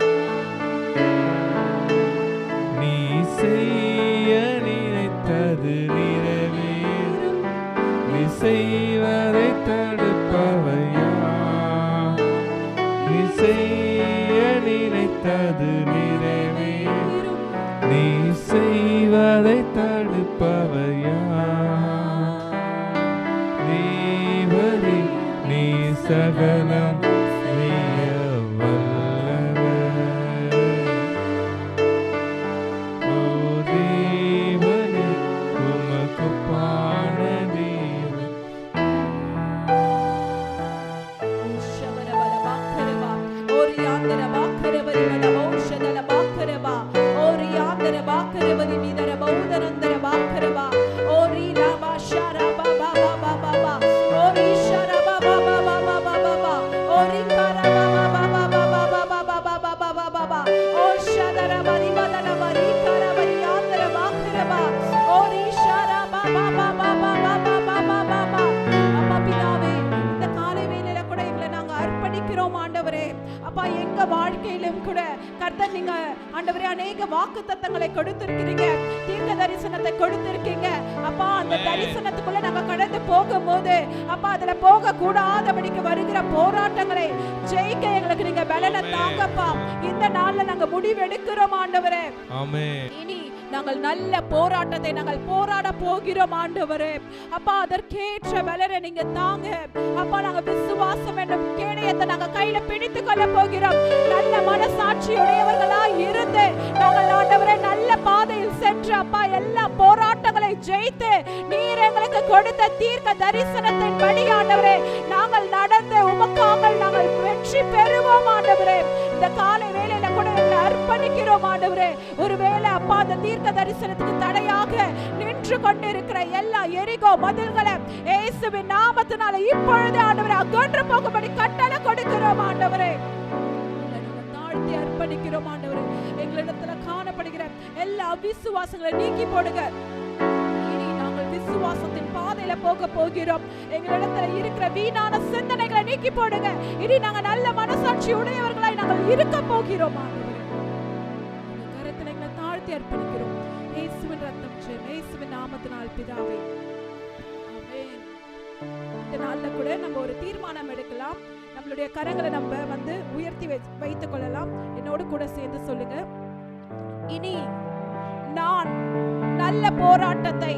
நீ செய்ய நினைத்தது நிறைவேறும். நீ செய்வதை தடுப்பவர் யார்? நீ செய்ய நினைத்தது நிறைவேறும். நீ செய்வதை தடுப்பவர் யார்? தேவனே நீ சகலம் செய்ய வல்லவர். ஓ தேவனே உமக்கு பாட தேவன். அப்பா எங்க வாழ்க்கையிலும் கூட கர்த்தர் நீங்க ஆண்டவரே அநேக வாக்குத்தத்தங்களை கொடுத்திருக்கிறீங்க. தீர்க்க தரிசனத்தை கொடுத்திருக்கீங்க. அப்பா அந்த தரிசனத்துக்குள்ள நாங்க கடந்து போகும்போது அப்பா அதுல போக கூடாதபடிக்கு வருகிற போராட்டங்களை ஜெயிக்க எங்களுக்கு நீங்க பலனை தாங்கப்பா. இந்த நாள்ல நாங்க முடிவெடுக்கிறோம் ஆண்டவரே. ஆமென். இனி நாங்கள் நல்ல போராட்டத்தை நாங்கள் போராட போகிறோம் ஆண்டவரே. அப்பா அதற்கேற்ற பலனை நீங்க தாங்க. அப்பா நாங்க விசுவாசம் என்னும் கேடயத்தை நாங்க கையில பிடித்து கொள்ள போகிறோம். நல்ல மனசாட்சியுடையவர்களாய் இருந்து நாங்கள் ஆண்டவரே நல்ல பாதையில் சென்று அப்பா எல்லா போராட்டங்களை ஜெயித்து நீர் எங்களுக்கு கொடுத்த தீர்க்க தரிசனத்தின் படி ஆண்டவரே நாங்கள் நடந்து உமக்காக நாங்கள் வெற்றி பெறுவோம் ஆண்டவரே. இந்த காலை வேளையில கூட எங்களை அர்ப்பணிக்கிறோம் ஆண்டவரே. ஒருவேளை அப்பா அந்த தீர்க்க தரிசனத்துக்கு தடையாக நின்று கொண்டிருக்கிற எல்லா எரிகோ மதில்களை இயேசுவின் நாமத்தினால இப்பொழுது ஆண்டவரே அகன்று போகும்படி கட்டளை கொடுக்கிறோம் ஆண்டவரே. தாழ்த்தி அர்ப்பணிக்கிறோம் ஆண்டவரே. எங்களிடத்துல காணப்படுகிற எல்லா அவிசுவாசங்களை நீக்கி போடுங்க. இனி நாங்கள் விசுவாசத்தின் பாதையில போக போகிறோம். எங்களிடத்துல இருக்கிற வீணான சிந்தனைகளை நீக்கி போடுங்க. இனி நாங்கள் நல்ல மனசாட்சி உடையவர்களாய் நாங்கள் இருக்க போகிறோம் ஆண்டவரே. கரத்துல எங்களை தாழ்த்தி அர்ப்பணிக்கிறோம். இயேசுவின் ரத்தம் ஜெயம் இயேசுவின் நாமத்தினால் பிதாவே ஆமென். இந்த நாள்ல கூட நம்ம ஒரு தீர்மானம் எடுக்கலாம். நம்மளுடைய கரங்களை நம்ம உயர்த்தி வைத்துக் கொள்ளலாம். என்னோடு கூட சேர்ந்து சொல்லுங்க. இனி நான் நல்ல போராட்டத்தை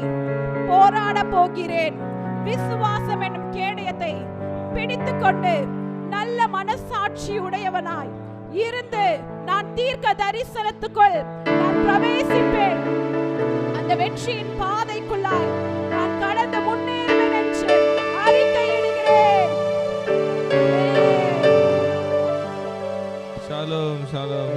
போராட போகிறேன். விசுவாசம் என்னும் கேடயத்தை பிடித்துக் கொண்டு நல்ல மனசாட்சி உடையவனாய் இருந்து நான் தீர்க்க தரிசனத்துக்குள் நான் பிரவேசிப்பேன். அந்த வெற்றியின் பாதைக்குள்ளாய் நான் கடந்து முன்னேறுவேன் என்று அறிக்கையிடுகிறேன். Shalom Shalom